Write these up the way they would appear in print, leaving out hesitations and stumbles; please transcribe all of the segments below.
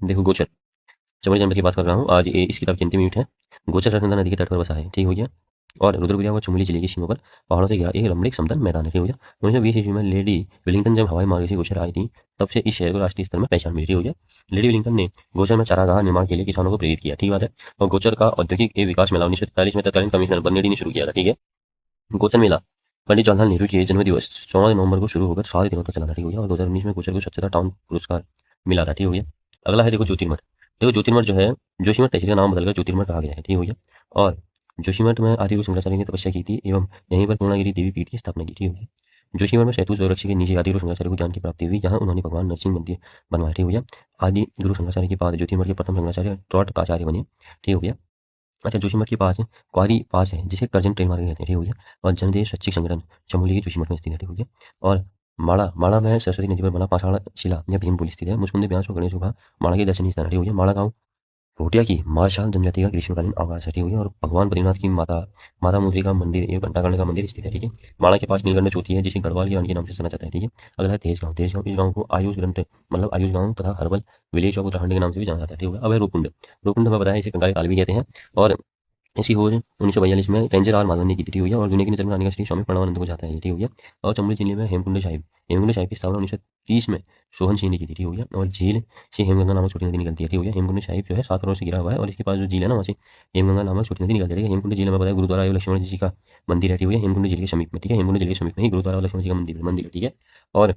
देखो गोचर, चमोली जनपद की बात कर रहा हूँ। आज ये इस किताब की अंतिम यूनिट है। गोचर सरसंदा नदी के तट पर बसा है, ठीक हो गया। और रुद्रप्रयाग व चमोली जिले की सीमा पर पहाड़ों से घिरा एक रमणीक समतल मैदान है, ठीक हो गया। 1920 ईस्वी में लेडी विलिंगटन जब हवाई मार्ग से गोचर आई थी, तब से इस शहर को राष्ट्रीय स्तर में पहचान मिली, ठीक हो गया। लेडी विलिंगटन ने गोचर में चारागाह निर्माण के लिए किसानों को प्रेरित किया, ठीक बात है। और गोचर का औद्योगिक विकास मेला 1943 में तत्कालीन कमिश्नर बर्नेडी ने शुरू किया था, ठीक है। गोचर मेला पंडित जवाहरलाल नेहरू के जन्म दिवस 14 नवंबर को शुरू होकर 7 दिनों तक चला था, ठीक हो गया। और 2019 में गोचर को स्वच्छता टाउन पुरस्कार मिला था, ठीक हो गया। अगला है देखो ज्योतिर्मठ। देखो ज्योतिर्मठ जो है, जोशीमठ तहसील का नाम बदलकर ज्योतिर्मठ कहा गया है, ठीक हो गया। और जोशीमठ में आदिगुरु शंकराचार्य ने तपस्या की थी एवं यहीं पर पूर्णागिरि देवी पीठ की स्थापना की, ठीक हो गया। जोशीमठ में शहतूत वृक्ष के नीचे आदिगुरु शंकराचार्य को ज्ञान की प्राप्ति हुई। यहाँ उन्होंने भगवान नरसिंह मंदिर बनवाया, ठीक हो गया। आदि गुरु शंकराचार्य के बाद ज्योतिर्मठ के प्रथम शंकराचार्य ट्रॉट आचार्य बने, ठीक हो गया। अच्छा, जोशीमठ के पास क्वारी पास है, जिसे करजन ट्रेन मार्ग कहते हैं, ठीक हो गया। और जमदेव शैक्षिक संगठन चमोली के जोशीमठ में स्थित है, ठीक हो गया। और माड़ा माड़ा में सरस्वती नदी पर बना पाषाण शिला या भीम पुल स्थित है। मुचकुंद ब्यास और गणेश गुफा माड़ा के दर्शनीय स्थान है, ठीक हो गया। माड़ा गाँव भोटिया की मार्शाल जनजाति का ग्रीष्मकालीन आवास है, ठीक हो गया। और भगवान बद्रीनाथ की माता माता मुद्री का मंदिर एवं घंटाकर्ण का मंदिर स्थित है, ठीक है। माड़ा के पास नीलकंठ चौथी है, जिसे गढ़वाल की रानी के नाम से जाना जाता है, ठीक है। अगला है तेज गाँव। तेज गाँव, इस गाँव को आयुष ग्रंथ मतलब आयुष गाँव तथा हर्बल विलेज ऑफ उत्तराखंड के नाम से भी जाना जाता है, ठीक हो गया। अब है रूपकुंड। रूपकुंड हमें बताया इसे कंकाली ताल भी कहते हैं। और इसकी खोज 1942 में रेंजर आर माधवन ने की थी, हुई है। और दुनिया की नजर में आने का श्री स्वामी प्रणवानंद को जाता है, ठीक हो गया। और चमोली जिले में हेमकुंड साहिब की स्थापना 1930 में सोहन सिंह ने की थी, ठीक हो गया। और झील से हेमगंगा नामक छोटी नदी निकलती है, ठीक हो गया। हेमकुंड साहिब जो है 7 करोड़ से घिरा हुआ है, और इसके पास जो झील है ना, वहाँ से हेमगंगा नामक छोटी नदी निकलती है, ठीक है। हेमकुंड जिले में बताया गुरुद्वारा एवं लक्ष्मण जी का मंदिर है, ठीक हो गया। हेमकुंड जिले के समीप में, ठीक है। हेमकुंड जिले के समीप में ही गुरुद्वारा और लक्ष्मण जी का मंदिर है, ठीक है। और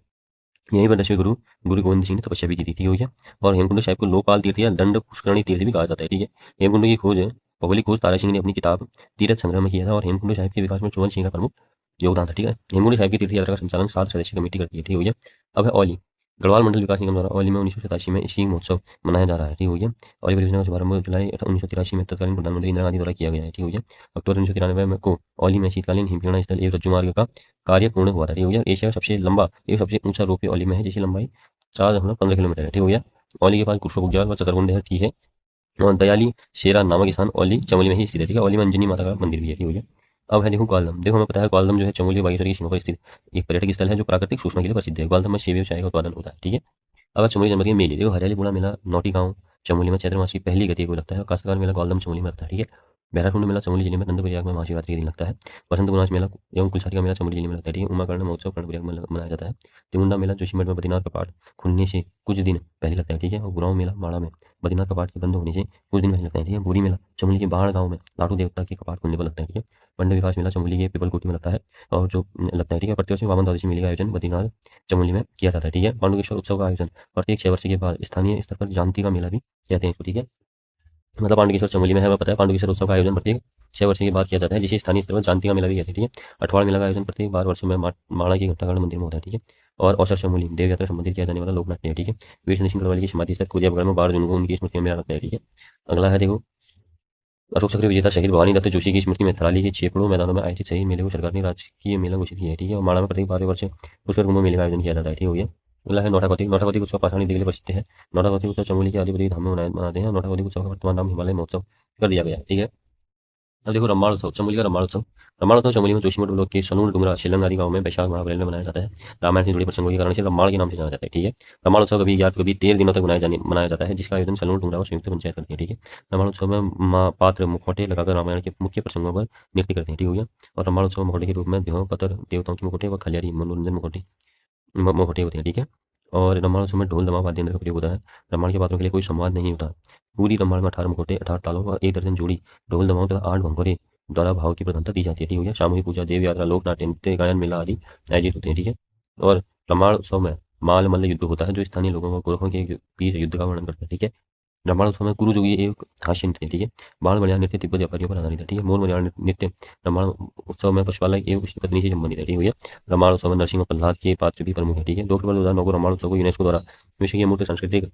यहीं पर 10वें गुरु गुरु गोविंद सिंह ने तपस्या भी की थी, ठीक हो गया। और हेमकुंड साहिब को लोकपाल तीर्थ या दंड पुष्करणी तीर्थ भी कहा जाता है, ठीक है। हेमकुंड की खोज भौगोलिक खोज तारा सिंह ने अपनी किताब तीरथ संग्रह में किया था। और हेमकुंड साहिब के विकास में चौवन सिंह का प्रमुख योगदान था, ठीक है। हेमकुंड साहिब की तीर्थ यात्रा का संचालन 7 सदस्यीय कमेटी करती है, ठीक हो गया। अब है औली। गढ़वाल मंडल विकास निगम द्वारा औली में 1987 में इसी महोत्सव मनाया जा रहा है, ठीक हो गया। औली परियोजना का शुभारंभ जुलाई 1983 में तत्कालीन प्रधानमंत्री इंदिरा गांधी द्वारा किया गया है, ठीक हो गया। अक्टूबर 1993 में को औली में शीतकालीन हिमकिरण स्थल एवं रज्जु मार्ग का कार्य पूर्ण हुआ था, ठीक हो गया। एशिया का सबसे लंबा एवं सबसे ऊंचा रोपवे औली में है, जिसकी लंबाई 4.15 किलोमीटर है, ठीक हो गया। औली के पास कुशोक बुग्याल व चतुरमुंड है, ठीक है। और दयाली शेरा नामक स्थान औली चमोली में ही स्थित है, ठीक है। औली में अंजनी माता का मंदिर भी है, ठीक हो गया। अब है देखो ग्वालदम। देखो हमें पता है ग्वालदम जो है चमोली और बागेश्वर की सीमा पर स्थित एक पर्यटक स्थल है, जो प्राकृतिक सूचना के लिए प्रसिद्ध है। ग्वालदम में सेब और चाय का उत्पादन होता है, ठीक है। अब चमोली जनपद के मेले। देखो हरियाली मेला नौटी गांव चमोली में चैत्र मास की पहली गति को लगता है। और काश्तकार मेला ग्वालदम चमोली में लगता है, ठीक है। बैराकुंड मेला चमोली जिले में नंदप्रयाग में महाशिवरात्रि के दिन लगता है। बसंत गुनाश मेला एवं कुलसारी का मेला चमोली जिले में लगता है, ठीक है। उमाकर्ण महोत्सव कर्णप्रयाग में मनाया जाता है। तिमुंडा मेला जोशीमठ में बद्रीनाथ कपाट खुलने से कुछ दिन पहले लगता है, ठीक है। और गुरांव मेला माड़ा में बद्रीनाथ कपाट के बंद होने से कुछ दिन पहले लगता है, ठीक है। बोरी मेला चमोली के बाढ़ गाँव में लाडू देवता के कपाट खुलने पर लगता है, ठीक है। पंड विकास मेला चमोली के पीपलकोटी में लगता है। और जो लगता है, ठीक है। प्रतिवर्ष वामन द्वादशी मेले का आयोजन बद्रीनाथ चमोली में किया जाता है, ठीक है। पांडुकेश्वर उत्सव का आयोजन प्रत्येक 6 वर्ष के बाद स्थानीय स्तर पर जानती का मेला भी कहते हैं इसको, ठीक है। मतलब पांडुकेश्वर चमोली में है, हमें पता है। पांडुकेश्वर उत्सव का आयोजन प्रत्येक 6 वर्ष के बाद किया जाता है, जिसे स्थानीय स्तर पर जानती का मेला भी कहते हैं, ठीक है। अठवाड़ मेला का आयोजन प्रत्येक 12 वर्षों में माड़ा के घंटाघर मंदिर में होता है, ठीक है। और औसर चमोली देव यात्रा संबंधित किया जाने वाला लोक नाट्य है, ठीक है। वीर सिंह गढ़वाली की समाधि स्थल कोरियाबगढ़ में 12 जून को उनकी स्मृति में मेला लगता है, ठीक है। अगला है देखो अशोक चक्र विजेता शहीद भवानी दत्त जोशी की स्मृति में थराली के छेपड़ों मैदानों में आयोजित शहीद मेले को सरकार ने राजकीय मेला घोषित किया है, ठीक है। और माड़ा में प्रत्येक 12 वर्ष पुष्कर कुंभ मेले का आयोजन किया जाता है, ठीक हो गया। अगला है नौटा कौतिक। नौटा कौतिक उत्सव पाषाणी के लिए प्रसिद्ध है। नौटा कौतिक उत्सव चमोली के आदिबद्री धाम में मनाते हैं। नौटा कौतिक उत्सव का वर्तमान नाम हिमालय महोत्सव कर दिया गया है, ठीक है। अब देखो रम्माल उत्सव, चमोली का रम्माल उत्सव। रम्माल उत्सव चमोली में जोशीमठ ब्लॉक के सनूर डुंगरा शेलंग आदि गांव में वैशाख माह अप्रैल में मनाया जाता है। रामायण से जुड़े प्रसंगों के कारण से रम्माल के नाम से जाना जाता है, ठीक है। रम्माल उत्सव कभी याद कभी 13 दिनों तक मनाया जाता है, जिसका आयोजन सनूर डुंगरा और संयुक्त पंचायत करती है, ठीक है। रम्माल उत्सव में पात्र मुखौटे लगाकर रामायण के मुख्य प्रसंगों पर नृत्य करते हैं, ठीक हो गया। और रम्माल उत्सव मुखौटे के रूप में देहों पतर देवताओं के मुखौटे व खलियारी मनोरंजन मुखौटे होते हैं, ठीक है। और रामायण समय ढोल दमा वाद्य यंत्र का प्रयोग होता है। रामायण के पात्रों के लिए कोई संवाद नहीं होता। पूरी रामायण में 18 मुखौटे 18 तालों और 1 दर्जन जोड़ी ढोल दमाओं तथा 8 भंगोरे द्वारा भाव की प्रधानता दी जाती है, ठीक हो गया। सामूहिक पूजा देव यात्रा लोक नाट्य नृत्य गायन मेला आदि आयोजित होते हैं, ठीक है। और रामायण उत्सव में माल मल्ल युद्ध होता है, जो स्थानीय लोगों को गोरखों के बीच युद्ध का वर्णन करता है, ठीक है। रामायण उत्सव में कुरु जोगी एक हास्य नृत्य, ठीक है। बाण मलयाळ नृत्य तिब्बत व्यापारियों पर आधारित है, ठीक है। मोर मलयाळ नृत्य रामायण उत्सव में पशुपालक एवं उसकी पत्नी से संबंधित है, ठीक है। रामायण उत्सव में नरसिंह और प्रहलाद के पात्र भी प्रमुख है, ठीक है। 2 अक्टूबर 2009 को रामायण उत्सव को यूनेस्को द्वारा विश्व की अमूर्त सांस्कृतिक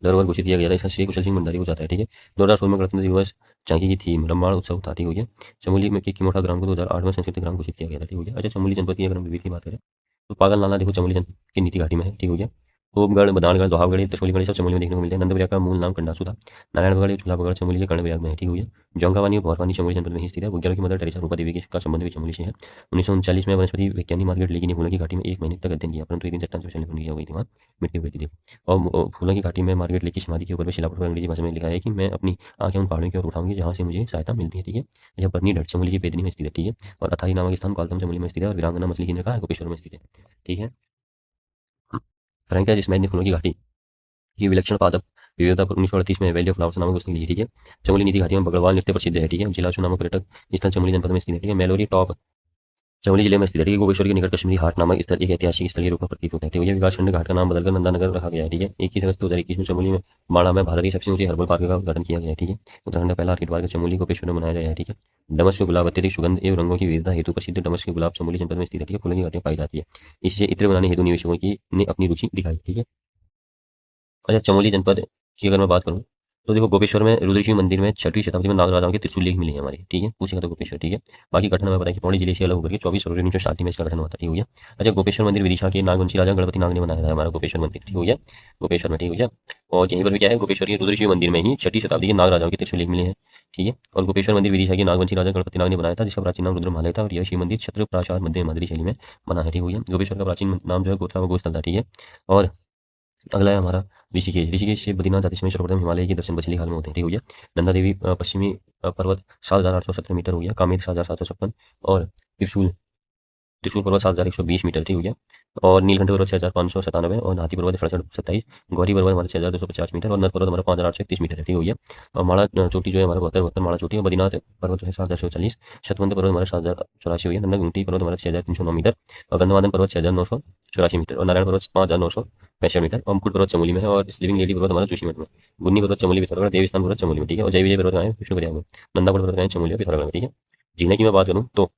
धरोहर घोषित किया गया था। इसका श्री कुशल सिंह भंडारी को जाता है, ठीक है। 2016 में गणतंत्र दिवस झांकी की थीम रामायण उत्सव था, ठीक हो गया। चमोली में के किमोठा ग्राम को 2008 में संस्कृति ग्राम घोषित किया गया था, ठीक हो गया। अच्छा, चमोली जनपद की अगर हम विविध की बात करें तो पागल नाला देखो चमोली जनपद की नीति घाटी में है, ठीक हो गया। ओमगढ़, बदानगढ़, दोहाबगढ़, त्रिशूलगढ़ सब चमोली में देखने को मिलते हैं। नंदप्रयाग का मूल नाम कंडासू था। नारायणगढ़, झूलापगढ़ चमोली के कर्णप्रयाग में है, ठीक हुई है। जोंकावानी और भौरवानी चमोली जनपद में ही स्थित है। बुग्यालों की मदर टेरेसा रूपा देवी का संबंध भी चमोली से है। 1939 में वनस्पति विज्ञानी मार्गरेट लेकी ने फूलों की घाटी में 1 महीने तक अध्ययन किया, परंतु एक दिन चट्टान से फिसलने पर गिर गई थी, वहाँ मृत्यु हुई थी। देखो, और फूलों की घाटी में मार्गरेट लेकी समाधि के ऊपर भी शिलापुट पर अंग्रेजी भाषा में लिखा है कि मैं अपनी आंखें उन पहाड़ों की ओर उठाऊंगी जहाँ से मुझे सहायता मिलती है, ठीक है। यह बरनी ढट चमोली की बेदनी में स्थित है, ठीक है। और अथारी नामक स्थान कॉलतम चमोली में स्थित है। और वीरांगना मछली केंद्र का गोपेश्वर में स्थित है, ठीक है। फ्रैंक जिसमें ने फूलों की घाटी की विलक्षण पादप विविधता पर 1938 में वैली ऑफ फ्लावर्स नामक पुस्तक ली, ठीक है। चमोली नीति घाटी में बगड़वाल नृत्य प्रसिद्ध है, ठीक है। जिलाचू नामक पर्यटक स्थल चमोली जनपद में स्थित है, ठीक है। मेलोरी टॉप चमोली जिले में स्थित है, ठीक है। गोपेश्वर के निकट कश्मीरी हाट नामक स्थल एक ऐतिहासिक स्थल के रूप में प्रतीत होता है, ठीक है। विकासखंड घाट का नाम बदलकर नंदानगर रखा गया है, ठीक है। 21 अगस्त 2021 में चमोली में बाड़ा में भारत की सबसे ऊंचे हर्बल पार्क का उद्घाटन किया गया है, ठीक है। उत्तराखंड का पहला ऑर्किड पार्क चमोली गोपेश्वर में बनाया गया है, ठीक है। डमस्क गुलाब अत्यधिक सुगंध एवं रंगों की विविधता हेतु प्रसिद्ध डमस्क गुलाब चमोली जनपद में स्थित है, ठीक है। फूलों की घाटियां पाई जाती है। इससे इत्र बनाने हेतु निवेशकों की ने अपनी रुचि दिखाई, ठीक है। अच्छा, चमोली जनपद की अगर मैं बात करूँ तो देखो, गोपेश्वर में रुद्रशिव मंदिर में 6वीं शताब्दी में नाग राजाओं के त्रिशूल लेख मिले हैं हमारे, ठीक है। पूछेगा तो गोपेश्वर, ठीक है। बाकी गठन हमें पता है कि पौड़ी जिले से अलग होकर के 24 फरवरी 1960 में इसका गठन हुआ था, ठीक है। अच्छा, गोपेश्वर मंदिर विदिशा के नागवंशी राजा गणपति नाग ने बनाया था हमारा गोपेश्वर मंदिर, ठीक है। गोपेश्वर में, ठीक है। और यहीं पर भी क्या है, गोपेश्वर के रुद्रशिव मंदिर में ही 6वीं शताब्दी के नाग राजाओं के त्रिशूल लेख मिले हैं, ठीक है। और गोपेश्वर मंदिर विदिशा के नागवंशी राजा गणपति नाग ने बनाया था, जिसका प्राचीन नाम रुद्रमालय था। और यह शिव मंदिर छत्र प्रासाद मध्य मादरी शैली में बना है, ठीक है। गोपेश्वर का प्राचीन नाम जो है गोत्रा व गोस्थल था, ठीक है। और अगला है हमारा ऋषिकेश। ऋषिकेश से बद्रीनाथ जाते समय सर्वप्रथम हिमालय के दर्शन बछली हाल में होते हैं, ठीक हो गया। नंदा देवी पश्चिमी पर्वत 7,817 मीटर हो गया। कामेर 7,756 और त्रिशूल त्रिशूल पर्वत 7,120 मीटर, ठीक हो गया। और नीलकंठ पर्वत 6,597 और हाथी पर्वत 6727। गौरी पर्वत हमारे 6,250 मीटर और नर पर्वत हमारा 5,831 मीटर है, ठीक हो गया। और माला चोटी जो है हमारा 72 माला चोटी है। बद्रीनाथ पर्वत जो है 7,140। शतवंत पर्वत हमारा 7,084 हो गया। नंदा गुमती पर्वत हमारा 6,309 मीटर और गंधमादन पर्वत 6,984 मीटर और नारायण पर्वत 5,965 मीटर। और मुकुट पर्वत चमोली में है। और स्लीविंग लेडी पर्वत हमारा जोशीमठ में। गुन्नी पर्वत चमोली पिथौरागढ़। देवस्थान पर्वत चमोली में, ठीक है। और जय विजय पर्वत कहाँ है, विष्णुप्रयाग में। नंदापुर पर्वत कहाँ है, चमोली और पिथौरागढ़ में, ठीक है। जिले की मैं बात करूँ तो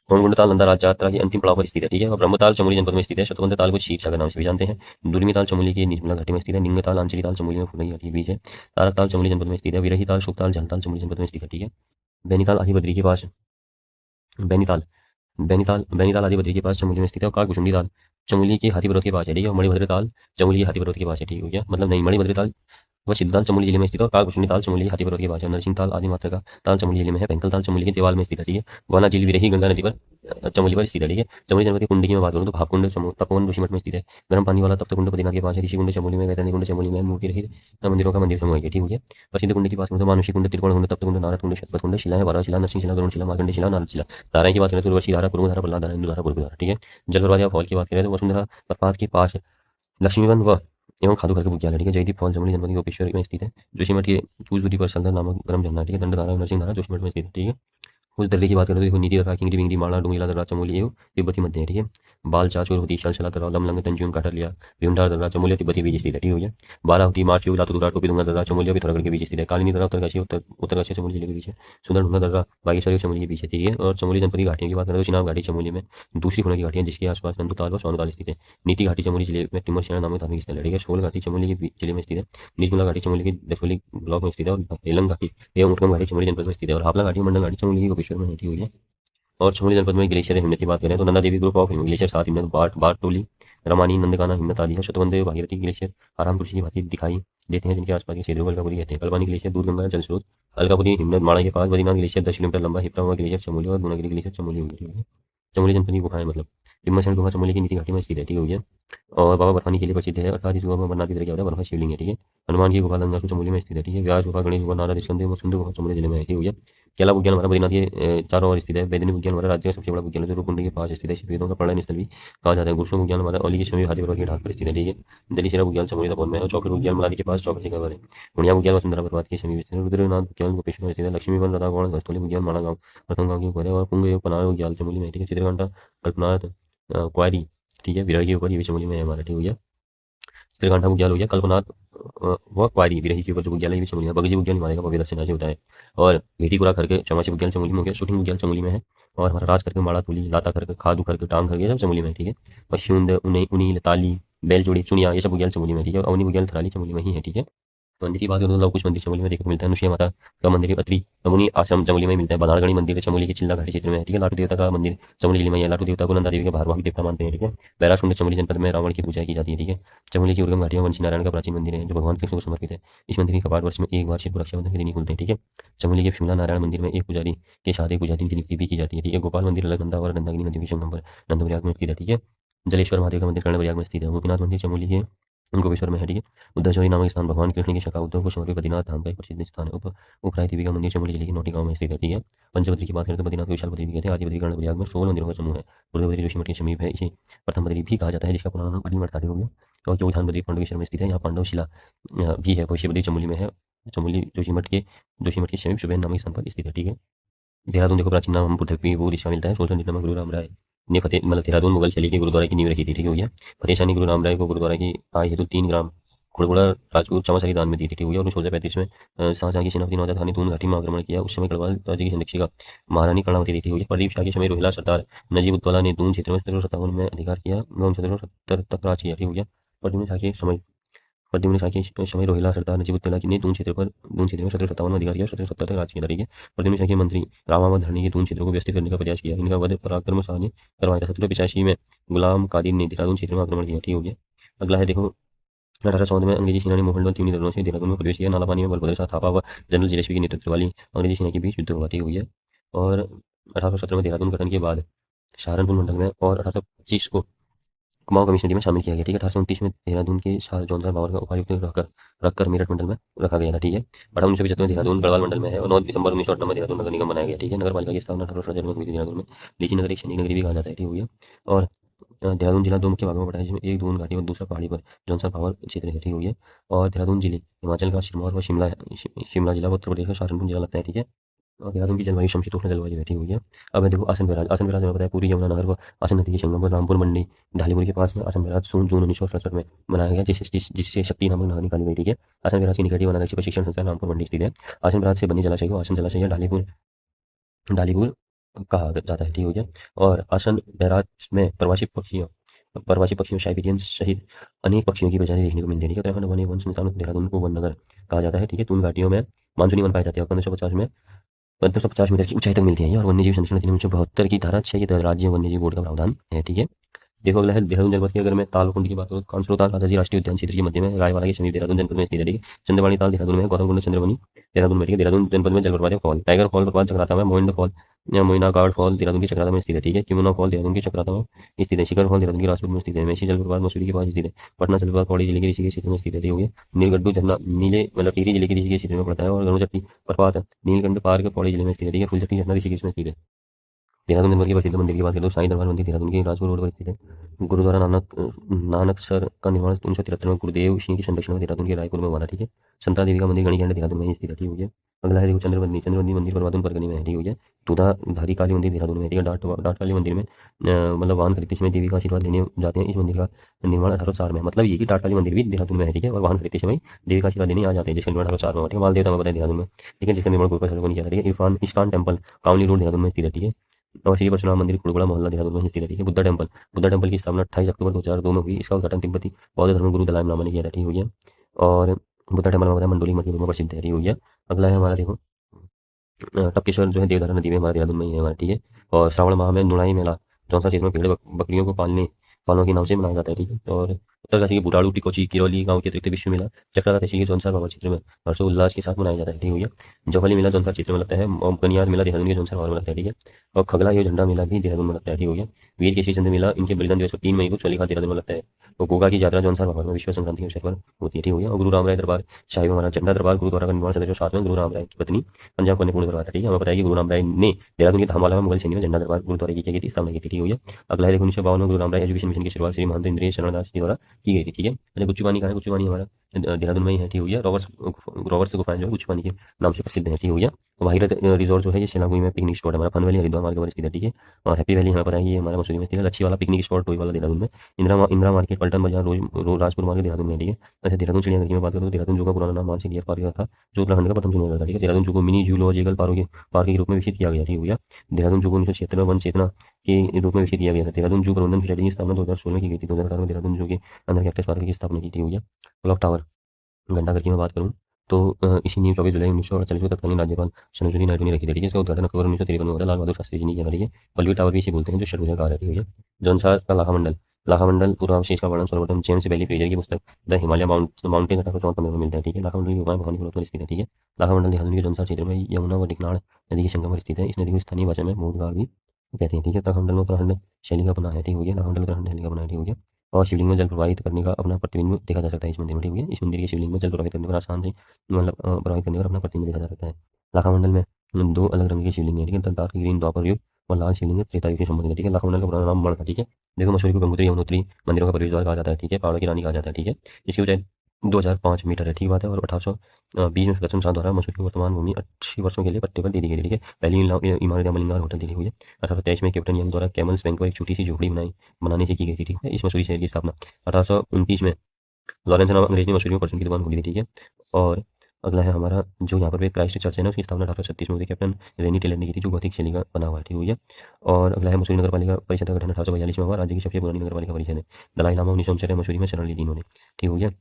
होमकुंड नंदा राज्य यात्रा की अंतिम पड़ाव पर स्थित है, ठीक है। और ब्रह्मताल चमोली जनपद में स्थित है। शतवंत ताल को शीर सागर नाम से भी जानते हैं। दुर्मी ताल चमोली की निर्मला घाटी में स्थित है। निंगताल आंचली ताल चमोली में फुलई घाटी के बीच है। तारक ताल चमोली जनपद में स्थित है। विरही ताल शुकताल झलताल चमोली जनपद में स्थित है, ठीक है। बैनीताल आदि बद्री के पास बैनीताल बैनीताल आदि बद्री के पास चमोली में स्थित है। और काकभुशुंडी ताल चमोली के हाथी पर्वत के पास है, ठीक है। और मणिभद्र ताल चमोली के हाथी पर्वत के पास है, ठीक हो गया। मतलब नहीं, मणिभद्र ताल वह सिद्धताल चमोली जिले में स्थित है। और काकभुशुंडी ताल चमोली हाथी पर्वत के पास है। नरसिंह ताल आदि मात्रा का ताल चमोली जिले में है। पेंकल ताल चमोली के देवाल में स्थित है, ठीक है। गोना झील विरही गंगा नदी पर चमोली पर स्थित है, ठीक है। चमोली जनपद की कुंड की मैं बात करूँ तो भावकुंड तपोवन जोशीमठ में स्थित है। गर्म पानी वाला तप्त कुंड बद्रीनाथ के पास है। ऋषिकुंड चमोली में, वैतरणी कुंड चमोली में, मूर्ति रहित मंदिरों का मंदिर समूह है, ठीक है। प्रसिद्ध कुंड की बात करूँ तो मानुषी कुंड, त्रिकोण कुंड, तप्त कुंड, नारद कुंड, शतपथ कुंड, शिला है, बारह शिला, नरसिंह शिला, गरुड़ शिला, मार्कंडेय शिला, नारद शिला। धाराएं की बात करें तो उर्वशी धारा, कुरुंग धारा, प्रहलाद धारा, इंदु धारा, पूर्व धारा, ठीक है। जल प्रवाह या फॉल की बात करें तो वसुंधरा प्रपात के पास लक्ष्मीवन व एवं खादू घर के बुग्याल है, ठीक है। जयदीप फॉल चमोली जनपद के गोपेश्वर में स्थित है। जोशीमठ के कुछ दूरी पर सलधर नामक गर्म झरना, ठीक है। दंडधारा नरसिंह धारा जोशीमठ में स्थित है, ठीक है। उस दर्रे की बात करें तो देखो, नीति दर्रा, किंगरी बिंगरी, माणा, डुंगीला दर्रा चमोली एवं तिब्बती मध्य है, ठीक है। बालचा, चोरवती, शलशला दर्रा, लमलंग, तंजुम, काटलिया, भीमताल दर्रा चमोली तिब्बती बीच स्थित है, ठीक हो गया। बारावती, मार्चियो, लातूरा, टोपीडुंगा दर्रा चमोली और पिथौरागढ़ के बीच स्थित है। कालिनी दर्रा उत्तरकाशी उत्तरकाशी चमोली जिले के बीच है। सुंदरढूंगा दर्रा बागेश्वरी और चमोली के बीच है, ठीक है। और चमोली जनपद की घाटियों की बात करें तो चिनाब घाटी चमोली में दूसरी खुना की घाटियां, जिसके आसपास नंदुताल व सोनताल स्थित है। नीति घाटी चमोली जिले में टिमर सेना नामक धार्मिक स्थल है, ठीक है। शोल घाटी चमोली के जिले में स्थित है। निजमुला घाटी चमोली के दसोली ब्लॉक में स्थित है। और हेलंग घाटी एवं उटकम घाटी चमोली जनपद में स्थित है। और हापला घाटी मंडल घाटी चमोली की गोपेश्वर में है, ठीक हो गया। और चमोली जनपद में ग्लेशियर है, हिमनद की बात करें तो Nanda Devi group of glacier, सात हिमनद, बाट टोली, रमानी, नंदकाना हिमनद आदि है। शतवंत भागीरथी ग्लेशियर आराम कुर्सी की भांति दिखाई देते हैं, जिनके आसपास के क्षेत्रों को अलकापुरी कहते हैं। कलवानी ग्लेशियर दूध गंगा जल स्रोत अलकापुरी हिमनद माणा के पास। बद्रीनाथ ग्लेशियर 10 किलोमीटर लंबा। हिप्रा हुआ ग्लेशियर चमोली और गुनागिरी ग्लेशियर चमोली हुई, ठीक है। चमोली जनपद की गुफाएं मतलब टिम्मरसैंड गुफा चमोली की नीति घाटी में स्थित है, ठीक हो गया। और बाबा बर्फानी के लिए प्रसिद्ध है। अर्थात इस गुफा में अमरनाथ की तरह क्या होता है, बर्फा शिवलिंग है, ठीक है। हनुमान की गुफा गंगापुर चमोली में स्थित है, ठीक है। व्यास गुफा, गणेश गुफा, नारद स्कंद व सुंदर गुफा चमोली जिले में है, ठीक हो गया। केला बुग्याल हमारा बद्रीनाथ के चारों ओर स्थित है। बैदनी बुग्याल हमारा राज्य का सबसे बड़ा बुग्याल है, जो रूपकुंड के पास स्थित है। वेदों का पर्यटन स्थल भी कहा जाता है। गुरसो बुग्याल हमारा औली के समय हाथी पर्वत की ढाल पर स्थित है, ठीक है। दलीसेरा बुग्याल चमोली तपोवन में है। और चौखट बुग्याल मलादी के पास चौखट जगह पर है। गुड़िया बुग्याल वसुंधरा पर्वत के समीप स्थित है। रुद्रनाथ बुग्याल गोपेश्वर में स्थित है। लक्ष्मी वन, राधागौड़, गस्तोली बुग्याल माणा गाँव प्रथम गाँव के ऊपर है। और पुंग एवं पनार बुग्याल चमोली में है, ठीक है। चित्रघंटा, कल्पनाथ, क्वारी, ठीक है, विरही के ऊपर, ये भी चमोली में है हमारा, ठीक हो गया। श्रीकांठा बुग्याल हो गया। कल्पनाथ व क्वारी विरही के ऊपर जो बुग्याल है, ये भी चमोली है। बगजी बुग्याल हिमालय का पवित्र दर्शन राज्य होता है। और भेटीपुरा करके चौमासी बुग्याल चमोली में हो गया। शूटिंग बुग्याल चमोली में है। और हमारा राज करके, माड़ा तुली, लाता करके, खादू करके, टांग करके, सब चमोली में है, ठीक है। और शुंड, उनी, ताली, बैलजोड़ी, चुनिया, ये सब बुग्याल चमोली में है, ठीक है। और अवनी बुग्याल थराली चमोली में ही है, ठीक है। मंदिर की बात करूँ तो कुछ मंदिर चमोली में देखने को मिलता है। नुशिया माता का मंदिर अत्रि मुनि आश्रम चमोली में मिलता है। बनारगढ़ी मंदिर है चमोली के चिल्ला घाटी क्षेत्र में है, ठीक है। लाटू देवता का मंदिर चमोली जिले में है। लाटू देवता को नंदा देवी के भारवाहक देवता मानते हैं, ठीक है। बैराजकुंड चमोली जनपद में रावण की पूजा की जाती है, ठीक है। चमोली की उर्गम घाटी में वंशी नारायण का प्राचीन मंदिर है जो भगवान कृष्ण को समर्पित है। इस मंदिर के कपाट वर्ष में एक बार शिव रक्षाबंधन के दिन ही खुलते हैं, ठीक है। चमोली के शिमला नारायण मंदिर में एक पुजारी के साथ एक पुजारी की नियुक्ति भी की जाती है, ठीक है। गोपाल मंदिर अलकनंदा और नंदागिनी नदी के संगम पर नंदप्रयाग में स्थित है, ठीक है। जलेश्वर महादेव का मंदिर कर्णप्रयाग में स्थित है। गोपीनाथ मंदिर चमोली के गोपेश्वर में है, ठीक है। उद्धवचौरी नामक स्थान भगवान कृष्ण की शाखा उद्धव को समर्पित बद्रीनाथ धाम का एक प्रसिद्ध स्थान है। उपराई देवी का मंदिर चमोली जिले के नौटी गांव में स्थित है, ठीक है। पंचबद्री की बात करें तो बद्रीनाथ को विशाल बद्री भी कहते हैं। आदि बद्री कर्णप्रयाग में 16 मंदिरों का समूह है। रुद्रबद्री जोशीमठ के समीप है। इसे प्रथम बद्री भी कहा जाता है जिसका पुराना नाम अड़ीमठ था, ठीक हो गया। और चौथान बद्री पांडवेश्वर में स्थित है। यहाँ पांडव शिला भी है। भविष्य बद्री चमोली में है। चमोली जोशीमठ के समीप शुभेन नामक स्थान पर स्थित है, ठीक है। देहरादून देखो प्राचीन नाम पृथ्वी वो दिशा मिलता है। 16 में गुरु राम राय ने फतेह मतलब देहरादून मुगल शैली के गुरुद्वारा की नींव रखी थी, ठीक हो गया। फतेह शाह ने गुरु राम राय को गुरुद्वारा की आय हेतु 3 ग्राम खुड़बुड़ा राजपूत चामासारी दान में दी थी, ठीक हो गया। और 1635 में शाहजहां की सेनापति नवादा खान ने दून घाटी में आक्रमण किया। उस समय गढ़वाल राज्य की संरक्षिका महारानी कर्णावती थी, ठीक हो गया। प्रदीप शाह के समय रोहिला सरदार नजीब उद्दौला ने दून क्षेत्र में 1757 में अधिकार किया एवं 1770 तक राज किया, ठीक हो गया। प्रद्युम्न शाह के समय प्रद्युम्न शाह के समय रोहिला सरदार नजीबुद्दौला की ने दून क्षेत्र में 1757 में अधिकार किया, 1770 तक राज किया, ठीक है। प्रद्युम्न शाह के मंत्री रामावत धरणी के दून क्षेत्रों को व्यवस्थित करने का प्रयास किया। इनका वध पराक्रम शाह ने करवाया था। 1785 में गुलाम कादिर ने देहरादून क्षेत्र में आक्रमण किया, ठीक हो गया। अगला है देखो 1814 में अंग्रेजी सेना ने मोहनलाल तीन दलों से देहरादून में प्रवेश किया। नाला पानी में बलभद्र शाह थापा व जनरल जिलेस्वी के नेतृत्व वाली अंग्रेजी सेना के बीच युद्ध हुआ, ठीक हो गया। और 1817 में देहरादून गठन के बाद सहारनपुर मंडल में और 1825 को कुमाऊं कमीशन में शामिल किया गया, ठीक है। 1829 में देहरादून के शाह जौनसार बावर का उपायुक्त रखकर मेरठ मंडल में रखा गया था, ठीक है। 1875 में देहरादून गढ़वाल मंडल में है। और 9 दिसंबर 1908 में देहरादून नगर निगम बनाया गया, ठीक है। नगर पालिका की स्थापना 18 जनवरी में हुई थी देहरादून में। लीची नगर एक सैनिक नगरी भी कहा जाता है, ठीक हो गया। और देहरादून जिला दो मुख्य भागों में बटा है जिसमें एक दून घाटी और दूसरा पहाड़ी पर जौनसार पावर क्षेत्र है, ठीक हो गया। और देहरादून जिले हिमाचल का सिरमौर व शिमला जिला व उत्तर प्रदेश का सहारनपुर जिला लगता है, ठीक है। और देहरादून की जलवायु समशीतोष्ण जलवायु बैठी हुई है। अब है देखो आसन बैराज। आसन बैराज में बताया पूरी यमुना नगर व आसन नदी के संगम पर रामपुर मंडी ढालीपुर के पास में आसन बैराज जून 1967 में बनाया गया जिससे शक्ति नामक नहर निकाली गई, ठीक है। आसन बैराज के निकट ही वनारक्षी प्रशिक्षण संस्थान रामपुर मंडी स्थित है। आसन बैराज से बनी जलाशय को आसन जलाशय या ढालीपुर ढालीपुर कहा जाता है, ठीक हो गया। और आसन बैराज में प्रवासी पक्षियों साइबेरियन सहित अनेक पक्षियों की प्रजाति देखने को मिलती है, ठीक है। उत्तराखंड वन एवं संस्थान देहरादून को वन नगर कहा जाता है, ठीक है। दून घाटियों में मानसूनी वन पाए जाते हैं। 1550 मीटर की ऊंचाई तक मिलती है ये। और वन्यजीव संरक्षण अधिनियम 1972 की धारा 6 के तहत राज्य वन्यजीव बोर्ड का प्रावधान है, ठीक है। देखो अगला है देहरादून जनपद की। अगर मैं तालकुंड की बात करूँ तो कांसरो ताल राजाजी राष्ट्रीय उद्यान क्षेत्र के मध्य में रायवाला के समीप देहरादून जनपद में स्थित है, ठीक है। चंद्रवाणी ताल देहरादून में है। गौतमकुंड चंद्रवनी देहरादून में, ठीक है। देहरादून जनपद में जलप्रपात है फॉल टाइगर फॉल प्रपात चक्राता में, मोइंड फॉल या मोइना गार्ड फॉल देहरादून के चक्राता में स्थित है, ठीक है। किमुना फॉल देहरादून के चक्राता में स्थित है। शिखर फॉल देहरादून के राजपुर में स्थित है। मेसी जलप्रपात मसूरी के पास स्थित है। पटना जलप्रपात पौड़ी जिले के ऋषिकेश क्षेत्र में स्थित है, ठीक हो गया। नीलगड्डू झरना नीले मतलब टिहरी जिले के ऋषिकेश क्षेत्र में पड़ता है। और गरुड़चट्टी प्रपात नीलकंठ पार्क पौड़ी जिले में स्थित है, ठीक है। फुलचट्टी झरना ऋषिकेश में स्थित है। देहरादून जनपद के प्रसिद्ध मंदिर की बात करें तो साईं दरबार मंदिर देहरादून के राजपुर रोड पर स्थित है। गुरुद्वारा नानक सर का निर्माण 1973 में गुरुदेव सिंह की संरक्षण में देहरादून के रायपुर में हुआ था, ठीक है। संता देवी का मंदिर गणिकांड देहरादून में ही स्थित है, ठीक हो गया। अगला है देखो चंद्रबंदी मंदिर परवादुन परगनी में है, ठीक हो गया। धारी काली मंदिर देहरादून में है, ठीक है। डाट काली मंदिर में मतलब वाहन खरीदते समय देवी का आशीर्वाद लेने जाते हैं। इस मंदिर का निर्माण 1804 में मतलब ये कि डाट काली मंदिर भी देहरादून में है, ठीक है। और वाहन खरीदते समय देवी का आशीर्वाद लेने आ जाते हैं जिसका निर्माण 1804 में हुआ, ठीक है। माल देवता में बताया देहरादून में, ठीक है, जिसका निर्माण गुरुपर नहीं किया था, ठीक है। इरफान इस्कान टेम्पल कावली रोड देहरादून में स्थित है, ठीक है। और श्री परशुराम मंदिर कुड़बड़ा मोहल्ला देहरादून में स्थित है, ठीक है। बुद्धा टेम्पल की स्थापना 28 अक्टूबर 2002 में हुई। इसका उद्घाटन तिब्बती बौद्ध धर्म गुरु दलाई लामा ने किया था, ठीक हो गया। और बुद्धा टेम्पल हमारा मंडोली मठ के रूप में प्रसिद्ध है, ठीक हो गया। अगला है हमारा देखो टपकेश्वर जो है देवधारा नदी में हमारे देहरादून में ही है हमारा, ठीक है। और श्रावण माह में नुणाई मेला जौनसा क्षेत्र में भेड़ बकरियों को पालने के नाम से मनाया जाता है, ठीक है। और उत्तरकाशी के बुटाड़ू टिकोची किरौली गांव के अतिरिक्त विश्व मेला चक्राता तहसील के जौनसार बाबा क्षेत्र में हर्षोल्लास के साथ मनाया जाता है, ठीक हो गया। जौहली मेला जौनसार क्षेत्र में लगता है। और कनियार मेला देहरादून के जौनसार बाबा में लगता है, ठीक है। और खगला यो झंडा मेला भी देहरादून में लगता है, ठीक हो गया। वीर केसरी चंद्र मेला इनके बलिदान दिवस को 3 मई को चौलीखाल देहरादून में लगता है। और गोगा की यात्रा जौनसार बाबा में विश्व संक्रांति के अवसर पर होती है, ठीक हो गया। और गुरु रामराय दरबार शाही महाराज झंडा दरबार गुरुद्वारा का निर्माण 1707 में गुरु रामराय की पत्नी पंजाब को पूर्ण करवाया था, ठीक है। हमें पता है कि गुरु रामराय ने देहरादून के धामवाला में मुगल सैन्य में झंडा दरबार गुरुद्वारा की क्या की स्थापना की थी, ठीक हो गया। अगला है 1952 में गुरु रामराय एजुकेशन मिशन की शुरुआत श्री महंत इंद्रिय शरणदास जी द्वारा की गई थी, ठीक है। मैंने गुच्चूपानी कहा है, गुच्चूपानी हमारा देहरादून में ही है, ठीक हो गया। रॉबर्ट्स गुफाएं जो है गुच्चूपानी के नाम से प्रसिद्ध है, ठीक हो गया। भागीरथ रिजॉर्ट जो है ये शिलांगुई में पिकनिक स्पॉट है हमारा। फन वैली हरिद्वार मार्ग पर स्थित है, ठीक है। और हैप्पी वैली हमें पता है कि ये हमारा मसूरी में स्थित है। लच्छी वाला पिकनिक स्पॉट टोई वाला देहरादून में। इंदिरा मार्केट पल्टन बाजार राजपुर मार्ग देहरादून में, ठीक है। वैसे देहरादून चिड़ियाघर की मैं बात करूँ तो देहरादून जू का पुराना नाम मानसिक डियर पार्क था जो उत्तराखंड का प्रथम चिड़ियाघर था, ठीक है। देहरादून जू को मिनी जूलॉजिकल पार्क के रूप में विकसित किया गया, ठीक हो गया। देहरादून जू को 1976 में वन चेतना के रूप में विकसित किया गया था। देहरादून जू प्रबंधन सोसाइटी की स्थापना 2016 में की गई थी। 2018 में देहरादून जू के अंदर कैक्टस पार्क की स्थापना की, ठीक हो गया। क्लॉक टावर घंटाघर की मैं बात करूँ तो इसी न्यू 24 जुलाई 1948 को तत्कालीन राज्यपाल सरोजिनी नायडू ने रखी थी, ठीक है। इसका उद्घाटन अक्टूबर 1953 में हुआ था, लाल बहादुर शास्त्री जी ने किया था, ठीक है। पल्लवी टावर भी इसे बोलते हैं, जो षटभुजाकार है, ठीक है। जौनसार का लाखा मंडल पूर्वावशेष का वर्णन सर्वप्रथम जेम्स बैली फ्रेजर की पुस्तक द हिमालय माउंटेन 1854 में मिलता है, ठीक है। लाखा मंडल की गुफाएं भवानी पर्वत पर स्थित है, ठीक है। लाखा मंडल देहरादून के जौनसार क्षेत्र में यमुना व डिकनाड़ नदी के संगम पर स्थित है। इस नदी को स्थानीय भाषा में मोदगार भी कहते हैं, ठीक है। लाखा मंडल में उत्तराखंड शैली का बना है, ठीक हो गया। लाखा मंडल उत्तराखंड शैली का बना है, ठीक हो गया। और शिवलिंग में जल प्रवाहित करने का अपना प्रतिबिंब देखा जा सकता है इस मंदिर में, ठीक है। इस मंदिर के शिवलिंग में जल प्रवाहित करने पर आसान से मतलब प्रवाहित करने पर अपना प्रतिबिंब देखा जा सकता है। लाखा मंडल में दो अलग रंग की शिवलिंग है, ठीक है। डार्क ग्रीन द्वापर युग और लाल शिवलिंग त्रेता युग से संबंधित है, ठीक है। लाखा मंडल का पुराना नाम मण था, ठीक है। देखो मसूरी को गंगोत्री यमुनोत्री मंदिरों का प्रवेश द्वार कहा जाता है, ठीक है। पहाड़ों की रानी कहा जाता है, ठीक है। इसकी ऊंचाई 2005 मीटर है, ठीक बात है। और 1820 में सुदर्शन शाह द्वारा मसूरी की वर्तमान भूमि 80 वर्षों के लिए पट्टे पर दे दी गई, ठीक है। पहली इमारत मलिंगार होटल दी हुई है। 1823 में कैप्टन यंग द्वारा कैमल्स बैंक पर एक छोटी सी झोपड़ी बनाने से की गई थी, ठीक है। इस मसूरी शहर की स्थापना 1829 में लॉरेंस नामक अंग्रेज ने मसूरी में परचून की दुकान खोली थी, ठीक है। और अगला है हमारा जो यहाँ पर क्राइस्ट चर्च है ना, उसकी स्थापना 1836 में हुई थी। कैप्टन रेनी टेलर ने की थी, जो गौतिक शैली का बना हुआ है, ठीक है। और अगला है मसूरी नगर पालिका परिषद का गठन 1842 में हुआ। राज्य की सबसे पुरानी नगर पालिका परिषद है। दलाई लामा 1959 में मसूरी में शरण ली थी इन्होंने, ठीक हो गया।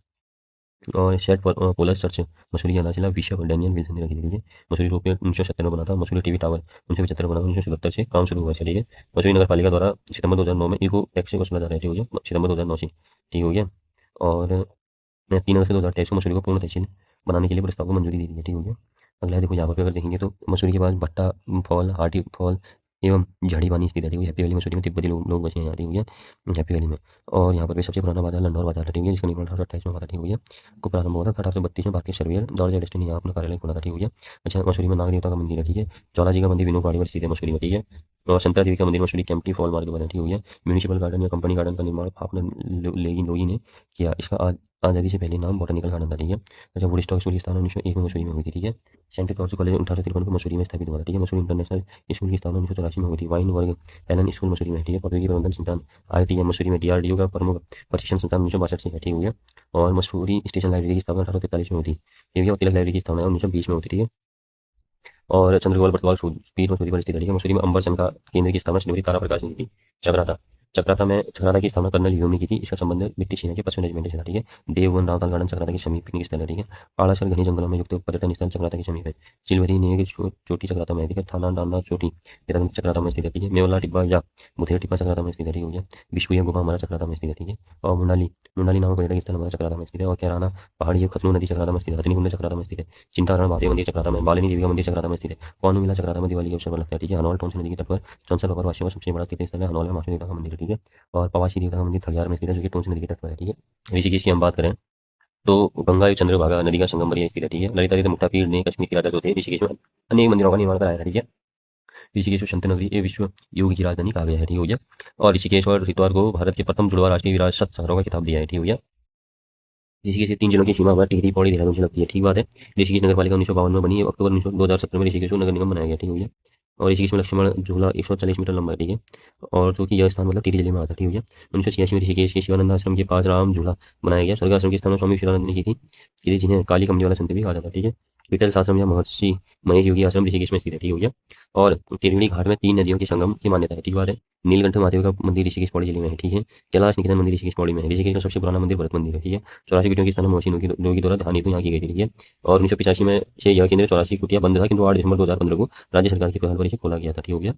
और सेट पोलर चर्च मसूरी की आधारशिला विशप डैनियल विल्सन ने रखी थी, ठीक है। मसूरी रोपवे 1970 में बना था। मसूरी टीवी टावर 1975 में बना, 1977 से काम शुरू हुआ था, ठीक है। मसूरी नगर पालिका द्वारा सितंबर 2009 में इको टैक्स से वसूला जा रहा है, ठीक हो गया। सितंबर 2009 से, ठीक हो गया। और 3 अगस्त 2023 को मसूरी को पूर्ण तहसील बनाने के लिए प्रस्ताव को मंजूरी दी गई है, ठीक हो गया। अगला है देखो यहाँ पर अगर देखेंगे तो मसूरी के पास भट्टा फॉल, हाटी फॉल एवं झाड़ी पानी स्थित है, ठीक है। हैप्पी वैली मसूरी में तिब्बती लोग बसे हैं यहाँ, ठीक हो गया, हैप्पी वैली में। और यहाँ पर भी सबसे पुराना बाजार लंडौर बाजार है, ठीक है, जिसका निर्माण 1828 में हुआ था, ठीक हो गया। को प्रारंभ हुआ था 1832 में भारतीय सर्वेयर जॉर्ज एडस्टन ने यहाँ अपना कार्यालय खोला था, ठीक हो गया। अच्छा, मसूरी में नाग देवता का मंदिर है, ठीक है। ज्वाला जी का मंदिर विनोद पहाड़ी पर स्थित है मसूरी में, ठीक है। और संतरा देवी का मंदिर मसूरी कैंपटी फॉल मार्ग पर है, ठीक हो गया। म्यूनिसिपल गार्डन या कंपनी गार्डन का निर्माण फाफना लोगी ने किया। इसका आज़ादी से पहले नाम बॉटनिकल गार्डन था, ठीक है। अच्छा, वुड स्टॉक स्कूल की स्थापना 1901 में मसूरी में हुई थी, ठीक है। सेंट जॉर्ज कॉलेज 1853 को मसूरी में स्थापित हुआ था, ठीक है। मसूरी इंटरनेशनल स्कूल की स्थापना 1984 में हुई थी। वाइन वर्ग एलन स्कूल मसूरी में है, ठीक है। प्रौद्योगिकी प्रबंधन संस्थान IITM मसूरी में DRDO का प्रमुख प्रशिक्षण संस्थान 1962 से है, ठीक हो गया। और मसूरी स्टेशन लाइब्रेरी की स्थापना 1843 में हुई थी, ठीक है। और तिलक लाइब्रेरी की स्थापना 1920 में हुई थी, ठीक है। और चंद्रगोपाल बटवाल शूरवीर मसूरी पर स्थित है, ठीक है। मसूरी में अंबर संघ का केंद्र की स्थापना श्रीमती तारा प्रकाश ने की थी। चक्राता चक्राता की स्थापना कर्नल ह्यूम ने की थी। इसका संबंध ब्रिटिश सेना के पश्चिमी रेजिमेंट से था, ठीक है। देववन रावताल गार्डन चक्राता के समीप पिकनिक स्थल है, ठीक है। पाड़ासर घने जंगलों में युक्त पर्यटन स्थल चक्राता के समीप है। सिलवरी नेग चोटी चक्राता में है, ठीक है। थाना डांडा चोटी देहरादून चक्राता में स्थित है, ठीक है। मेवला टिब्बा या बुधेर टिब्बा चक्राता में स्थित है, ठीक हो गया। विश्वया गुफा हमारा चक्राता में स्थित है, ठीक है। और मुंडाली मुंडाली नामक पर्यटक स्थल हमारा चक्राता में स्थित है। और कैराना पहाड़ी खतनू नदी चक्राता में स्थित है। हथनीकुंड चक्राता में स्थित है। चिंतारण महादेव मंदिर चक्राता में, बालिनी देवी का मंदिर चक्राता में स्थित है। कौन मिला चक्राता में दिवाली के अवसर पर लगता है, ठीक है। हनौल टोंस नदी के तट पर चौंसठ बाबा वासियों का सबसे बड़ा तीर्थ स्थल है। हनौल में महादेव देवता का मंदिर है, ठीक है। और पवाशी देवता का मंदिर थलियार में स्थित है, जो कि टोंस नदी के तट पर है, ठीक है। ऋषिकेश की हम बात करें तो गंगा चंद्रभागा नदी का संगम पर यह स्थित है, ठीक है। ललिता तीर्थ मुक्तापीर ने कश्मीर के राजा जो थे ऋषिकेश में अनेक मंदिरों का निर्माण कराया था, ठीक है। ऋषिकेश को संत नगरी ए विश्व योग की राजधानी कहा गया है, ठीक हो गया। और ऋषिकेश और हरिद्वार को भारत के प्रथम जुड़वा राष्ट्रीय विरासत शहरों का खिताब दिया है, ठीक हो गया। ऋषिकेश के 3 जिलों की सीमा हमारा टिहरी पौड़ी देहरादून से लगती है, ठीक बात है। ऋषिकेश नगर पालिका 1952 में बनी है। अक्टूबर 2017 में ऋषिकेश को नगर निगम बनाया गया, ठीक हो गया। और ऋषिकेश में लक्ष्मण झूला 140 मीटर लंबा है, ठीक है। और जो कि यह स्थान मतलब टिहरी जिले में आता है, ठीक हो गया। 1986 में ऋषिकेश के शिवानंद आश्रम के पास राम झूला बनाया गया। स्वर्ग आश्रम की स्थापना स्वामी शिवानंद ने की थी, जिन्हें काली कमली वाला संत भी कहा जाता है, ठीक है। बीटल्स आश्रम या महर्षि महेश योगी आश्रम ऋषिकेश में स्थित है, ठीक हो गया। और तिरंगी घाट में 3 नदियों के संगम की मान्यता है, ठीक बात है। नीलकंठ महादेव का मंदिर ऋषिकेश पौड़ी जिले में है, ठीक है। कैलाश निकेतन मंदिर ऋषिकेश पौड़ी में है। ऋषिकेश का सबसे पुराना मंदिर भरत मंदिर है, ठीक है। 84 कुटियों की स्थापना महर्षि योगी द्वारा ध्यान हेतु यहाँ की गई थी, ठीक है। और 1985 में से यह केंद्र 84 कुटिया बंद था, किंतु 8 दिसंबर 2015 को राज्य सरकार की पहल पर इसे खोला गया था, ठीक हो गया।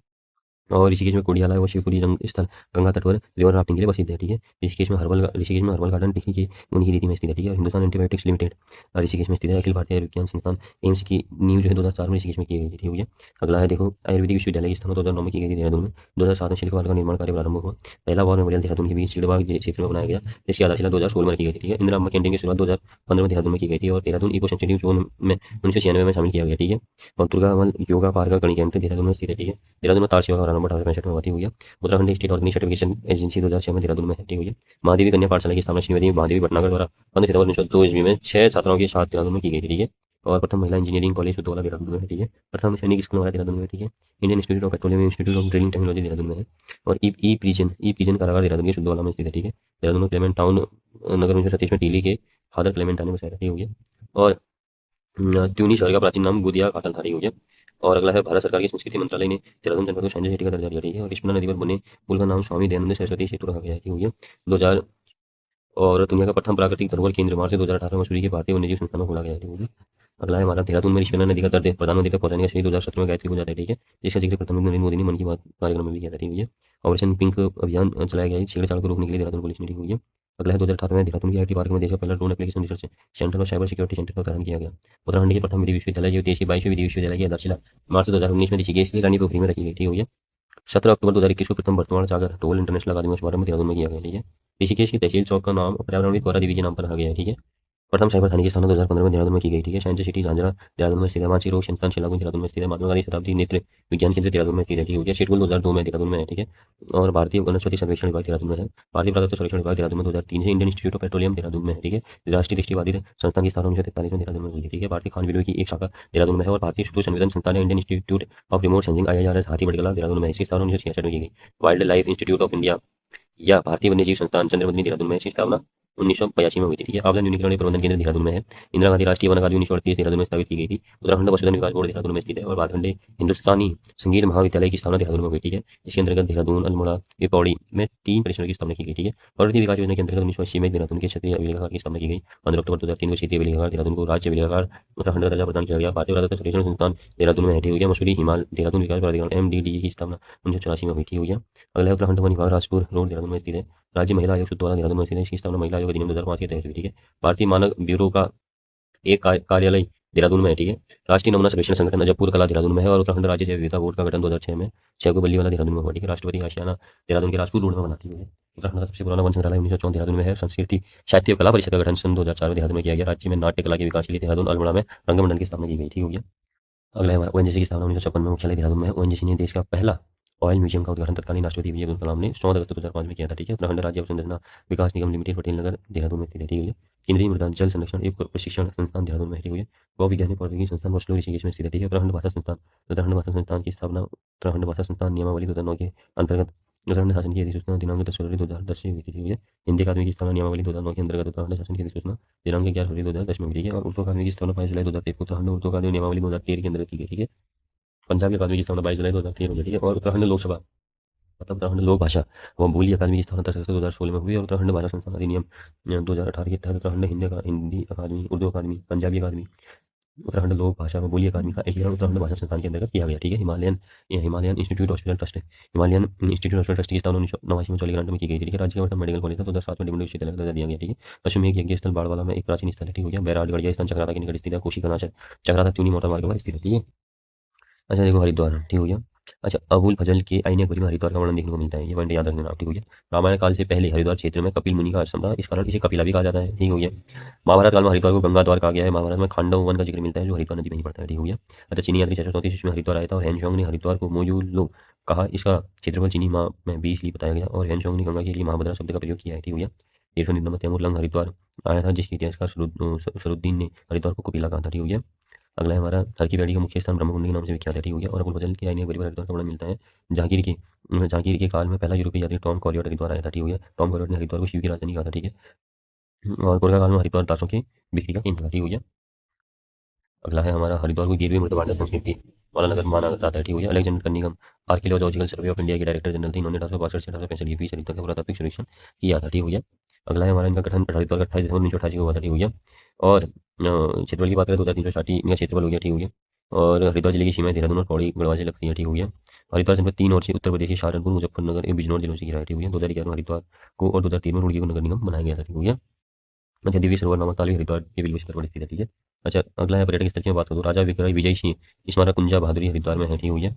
और ऋषिकेश में कुड़ियाला व शिवपुरी जंग स्थल गंगा तट पर रिवर राफ्टिंग के लिए प्रसिद्ध है, ठीक है। ऋषिकेश में हर्बल गार्डन टिहरी की उन्हीं रीति में स्थित है, ठीक है। हिंदुस्तान एंटीबायोटिक्स लिमिटेड ऋषिकेश में स्थित है। अखिल भारतीय आयुर्विज्ञान संस्थान एम्स की नींव जो है 2004 में ऋषिकेश में की गई थी, ठीक हो गया। अगला है देखो आयुर्वेदिक विश्वविद्यालय की स्थापना 2009 में की गई थी देहरादून में। 2007 में शिल्प का निर्माण कार्य प्रारंभ हुआ। पहला वॉर मेमोरियल देहरादून के बीच चिड़बाग क्षेत्र में बनाया गया, जिसकी आधारशिला 2016 में की गई थी, ठीक है। इंदिरा अम्मा कैंटीन की शुरुआत 2015 में देहरादून में की गई थी। और देहरादून इको सेंसिटिव जोन में 1996 में शामिल किया गया, ठीक है। और दुर्गा योगा पार्क का गणित केंद्र देहरादून में स्थित है, ठीक है। देहरादून में तार सेवा का प्रारंभ 1865 में हुआ थी, हो गया। Uttarakhand state organic certification agency 2006 में देहरादून में है, ठीक हो गया। महादेवी कन्या पाठशाला की स्थापना श्रीमती महादेवी भटनागर द्वारा 15 सितंबर 1902 ईस्वी में 6 छात्राओं के साथ देहरादून में की गई थी, ठीक है। और प्रथम महिला इंजीनियरिंग कॉलेज शुद्धवाला देहरादून में है, ठीक है। प्रथम सैनिक स्कूल हमारा देहरादून में है, ठीक है। Indian institute of petroleum institute of drilling technology Dehradun में है। और ई प्रिजन कारागार देहरादून के शुद्धवाला में स्थित है, ठीक है। देहरादून में क्लेमेंट टाउन नगर 1937 में टीली के फादर क्लेमेंटा ने बसाया था, ठीक हो गया। और त्यूनी शहर का प्राचीन नाम गुदिया घाटल था, ठीक हो गया। और अगला है भारत सरकार के संस्कृति मंत्रालय ने देहरादून जनपद को साइंस सिटी का दर्जा दिया, ठीक है। और कृष्णा नदी पर बने पुल का नाम स्वामी दयानंद सरस्वती सेतु रखा गया है, ठीक हो गया। 2000 और दुनिया का प्रथम प्राकृतिक धरोहर केंद्र मार्च 2018 में मसूरी के भारतीय वन्यजीव संस्थान में खोला गया है, ठीक हो गया। अगला है हमारा देहरादून में ऋषिवना नदी का तट प्रधानमंत्री तक पहुंचाने का श्रेय 2017 में गायत्री को जाता है, ठीक है, जिसका जिक्र प्रधानमंत्री नरेंद्र मोदी ने मन की बात कार्यक्रम में भी किया था, ठीक है। ऑपरेशन पिंक अभियान चलाया गया है छेड़छाड़ को रोकने के लिए देहरादून पुलिस ने, ठीक है। अगला है 2018 में देहरादून के आईटी पार्क में देश का पहला ड्रोन एप्लीकेशन रिसर्च सेंटर और साइबर सिक्योरिटी सेंटर का उद्घाटन किया गया। उत्तराखंड के प्रथम विधि विश्वविद्यालय जो देश की 22वीं विधि विश्वविद्यालय की आधारशिला मार्च 2019 में ऋषिकेश की रानी पोखरी में रखी गई, ठीक है। 17 अक्टूबर 2021 को प्रथम वर्तमान सागर टोल इंटरनेशनल अकादमी का शुभारंभ देहरादून में किया गया, ठीक है। ऋषिकेश की तहसील चौक का नाम पर्यावरण गौरा देवी के नाम पर रखा गया है, ठीक है। प्रथम साइबर थाने की स्थापना 2015 में देहरादून में की गई, ठीक है। साइंस सिटी झांझरा देहरादून में स्थित है। मानसिक रोग संस्थान शिलागुंज देहरादून में स्थित है। महात्मा गांधी शताब्दी नेत्र विज्ञान केंद्र देहरादून में स्थित है, ठीक है। शेडूल 2002 में देहरादून में है, ठीक है। और भारतीय वनस्पति सर्वेक्षण विभाग देहरादून में है। भारतीय पुरातत्व सर्वेक्षण विभाग देहरादून में 2003 से। Indian institute of petroleum Dehradun में है, ठीक है। राष्ट्रीय दृष्टिबाधित संस्थान की स्थापना 1943 में देहरादून में हुई है, ठीक है। भारतीय खान विलोई की एक शाखा देहरादून में है। और भारतीय शत्रु संवेदन संस्थान Indian institute of remote sensing IIRS Hathibarkala Dehradun में है। इसकी स्थापना 1966 में की गई। Wildlife institute of India या भारतीय वन्यजीव संस्थान चंद्रमदनी देहरादून में इसकी स्थापना 1985 में हुई थी, ठीक है। आपदा न्यूनीकरण प्रबंधन केंद्र देहरादून में है। इंदिरा गांधी राष्ट्रीय वन अकादमी 1938 देहरादून में स्थापित की गई थी। उत्तराखंड पशुधन विकास बोर्ड देहरादून में स्थित है। और भातखंडे हिंदुस्तानी संगीत महाविद्यालय की स्थापना देहरादून में हुई, ठीक है। इसके अंतर्गत देहरादून अल्मोड़ा पौड़ी में 3 परिसरों की स्थापना की गई, ठीक है। पर्वतीय विकास योजना के अंतर्गत 1980 में देहरादून के क्षेत्रीय अभिलेखागार की स्थापना की गई। 15 अक्टूबर 2003 को क्षेत्रीय अभिलेखागार देहरादून को राज्य अभिलेखागार उत्तराखंड का दर्जा प्रदान किया गया। भारतीय पुरातत्व सर्वेक्षण संस्थान देहरादून में है, ठीक है। मसूरी हिमाल देहरादून विकास प्राधिकरण MDDA की स्थापना 1984 में हुई, ठीक है। अगला है उत्तराखंड वन विभाग राजपुर रोड देहरादून में स्थित है। राज्य महिला आयोग शुद्ध देहरादून में स्थित है। इसकी स्थापना महिला आयोग अधिनियम 2005 के तहत हुई, ठीक है। भारतीय मानक ब्यूरो का एक कार्यालय देहरादून में है, ठीक है। राष्ट्रीय नमूना सर्वेक्षण संगठन अजबपुर कला देहरादून में है। और उत्तराखंड राज्य जैव विविधता बोर्ड का गठन 2006 में छेगो बल्लीवाला देहरादून में हुआ, ठीक है। राष्ट्रपति आशियाना देहरादून के राजपुर रोड में बनाती है। उत्तराखंड का सबसे पुराना वन संग्रहालय 1904 देहरादून में है। संस्कृति साहित्य और कला परिषद का गठन सन 2004 में देहरादून में किया गया। राज्य में नाट्य कला के विकास के लिए देहरादून अल्मोड़ा में रंगमंडल की स्थापना की गई, ठीक हो गया। अगला है हमारा ONGC की स्थापना 1956 में मुख्यालय देहरादून में है। ONGC ने देश का पहला ऑयल म्यूजियम का उद्घाटन तत्कालीन राष्ट्रपति APJ अब्दुल कलाम ने 14 अगस्त 2005 में किया था, ठीक है। उत्तराखंड राज्य अवसंरचना विकास निगम लिमिटेड पटेल नगर देहरादून में स्थित है, ठीक है। केंद्रीय मृदा जल संरक्षण एक प्रशिक्षण संस्थान देहरादून में है, ठीक है। गौ विज्ञान प्रौद्योगिकी संस्थान वसलो ऋषिकेश में स्थित है, ठीक है। उत्तराखंड भाषा संस्थान की स्थापना उत्तराखंड भाषा संस्थान नियमावली 2009 के अंतर्गत उत्तराखंड शासन की अधिसूचना दिनांक 10 फरवरी 2010 से हुई थी, ठीक है। हिंदी अकादमी की स्थापना नियमावली 2009 के अंतर्गत उत्तराखंड शासन की अधिसूचना दिनांक 11 फरवरी 2010 में हुई, ठीक है। और उर्दू अकादमी की स्थापना 22 जुलाई 2013 उत्तराखंड उर्दू अकादमी नियमावली 2013 के अंतर्गत की गई, ठीक है। पंजाबी अकादमी की स्थापना 22 जुलाई 2013 में, ठीक है। और उत्तराखंड लोकसभा मतलब उत्तराखंड लोक भाषा व बोली अकादमी की स्थापना 10 अगस्त 2016 में हुई। और उत्तराखंड भाषा संस्थान अधिनियम 2018 के तहत उत्तराखंड हिंदी अकादमी उर्दू अकादमी पंजाबी अकादमी उत्तराखंड लोक भाषा व बोली अकादमी का एकीकरण उत्तराखंड भाषा संस्थान के अंतर्गत किया गया, ठीक है। Himalayan institute hospital trust Himalayan institute hospital trust की स्थापना 1989 में चौलीग्रांट में की गई थी, ठीक है। राज्य का वर्तमान मेडिकल कॉलेज था 2007 में डिम्ड विश्वविद्यालय का दर्जा दिया गया, ठीक है। पश्चिम में एक यज्ञ स्थल बाड़वाला में एक प्राचीन स्थल है, ठीक हो गया। बैराट गढ़िया स्थान चक्राता के निकट स्थित है। कोशी कनाचर चक्राता चूनी मोटर मार्ग पर स्थित है, ठीक है। अच्छा देखो हरिद्वार, ठीक हो गया। अच्छा अबुल फजल के आईने अकबरी में हरिद्वार का वर्णन देखने को मिलता है। ये पॉइंट याद रखना आप, ठीक हो गया। रामायण काल से पहले हरिद्वार क्षेत्र में कपिल मुनि का आश्रम था। इस कारण इसे कपिला भी कहा जाता है, ठीक हो गया। महाभारत काल में हरिद्वार को गंगा द्वार कहा गया है। महाभारत में खांडव वन का जिक्र मिलता है जो हरिद्वार नदी में ही पड़ता है, ठीक हो गया। अच्छा चीनी यात्री 434 में हरिद्वार आया था और हेनशोंग ने हरिद्वार को मोयूलो कहा। इसका क्षेत्रफल चीनी माह में 20 ली बताया गया। और हेनशोंग ने गंगा के लिए महाभद्रा शब्द का प्रयोग किया है, ठीक हो गया। 109 नंबर तैमूर लंग हरिद्वार आया था जिसके इतिहासकार सरुद्दीन ने हरिद्वार को कपिला कहा था, ठीक हो गया। अगला है हमारा हर की पैड़ी का मुख्य स्थान ब्रह्मकुंड के नाम से विख्यात है, ठीक हो गया। और अबुल फजल के आईने अकबरी पर हरिद्वार का वर्णन मिलता है। जहांगीर के काल में पहला यूरोपीय यात्री टॉम कॉलियट हरिद्वार आया था, ठीक हो गया। टॉम कॉलियट ने हरिद्वार को शिव की राजधानी कहा था, ठीक है। और पुरखा काल में हरिद्वार दासों की बिक्री का केंद्र था, ठीक हो गया। अगला है हमारा हरिद्वार को 11वीं मृत संस्कृति वाला नगर माना जाता है, ठीक हो गया। Alexander Cunningham archaeological survey of India के डायरेक्टर जनरल थे। इन्होंने 1862 से 1865 के बीच हरिद्वार का पुरातात्विक सर्वेक्षण किया था, ठीक हो गया। अगला है हमारा इनका गठन हरिद्वार का 28 दिसंबर 1988 को हुआ था, ठीक हो गया। और क्षेत्रफल की बात करें तो 2360 इनका क्षेत्रफल हो गया, ठीक हो गया। और हरिद्वार जिले की सीमाएं देहरादून और पौड़ी गढ़वाल से लगती है, ठीक हो गया। हरिद्वार जनपद 3 और से उत्तर प्रदेश के सहारनपुर मुजफ्फरनगर एवं बिजनौर जिलों से घिरा है, ठीक हो गया। 2011 में हरिद्वार को और 2003 में रुड़की को नगर निगम बनाया गया था, ठीक हो गया। अच्छा दिव्य सरोवर नामक ताल भी हरिद्वार के बिल्कुल शिखर पर स्थित है, ठीक है। अच्छा अगला है पर्यटक स्थल की बात करूँ तो राजा विक्रय विजय सिंह स्मारक कुंजा बहादुरी हरिद्वार में है, ठीक हो गया।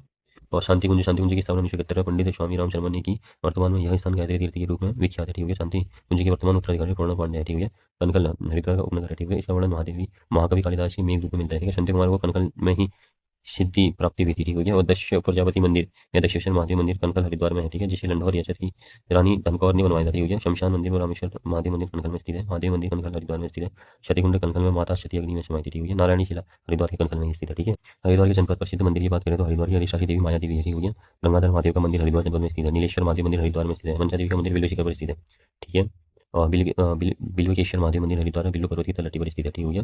और शांति कुंज की स्थापना 1971 में पंडित स्वामी राम शर्मा ने की। वर्तमान में यह स्थान गायत्री तीर्थ के रूप में विख्यात है, ठीक हो गया। शांति कुंज के वर्तमान उत्तराधिकारी पूर्ण पांडे है, ठीक हो गया। कनकल हरिद्वार का उपनगर है, ठीक है। इसका वर्णन महाकवि कालिदास के मेघ रूप में मिलता है, ठीक है। शांति कुमार को कनकल में ही सिद्धि प्राप्ति हुई थी, ठीक हो गया। और दक्ष प्रजापति मंदिर या दक्षेश्वर महादेव मंदिर कनकल हरिद्वार में है, ठीक है। जिसे लंढौर या की रानी धनकौर ने बनवाया था, ठीक हो गया। शमशान मंदिर और रामेश्वर महादेव मंदिर कनकल में स्थित है। महादेव मंदिर कनकल हरिद्वार में स्थित है। सतीकुंड कनकल में माता सती अग्नि में समाई थी, ठीक हो गया। नारायणी शिला हरिद्वार के कनकल में स्थित है, ठीक है। हरिद्वार के जनपद प्रसिद्ध मंदिर की बात करें तो हरिद्वार की अधिष्ठात्री देवी माया देवी है, ठीक हो गया। गंगाधर महादेव का मंदिर हरिद्वार जनपद में स्थित है। नीलेश्वर महादेव मंदिर हरिद्वार में स्थित है। मनसा देवी का मंदिर बिल्व शिखर पर स्थित है, ठीक है। और बिल्वकेश्वर महादेव मंदिर हरिद्वार बिल्व पर्वत की तलहटी पर स्थित है, ठीक हो गया।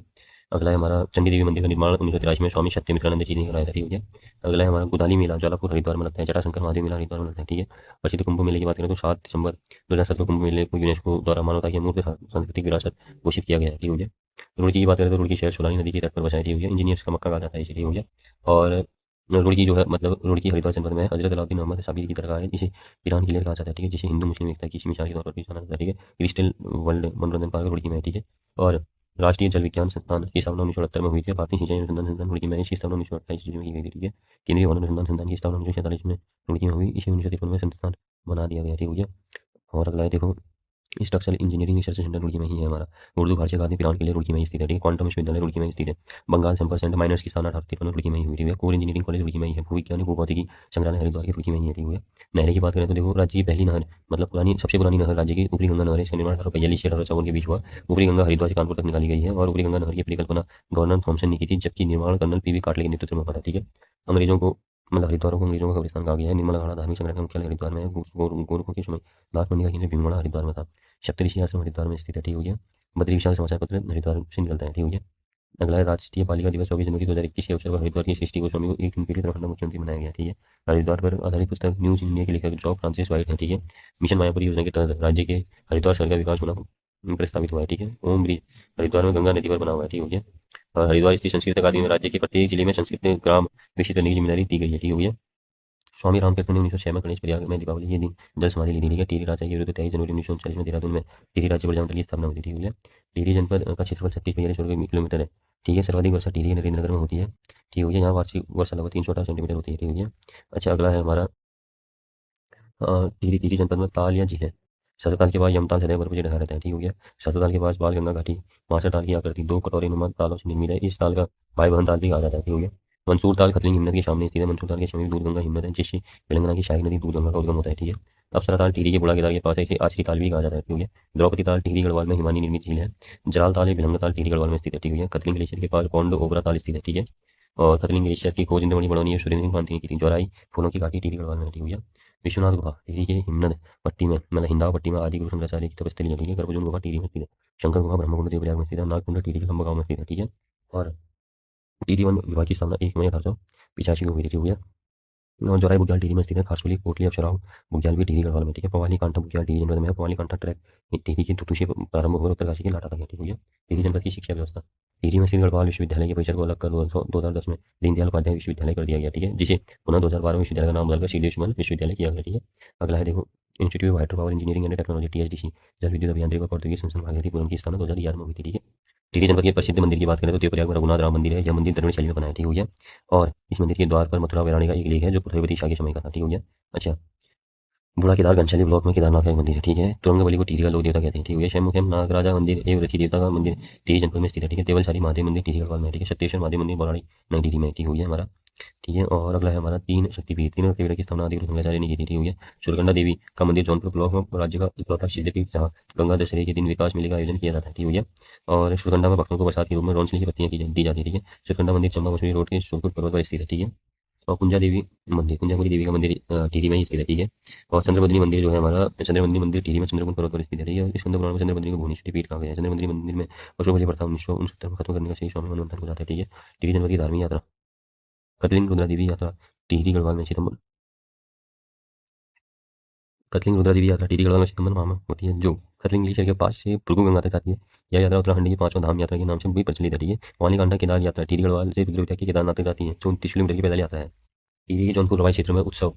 अगला है हमारा चंडी देवी मंदिर का निर्माण 1983 में स्वामी सत्यमित्रानंद जी ने कराया था, ठीक हो गया। अगला है हमारा गुदाली मेला जलापुर हरिद्वार में लगता है, जटाशंकर महादेव मेला हरिद्वार में लगता है, ठीक है। प्रसिद्ध कुंभ मेले की बात करें तो 7 दिसंबर 2017 कुंभ मेले को यूनेस्को द्वारा मानवता की अमूर्त सांस्कृतिक विरासत घोषित किया गया है, ठीक हो गया। रुड़की की बात करें तो रुड़की शहर सोलानी नदी के तट पर बसा है, ठीक हो गया। इंजीनियर्स का मक्का कहा जाता है इसे, ठीक हो गया। और रुड़की जो है मतलब रुड़की हरिद्वार जनपद में है। हजरत अलाउद्दीन मोहम्मद साबिर की दरगाह है, जिसे ईरान की लेर कहा जाता है, ठीक है, जिसे हिंदू मुस्लिम एकता की मिसाल के तौर पर भी जाना जाता है, ठीक है। क्रिस्टल वर्ल्ड मनोरंजन पार्क रुड़की में है, ठीक है। और राष्ट्रीय जल विज्ञान संस्थान की स्थापना 1978 में हुई थी। भारतीय सिंचाई अनुसंधान संस्थान रुड़की में है, इसकी स्थापना 1928 में की गई थी, ठीक है। केंद्रीय वन अनुसंधान संस्थान की स्थापना 1947 में रुड़की में हुई, इसे 1953 में संस्थान बना दिया गया, ठीक हो गया। और अगला है देखो structural engineering research centre Roorkee में ही है हमारा। उर्दू भाषा अकादमी पिरान के लिए रुड़की में ही स्थित है, ठीक है। क्वांटम विश्वविद्यालय रुड़की में ही स्थित है। बंगाल सैंपल्स एंड माइनर्स की स्थापना 1853 में रुड़की में ही हुई थी। कोर इंजीनियरिंग कॉलेज रुड़की में ही है। भूविज्ञान भूभौतिकी संग्रहालय हरिद्वार की रुड़की में ही है, ठीक है। नहर की बात करें तो देखो राज्य की पहली नहर मतलब पुरानी सबसे पुरानी नहर राज्य की ऊपरी गंगा नहर है। इसका निर्माण 1842 से 1854 के बीच हुआ। ऊपरी गंगा हरिद्वार से कानपुर तक निकाली गई है और ऊपरी गंगा नहर की परिकल्पना गवर्नर थॉमसन ने की थी, जबकि निर्माण कर्नल पीवी काटले के नेतृत्व में हुआ था, ठीक है। अंग्रेजों को मतलब हरिद्वार को अंग्रेजों का कब्रिस्तान कहा गया है। निर्मला घाड़ा धार्मिक संग्रह का मुख्यालय हरिद्वार में है। गोरखों के समय दास मंडी का केंद्र भीमगढ़ हरिद्वार में था। सप्त ऋषि आश्रम हरिद्वार में स्थित है, ठीक हो गया। बद्री विशाल समाचार पत्र हरिद्वार से निकलता है, ठीक हो गया। अगला है राष्ट्रीय बालिका दिवस 24 जनवरी 2021 के अवसर पर हरिद्वार की सृष्टि गोस्वामी को एक दिन के लिए उत्तराखंड का मुख्यमंत्री बनाया गया, ठीक है। हरिद्वार पर आधारित पुस्तक न्यूज इंडिया के लेखक जॉब फ्रांसिस वाइट है, ठीक है। मिशन मायापुरी योजना के तहत राज्य के हरिद्वार शहर का विकास होना प्रस्तावित हुआ है, ठीक है। ओम ब्रिज हरिद्वार में गंगा नदी पर बना हुआ है, ठीक हो गया। और हरिद्वार स्थित संस्कृत अकादमी में राज्य के प्रत्येक जिले में संस्कृत ग्राम विकसित करने की जिम्मेदारी दी गई है, ठीक हो गया। स्वामी रामतीर्थ ने 1906 में गणेश प्रयाग में दीपावली के दिन जल समाधि ली थी, ठीक है। टिहरी राजा के विरुद्ध 23 जनवरी 1939 में देहरादून में टिहरी राज्य प्रजामंडल की स्थापना हुई थी, ठीक है। टिहरी जनपद का क्षेत्रफल 36,000 किलोमीटर है, ठीक है। सर्वाधिक वर्षा टिहरी नरेंद्रनगर में होती है, ठीक हो गया। यहाँ वार्षिक वर्षा लगभग 318 सेंटीमीटर होती है, ठीक हो गया। अच्छा अगला है हमारा टिहरी टिहरी जनपद में ताल या झील है। सतताल के पास यमताल सदैव बर्फ ढका रहता है, ठीक हो गया। सतताल के पास बाल गंगा घाटी मास्टर ताल की आकृति 2 कटोरी नुमा तालों से निर्मित है। इस ताल का भाई बहन ताल भी कहा जाता है, ठीक हो गया। मंसूर ताल खतरनी हिमनद के सामने स्थित है। मंसूर ताल के समीप दूध गंगा हिमनद है, जिससे तेलंगाना की शाही नदी दूध गंगा का उद्गम होता है, ठीक है। अप्सरा ताल टिहरी के बुढ़ा केदार के पास है, इसे आचरी ताल भी कहा जाता है, ठीक हो गया। द्रौपदी ताल टिहरी गढ़वाल में हिमानी निर्मित झील है। जलाल ताल या भिलंगा ताल टिहरी गढ़वाल में स्थित है, ठीक हो गया। कतलिंग ग्लेशियर के पास पौंड ओबरा ताल स्थित है, ठीक है। और कतलिंग ग्लेशियर की खोज इंद्रमणि बड़ौनी और सुरेंद्र सिंह पांति ने की थी। जोराई फूलों की घाटी टिहरी गढ़वाल में है, ठीक हो गया। विश्वनाथ गुफा टिहरी के हिमनद पट्टी में मतलब हिंदाव पट्टी में आदि गुरु शंकराचार्य की तपस्या है, गर्भजून गुफा टिहरी में स्थित है। शंकर गुफा ब्रह्मकुंड देवप्रयाग में स्थित है। नागकुंड टिहरी के खंबा गांव में स्थित है, ठीक है। और टिहरी वन विभाग की स्थापना 1 मई 1885 को हुई थी, ठीक हो गया। और जोराई बुग्याल टिहरी में स्थित है। खारसोली कोटली अक्षराओं बुग्याल भी टिहरी गढ़वाल में, ठीक है। पवाली कांठा बुग्याल टिहरी जनपद में है। पवाली कांठा ट्रैक टिहरी की तुतु से प्रारंभ होकर उत्तरकाशी के लाटा तक है, ठीक हो गया। टिहरी जनपद की शिक्षा व्यवस्था टिहरी में स्थित गढ़वाल विश्वविद्यालय के परिसर को अलग कर 2010 में दीनदयाल उपाध्याय विश्वविद्यालय कर दिया गया, ठीक है, जिसे पुनः 2012 विश्वविद्यालय का नाम बदलकर श्री देशमल विश्वविद्यालय किया गया, ठीक है। अगला है देखो institute of hydro power engineering and technology THDC जल विद्युत अभियांत्रिकी और प्रौद्योगिकी संस्थान भागीरथी की स्थापना 2011 में हुई थी, ठीक है। टिहरी जनपद के प्रसिद्ध मंदिर की बात करें तो देवप्रयाग में रघुनाथ राम मंदिर है। यह मंदिर द्रविड़ शैली में बना है, ठीक हो गया। और इस मंदिर के द्वार पर मथुरा वैराणी का एक लेख है जो पृथ्वीवती शाह के समय का था, ठीक हो गया। अच्छा बूढ़ा केदार घनसाली ब्लॉक में केदारनाथ का एक मंदिर है, ठीक है। तुरंगबली को टिहरी का लोक देवता कहते हैं, ठीक है। शैमुखम नागराजा मंदिर एवं रथी देवता का मंदिर टिहरी जनपद में स्थित है, ठीक है। देवलसारी महादेव मंदिर टिहरी गढ़वाल में है, ठीक है। सत्तेश्वर महादेव मंदिर बौराड़ी नई टिहरी में, ठीक हो गया हमारा, ठीक है। और अगला है हमारा 3 शक्तिपीठ 3 शक्तिपीठ की स्थापना आदि शंकराचार्य ने की थी, ठीक हो गया। सुरगंडा देवी का मंदिर जौनपुर ब्लॉक में राज्य का इकलौता सिद्धपीठ जहाँ गंगा दशहरे के दिन विकास मेले का आयोजन किया जाता है, ठीक हो गया। और सुरगंडा में भक्तों को प्रसाद के रूप में रोनसली की पत्तियां दी जाती है, ठीक है। सुरगंडा मंदिर चंबा मसूरी रोड के सुरपुर पर्वत पर स्थित है, ठीक है। और कुंजापुरी देवी का मंदिर टिहरी में ही स्थित है, ठीक है। और चंद्रबद्री मंदिर जो है हमारा चंद्रबद्री मंदिर टिहरी में चंद्रकुंड पर्वत पर स्थित है, ठीक है। स्कंद पुराण में चंद्रबद्री को भुवनेश्वरी पीठ कहा गया है। चंद्रबद्री मंदिर में अशोक बलि प्रथा 1969 में खत्म करने का श्री स्वामी मनमंथन को जाता है, ठीक है। टिहरी जनपद की धार्मिक यात्रा कतलिंग रुद्रा देवी यात्रा टिहरी गढ़वाल में सितंबर कतलिंग रुद्रा देवी यात्रा टिहरी गढ़वाल में सितंबर माह में होती है, जो कतलिंग ग्लेशियर के पास से भृगु गंगा तक आती है। यह यात्रा उत्तराखंड की 5वां धाम यात्रा के नाम से भी प्रचलित है, ठीक है। वाणिकांठा केदार यात्रा टिहरी गढ़वाल से रुद्रप्रयाग की केदारनाथ तक जाती है, 34 किलोमीटर की पैदल यात्रा है। टिहरी के जौनपुर रवाई क्षेत्र में उत्सव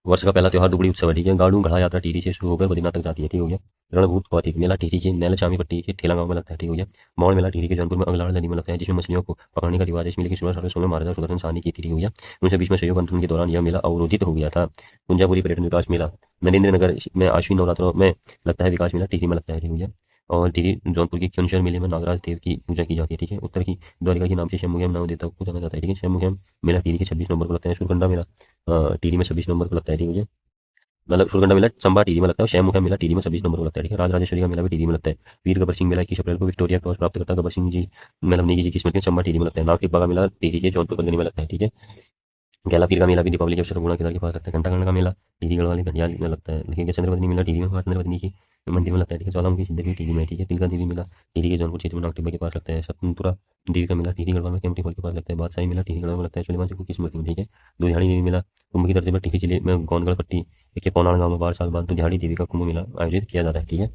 वर्ष का पहला त्योहार दुगड़ी उत्सव है, ठीक है। गाड़ू घड़ा यात्रा टिहरी से शुरू होकर बद्रीनाथ तक जाती है, ठीक हो गया। रणभूत कौतिक मेला टिहरी के नैलचामी पट्टी के ठेला गांव में लगता है, ठीक हो गया। मौड़ मेला टिहरी के जौनपुर में अगलाड़ नदी में लगता है, जिसमें मछलियों को पकड़ने का रिवाज है। इस मेले की शुरुआत 1800 में महाराजा सुदर्शन शाह की थी, ठीक हो गया। 1920 में सहयोग आंदोलन के दौरान यह मेला अवरोधित हो गया था। कुंजापुरी पर्यटन विकास मेला नरेंद्र नगर में आश्विन नवरात्रों में लगता है। विकास मेला टिहरी में लगता है, ठीक हो गया। और टिहरी जौनपुर के क्योंशर मेले में नागराज देव की पूजा की जाती है, ठीक है। उत्तर की द्वारिका के नाम से शंभुगम नाम देवता को जाना जाता है, ठीक है। शंभुगम मेला टिहरी के 26 नवंबर को लगता है। सुरकंडा मेला टिहरी में 26 नवंबर को लगता है, ठीक है। मतलब सुरगंडा मेला चंबा टिहरी में लगता है। शैमुख का मेला टिहरी में 26 नंबर को लगता है, ठीक है। राजराजेश्वरी का मेला भी टिहरी में लगता है। वीर गबर सिंह मेला 21 अप्रैल को विक्टोरिया क्रॉस प्राप्त करता गबर सिंह जी मतलब नेगी जी की स्मृति में चंबा टिहरी में लगता है। नागटिब्बा का मेला टिहरी के जौनपुर पंजनी में लगता है, ठीक है। गैला पीर का मेला भी दीपावली के अवसर पर गुणा केदार के पास लगता है। घंटाकर्ण का मेला टीरी गढ़वाल घड़ियाल में लगता है। देखिए चंद्रवदनी मेला टीरी में, चंद्रवदनी की मंदिर में लगता है। ठीक है, ज्वालामुखी सिद्धि टीरी में। ठीक है, तिलका देवी मेला टीरी के जौनपुर क्षेत्र में नागटिब्बा के पास लगता है। सतंतुरा देवी का मेला टीरी गढ़वाल में केमटी फॉल के पास लगता है। बादशाही मेला टीरी गढ़वाल में लगता है। सुलेमान चौकी की स्मृति में। ठीक है, दुधियाड़ी देवी मेला कुंभ की धरती पर टिहरी जिले में गौनगढ़ पट्टी के पौनाड़ गांव में 12 साल बाद दुधियाड़ी देवी का कुंभ मेला आयोजित किया जाता है। ठीक है,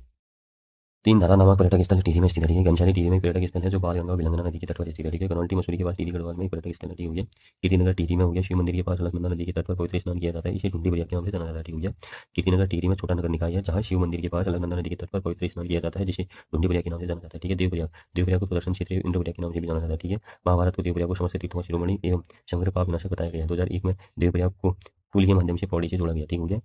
तीन धारा नामक पर्यटक स्थल टिहरी में स्थित है। घनसाली टिहरी में एक पर्यटक स्थल है जो बाल गंगा और बिलंगना नदी के तट पर स्थित है। करौंटी मसूरी के पास टिहरी गढ़वाल में एक पर्यटक स्थल है। हुई है, कीर्तिनगर टिहरी में हो गया। शिव मंदिर के पास अलकनंदा नदी के तट पर पवित्र स्नान किया जाता है। इसे ढूंढी बरिया के नाम से जाना जाता है। हुई है, कीर्तिनगर टिहरी में छोटा नगर निकाय है जहाँ शिव मंदिर के पास अलकनंदा नदी के तट पर पवित्र स्नान किया जाता है, जिसे ढूंढी बरिया के नाम से जाना जाता है। ठीक है, देवप्रयाग देवप्रयाग को प्रदर्शन क्षेत्र इंद्र बरिया के नाम से भी जाना जाता है। ठीक है, महाभारत को देवप्रयाग को समस्त तीर्थों का शिरोमणि एवं शंकर पाप विनाशक बताया गया है। 2001 में देवप्रयाग को पुल के माध्यम से पौड़ी से जोड़ा गया। ठीक हो गया,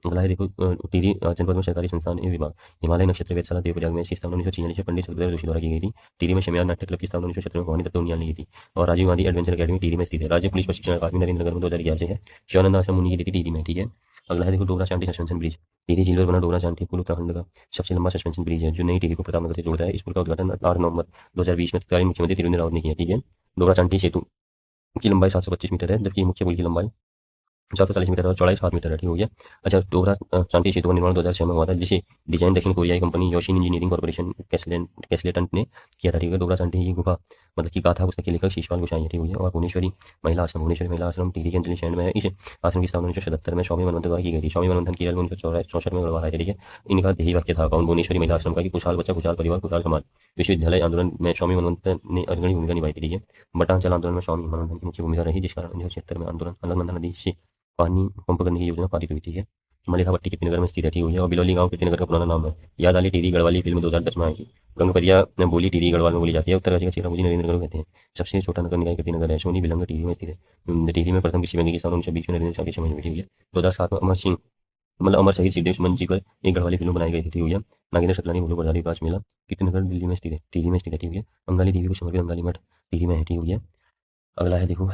अगला है देखो टिहरी जनपद में सरकारी संस्थान एवं विभाग। हिमालय नक्षत्र वेधशाला देवप्रयाग में इसकी स्थापना 1946 में पंडित सुखदेव जोशी द्वारा की गई थी। टिहरी में शमयान नाट्य क्लब की स्थापना 1917 में भवानी दत्त उनियाल ने की थी। और राजीव गांधी एडवेंचर अकेडमी टिहरी में स्थित है। राज्य पुलिस प्रशिक्षण अकादमी नरेंद्र नगर में 2011 से है। शिवानंद आश्रम मुनि की टिहरी टिहरी में। ठीक है, अगला है देखो डोगरा शांति सस्पेंशन ब्रिज। टिहरी झील पर बना डोगरा शांति पुल उत्तराखंड का सबसे लंबा सस्पेंशन ब्रिज है जो नई टिहरी को प्रतापनगर से जोड़ता है। इस पुल का उद्घाटन 8 नवंबर 2020 में तत्कालीन मुख्यमंत्री त्रिवेंद्र रावत ने किया। ठीक है, डोगरा शांति सेतु की लंबाई 725 मीटर है, जबकि मुख्य पुल की लंबाई 440 मीटर और चौड़ाई 7 मीटर है। ठीक हो गया, अच्छा डोगरा शांति सेतु का निर्माण 2006 में हुआ था, जिसे डिजाइन दक्षिण कोरियाई कंपनी योशिन इंजीनियरिंग कॉर्पोरेशन कैसलेटन ने किया था। ठीक है, डोगरा शांति की गुफा मतलब की गाथा पुस्तक के लेखक शीशपाल गोसाई है। ठीक हो गया, और भुवनेश्वरी महिला आश्रम टिहरी के अंजलि शहर में है। इस आश्रम की स्थापना 1977 में स्वामी मनवंत द्वारा की गई थी। स्वामी मनवंतन की जन्म 1964 में गढ़वा है। ठीक है, इनका ध्येय वाक्य था कौन भुवनेश्वरी महिला आश्रम का कि खुशहाल बच्चा खुशहाल परिवार खुशहाल समाज। विश्वविद्यालय आंदोलन में स्वामी मनवंत ने अग्रणी भूमिका निभाई थी। ठीक है, बटांचल आंदोलन में स्वामी मनवंतन की मुख्य भूमिका रही, जिस कारण 1976 में आंदोलन अलकनंदा नदी से पानी पंप करने की योजना पारित हुई थी। है, मलिहा पट्टी कीर्तिनगर में स्थित है। ठीक हुई है, और बिलौली गांव कीर्तिनगर का पुराना नाम है। याद आली टिहरी गढ़वाली फिल्म 2010 में आई थी। गंगपरिया में बोली टिहरी गढ़वाल में बोली जाती है। उत्तरकाशी का चेहरा नरेंद्र नगर कहते हैं। सबसे छोटा नगर निकाय कीर्तिनगर है। सोनी बिलंग टिहरी में स्थित है। टिहरी में प्रथम कृषि बैंक की स्थापना 1920 में नरेंद्र शाह के समय में हुई। ठीक है, 2007 में अमर सिंह मतलब अमर शहीद सिद्धेश मन जी पर एक गढ़वाली फिल्म बनाई गई थी। ठीक हुई है, नागेंद्र शतलानी बोलो बजारी विकास मेला कीर्तिनगर दिल्ली में स्थित है, टिहरी में स्थित है। ठीक है, अंगाली देवी को समर्पित अंगाली मठ टिहरी में है। ठीक हुई है, अगला है देखो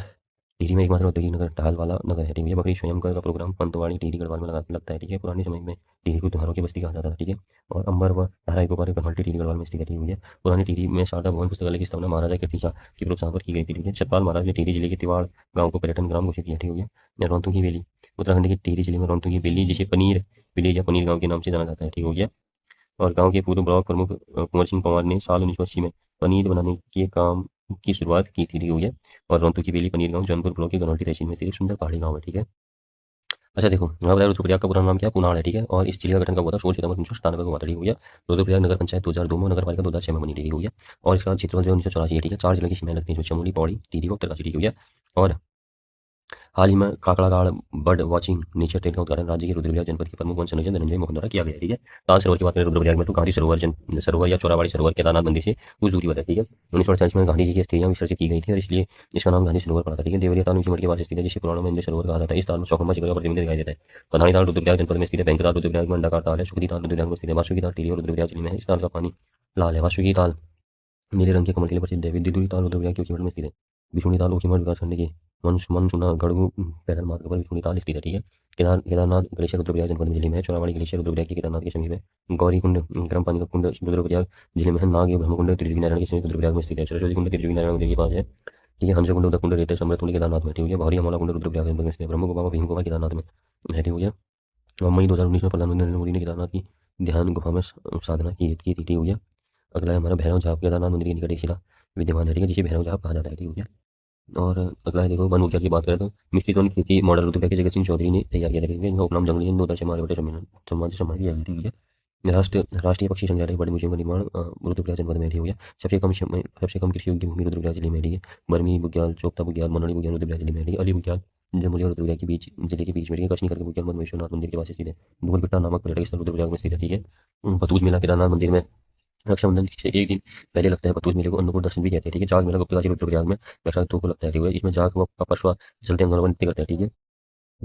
टिहरी में एकमात्र औद्योगिक नगर टहल वाला नगर है। ठीक है, बकरी स्वयंकर का प्रोग्राम पंतवाड़ी टिहरी गढ़वाल में लगता है। ठीक है, पुराने समय में टिहरी को त्योहारों की बस्ती कहा जाता था। ठीक है, और अंबर व धारा गोपाल कन्हल्टी टिहरी गढ़वाल में स्थित है। ठीक है, पुरानी टिहरी में शारदा भवन पुस्तकालय की स्थापना महाराजा कीर्ति शाह की प्रोत्साहन पर की गई थी। ठीक है, सतपाल महाराज ने टिहरी जिले के तिवाड़ गाँव को पर्यटन ग्राम घोषित किया। ठीक है, रौंतू की बेली उत्तराखंड के टिहरी जिले में रौंतू की बेली जिसे पनीर विलेज या पनीर गाँव के नाम से जाना जाता है। ठीक हो गया, और गांव के पूर्व ब्लॉक प्रमुख कुंवर सिंह पंवार ने साल 1980 में पनीर बनाने के काम की शुरुआत की थी। ठीक हो गया, और रोहतू की बेली पनीर गांव जौनपुर ब्लॉक के गनौटी तहसील में स्थित एक सुंदर पहाड़ी गांव है। ठीक है, अच्छा देखो यहाँ बताया रुद्रप्रयाग का पूरा नाम क्या है, पुनाड़ है। ठीक है, और इस जिले का गठन कब हुआ था, 16 सितंबर 1997 को हुआ था। ठीक हो गया, रुद्रप्रयाग नगर पंचायत 2002 में, नगर पालिका 2006 में बनी। ठीक हो गया, और इसका क्षेत्रफल जो 1984 है। ठीक है, 4 जिले की सीमाएं लगती हैं जो चमोली पौड़ी टिहरी और उत्तरकाशी। ठीक हो गया, और हाल ही में काकड़ागाड़ बर्ड वाचिंग नेचर ट्रेल का उद्घाटन राज्य के रुद्रप्रयाग जनपद के प्रमुख वन संरक्षक धनंजय मोहन द्वारा किया गया है। ठीक है, ताल सरोवर की बात करें रुद्रप्रयाग में तो गांधी सरोवर सरोवर या चौराबाड़ी सरोवर केदारनाथ मंदिर से कुछ दूरी पर है। ठीक है, 1948 में गांधी जी की अस्थियां विसर्जित की गई थी और इसलिए इसका नाम गांधी सरोवर पड़ा था। ठीक है, देवरिया ताल उनकी मठ के पास स्थित है जिसे पुराणों में इंद्र सरोवर कहा जाता है। इस ताल में चौखंबा शिखर का प्रतिबिंब दिखाई देता है। प्रधानी ताल रुद्रप्रयाग जनपद में स्थित है। बैंकताल रुद्रप्रयाग में अंडाकार ताल है। शुक्ति ताल रुद्रप्रयाग में स्थित है। वासुकी ताल टिहरी और रुद्रप्रयाग जिले में है। इस ताल का पानी लाल है। वासुकी ताल नीले रंग के कमल के लिए प्रसिद्ध है। विद्युत ताल रुद्रप्रयाग के ऊंची में स्थित है। बिछुणी ताल ऊखीमठ विकासखंड के मनसुना गढ़गू पैदल मार्ग पर बिछुणी ताल स्थित है। ठीक है, केदारनाथ ग्लेशियर रुद्रप्रयाग जनपद में जिले में है। चौराबाड़ी ग्लेशियर रुद्रप्रयाग के केदारनाथ के समीप है। गौरी कुंड गर्म पानी का कुंड रुद्रप्रयाग जिले में है। नाग एवं ब्रह्मकुंड त्रिजुगी नारायण के समीप रुद्रप्रयाग में स्थित है। सरस्वती कुंड त्रिजुगी नारायण मंदिर के पास है। ठीक है, हंस कुंड उदक कुंड रेत समृत केदारनाथ में। ठीक है, भारी अमला कुंड रुद्रप्रयाग जनपद में स्थित है। ब्रह्म गुफा भीम गुफा केदारनाथ में है। ठीक है, और मई 2019 में प्रधानमंत्री नरेंद्र मोदी ने केदारनाथ की ध्यान गुफा में साधना की थी। ठीक है, अगला है हमारा भैरव झाप केदारनाथ मंदिर के निकट एक शिला विद्यमान है। ठीक है, जिसे भैरव झाप कहा जाता है। ठीक है, और अगला है देखो वन उद्यान की बात करें तो मिश्रित वन खेती मॉडल रुद्रप्रयाग के जगत सिंह चौधरी ने तैयार किया था। इनका उपनाम जंगली हिंद 2006 मारवाड़ी सम्मान से सम्मान किया गया है। राष्ट्रीय पक्षी संग्रहालय बड़े म्यूजियम का निर्माण रुद्रप्रयाग जनपद में हो गया। सबसे कम कृषि योग्य भूमि रुद्रप्रयाग जिले में। ठीक है, बर्मी बुग्याल चोपता बुग्याल मनोली बुग्याल रुद्रप्रयाग जिले में। अली बुग्याल जमुई और रुद्रप्रयाग के बीच जिले के बीच में कचनी करके बुग्याल मधुमेश्वरनाथ मंदिर के पास स्थित है। भूगलपिट्टा नामक पर्यटक स्थल रुद्रप्रयाग में स्थित है। ठीक है, बतूज मेला केदारनाथ मंदिर में रक्षाबंधन से एक दिन पहले लगता है। बतूज मेले को अन्नकूट दर्शन भी कहते हैं। ठीक है, जाग मेला गुप्तकाशी रुद्रप्रयाग में रक्षा 2 को लगता है। ठीक है, इसमें जाग व पशुआ चलते अंगनवा नृत्य करते हैं। ठीक है,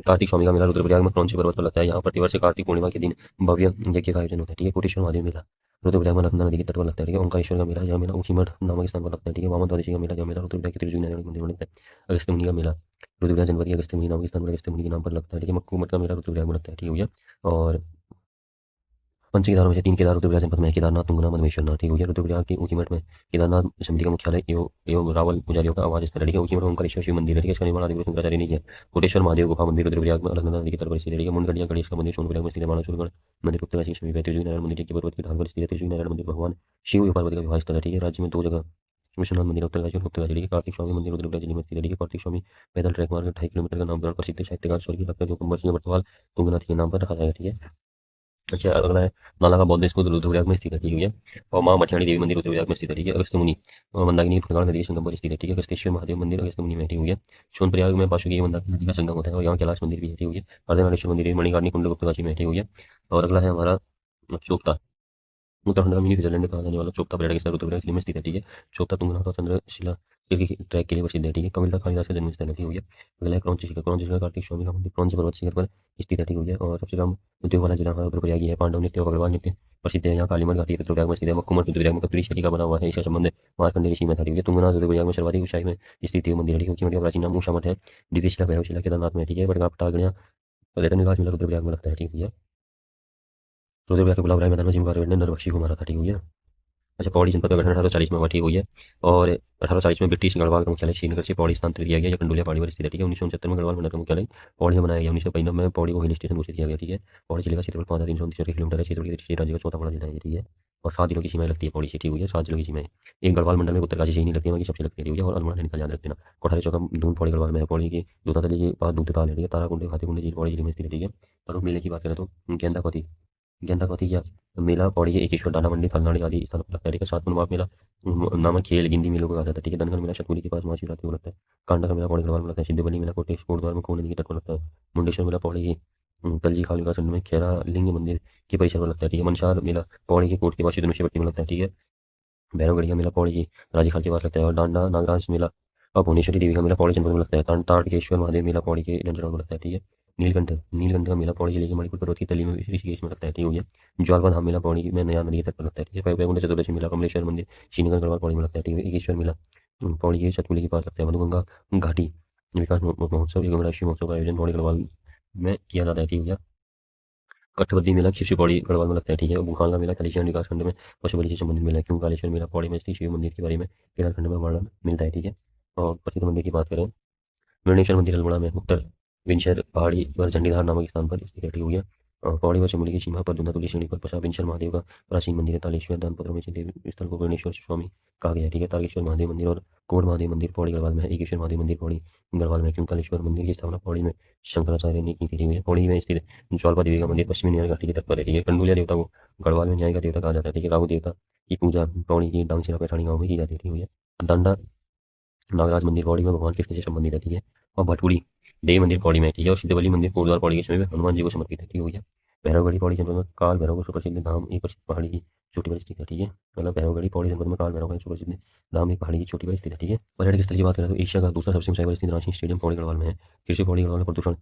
कार्तिक स्वामी का मेला रुद्रप्रयाग में क्रौंची पर्वत पर लगता है। यहाँ प्रतिवर्ष कार्तिक पूर्णिमा के दिन भव्य यज्ञ का आयोजन होता है। ठीक है, कोटेश्वर महादेव मेला रुद्रप्रयाग में नर्मदा नदी के तट पर लगता है। ठीक है, ओंकारेश्वर का मेला यह मेला ऊखीमठ नामक स्थान पर लगता है। ठीक है, वामन द्वादशी का मेला यह मेला रुद्रप्रयाग के त्रिजुगी नारायण मंदिर में लगता है। अगस्त्य मुनि का मेला रुद्रप्रयाग जनपद के अगस्त्य मुनि नामक स्थान पर अगस्त्य मुनि के नाम पर लगता है। ठीक है, मक्कू मठ का मेला रुद्रप्रयाग में लगता है। ठीक है, और पंच केदारों में से 3 केदार रुद्रप्रयाग जनपद में है, केदारनाथ, तुंगनाथ, मधुमेश्वरनाथ। ठीक हो गया। रुद्रप्रयाग के ऊखी मठ में केदारनाथ समिति का मुख्यालय एवं एवं रावल पुजारियों का आवास स्थल है। ठीक है। ऊखी मठ में ओंकारेश्वर शिव मंदिर है। ठीक है। इसका निर्माण आदिगुरु शंकराचार्य ने किया। कोटेश्वर महादेव गुफा मंदिर रुद्रप्रयाग में अलकनंदा नदी के तट पर स्थित है। ठीक है। मुंडगढ़िया गणेश का मंदिर सोनप्रयाग में स्थित है। बाणासुरगढ़ मंदिर गुप्तकाशी के समीप है। त्रिजुगी नारायण मंदिर के पर्वत के ढाल पर स्थित है। त्रिजुगी नारायण मंदिर भगवान शिव और पार्वती का विवाह स्थल है। ठीक है। राज्य में 2 जगह विश्वनाथ मंदिर उत्तरकाशी और गुप्तकाशी। ठीक है। कार्तिक स्वामी मंदिर रुद्रप्रयाग जिले में स्थित है। ठीक है। कार्तिक स्वामी पैदल ट्रैक मार्ग 2.5 किलोमीटर का नामकरण प्रसिद्ध साहित्यकार स्वर्गीय डॉक्टर जोकुम्बर सिंह बटवाल तुंगनाथ के नाम पर रखा जाएगा। ठीक है। अच्छा, अगला है नालाका बौद्ध स्कूल रुद्रप्रयाग में स्थित है। ठीक है। और माँ मछाणी देवी मंदिर रुद्रप्रयाग में स्थित है। ठीक है। अगस्त्य मुनि और मंदाकिनी फुटगाड़ नदी के संगम पर स्थित है। ठीक है। अगस्तेश्वर महादेव मंदिर अगस्त्य मुनि में। ठीक है। सोनप्रयाग में पाशुकी मंदाकिनी नदी का संगम होता है और यहाँ कैलाश मंदिर भी है। ठीक है। अर्धनारीश्वर मंदिर मणिकर्णिका कुंड गुप्तकाशी में। ठीक है। और अगला है हमारा चोपता, उत्तराखंड का मिनी स्विट्जरलैंड में कहा जाने वाला चोपता पर्यटक स्थल रुद्रप्रयाग जिले में स्थित है। ठीक है। चोपता तुंगनाथ और चंद्रशिला के ट्रैक के लिए प्रसिद्ध है। ठीक है। कविता कालिदास का जन्म स्थल है। ठीक है। अगला है क्रौंच शिखर। क्रौंच शिखर कार्तिक स्वामी का मंदिर क्रौंच पर्वत शिखर पर स्थित है। ठीक है। और सबसे कम उद्योग वाला जिला हमारा रुद्रप्रयाग ही है। पांडव नृत्य और अग्रवाल नृत्य प्रसिद्ध है। यहाँ कालीमठ घाटी रुद्रप्रयाग में स्थित है। मक्कुमठ रुद्रप्रयाग में कपिल शैली का बना हुआ है। इसका संबंध मार्कंडेय ऋषि में था। ठीक है। तुंगनाथ रुद्रप्रयाग में सर्वाधिक ऊंचाई में स्थित है मंदिर है। ठीक है। ऊंची मठ का प्राचीन नाम ऊषा मठ है। दिव्यशिला भैरवशिला केदारनाथ में। ठीक है। बड़गापटा गणिया पर्यटन विकास मेला रुद्रप्रयाग में लगता है। ठीक है। रुद्रप्रयाग के गुलाब राय मैदान में जिम कॉर्बेट ने नरभक्षी को मारा था। ठीक है। अच्छा, पौड़ी जनपद का गठन 1840 में हुआ। ठीक हुई है। और 1840 में ब्रिटिश गढ़वाल का मुख्यालय श्रीनगर से पौड़ी स्थानांतरित किया गया। यह कंडोलिया पहाड़ी पर स्थित है। ठीक है। 1969 में गढ़वाल मंडल का मुख्यालय पौड़ी में बनाया गया। 1995 में पौड़ी को हिल स्टेशन घोषित किया गया। ठीक है। पौड़ी जिले का क्षेत्रफल 5329 किलोमीटर है। क्षेत्र के राज्य का चौथा बड़ा जिला है। ठीक है। और 7 जिलों की सीमाएं लगती है पौड़ी से। ठीक हुई है। 7 जिलों की सीमाएं एक गढ़वाल मंडल में उत्तरकाशी से ही नहीं लगती है, बाकी सबसे लगती है। ठीक है। और अल्मोड़ा नैनीताल याद रख देना। कोठारी चौका दून पौड़ी गढ़वाल में है। पौड़ी के दूधातली के पास दूधताल है। ठीक है। ताराकुंड हाथीकुंड झील पौड़ी जिले में स्थित है। ठीक है। प्रमुख मेले की बात करें तो गेंदा कौती या मेला पौड़ी के एकेश्वर डांडा मंडी थलनाड़ी आदि स्थानों पर लगता है। ठीक है। सातपुर नवाब मेला नामक खेल गिंदी मेलों को कहा जाता है। ठीक है। दनगल मेला शतपुली के पास महाशिवरात्रि को लगता है। कांडा का मेला पौड़ी गढ़वाल में लगता है। सिद्धबली मेला कोटेश कोटद्वार में खून नदी के तट पर लगता है। मुंडेश्वर मेला पौड़ी के कलजी खाल विकासखंड में खेरा लिंग मंदिर के परिसर पर लगता है। ठीक है। मनसार मेला पौड़ी के कोट के पास धनुष्यपट्टी में लगता है। ठीक है। भैरवगढ़िया मेला पौड़ी की राजी खाल के पास लगता है। और डांडा नागराज मेला और भुवनेश्वरी देवी का मेला पौड़ी जनपद में लगता है। ताड़केश्वर महादेव मेला पौड़ी के लंचडाउन में लगता है। ठीक है। नीलकंठ नीलकंठ का मेला पौड़ी जिले के मणिपुर पर्वत की तली में ऋषिकेश में लगता है। ठीक हो गया। ज्वारबा धाम मेला पौड़ी में नया नदी के तट पर लगता है। ठीक है। वैकुंठ चतुर्दशी मेला कमलेश्वर मंदिर श्रीनगर गढ़वाल पौड़ी में लगता है। ठीक है। एकेश्वर मेला पौड़ी के सतपुली के पास लगता है। मधुगंगा घाटी विकास महोत्सव एवं राष्ट्रीय महोत्सव का आयोजन पौड़ी गढ़वाल में किया जाता है। ठीक हो गया। कठबद्धी मेला खिरसी पौड़ी गढ़वाल में लगता है। ठीक है। बुखान का मेला कालीचरण विकास खंड में पशु बलि से संबंधित मेला है। क्यों कालेश्वर मेला पौड़ी में स्थित शिव मंदिर के बारे में केदार खंड में वर्णन मिलता है। ठीक है। और प्रसिद्ध मंदिर की बात करें, मणिनेश्वर मंदिर अल्मोड़ा में उत्तर विंशर पहाड़ी पर झंडीधार नामक स्थान पर स्थित है। ठीक हो गया। पौड़ी व चमोली की सीमा पर दुंदातुली श्रेणी पर पसा विंशर महादेव का प्राचीन मंदिर है। तालेश्वर दानपत्रों में से देव स्थल को गणेश्वर स्वामी कहा गया है। ठीक है। तारकेश्वर महादेव मंदिर और कोट महादेव मंदिर पौड़ी गढ़वाल में है। एकेश्वर महादेव मंदिर पौड़ी गढ़वाल में है। क्योंकालेश्वर मंदिर की स्थापना पौड़ी में शंकराचार्य ने की थी। ठीक है। पौड़ी में स्थित ज्वालपा देवी का मंदिर पश्चिमी न्याय घाटी के तट पर है। ठीक है। कंडुलिया देवता को गढ़वाल में न्याय का देवता कहा जाता है। ठीक है। राहु देवता की पूजा पौड़ी की डांगशिला पैठानी गाँव में की जाती है। ठीक है। डांडा नागराज मंदिर पौड़ी में भगवान कृष्ण से संबंधित है। ठीक है। और भटपुरी देवी मंदिर पौड़ी में है। ठीक है। और सिद्धबली मंदिर कोटद्वार पौड़ी के समय में हनुमान जी को समर्पित है। ठीक हो गया। भैरवगढ़ी पौड़ी जनपद में काल भैरव को सुप्रसिद्ध धाम एक प्रसिद्ध पहाड़ी की चोटी पर स्थित है। ठीक है। मतलब भैरवगढ़ी पौड़ी जनपद में काल भैरव का सुप्रसिद्ध धाम एक पहाड़ी की चोटी पर स्थित है। ठीक है। पर्यटक स्थल की बात करें तो एशिया का दूसरा सबसे ऊंचाई पर स्थित रांची स्टेडियम पौड़ी गढ़वाल में है। कृषि पौड़ी गढ़वाल में प्रदूषण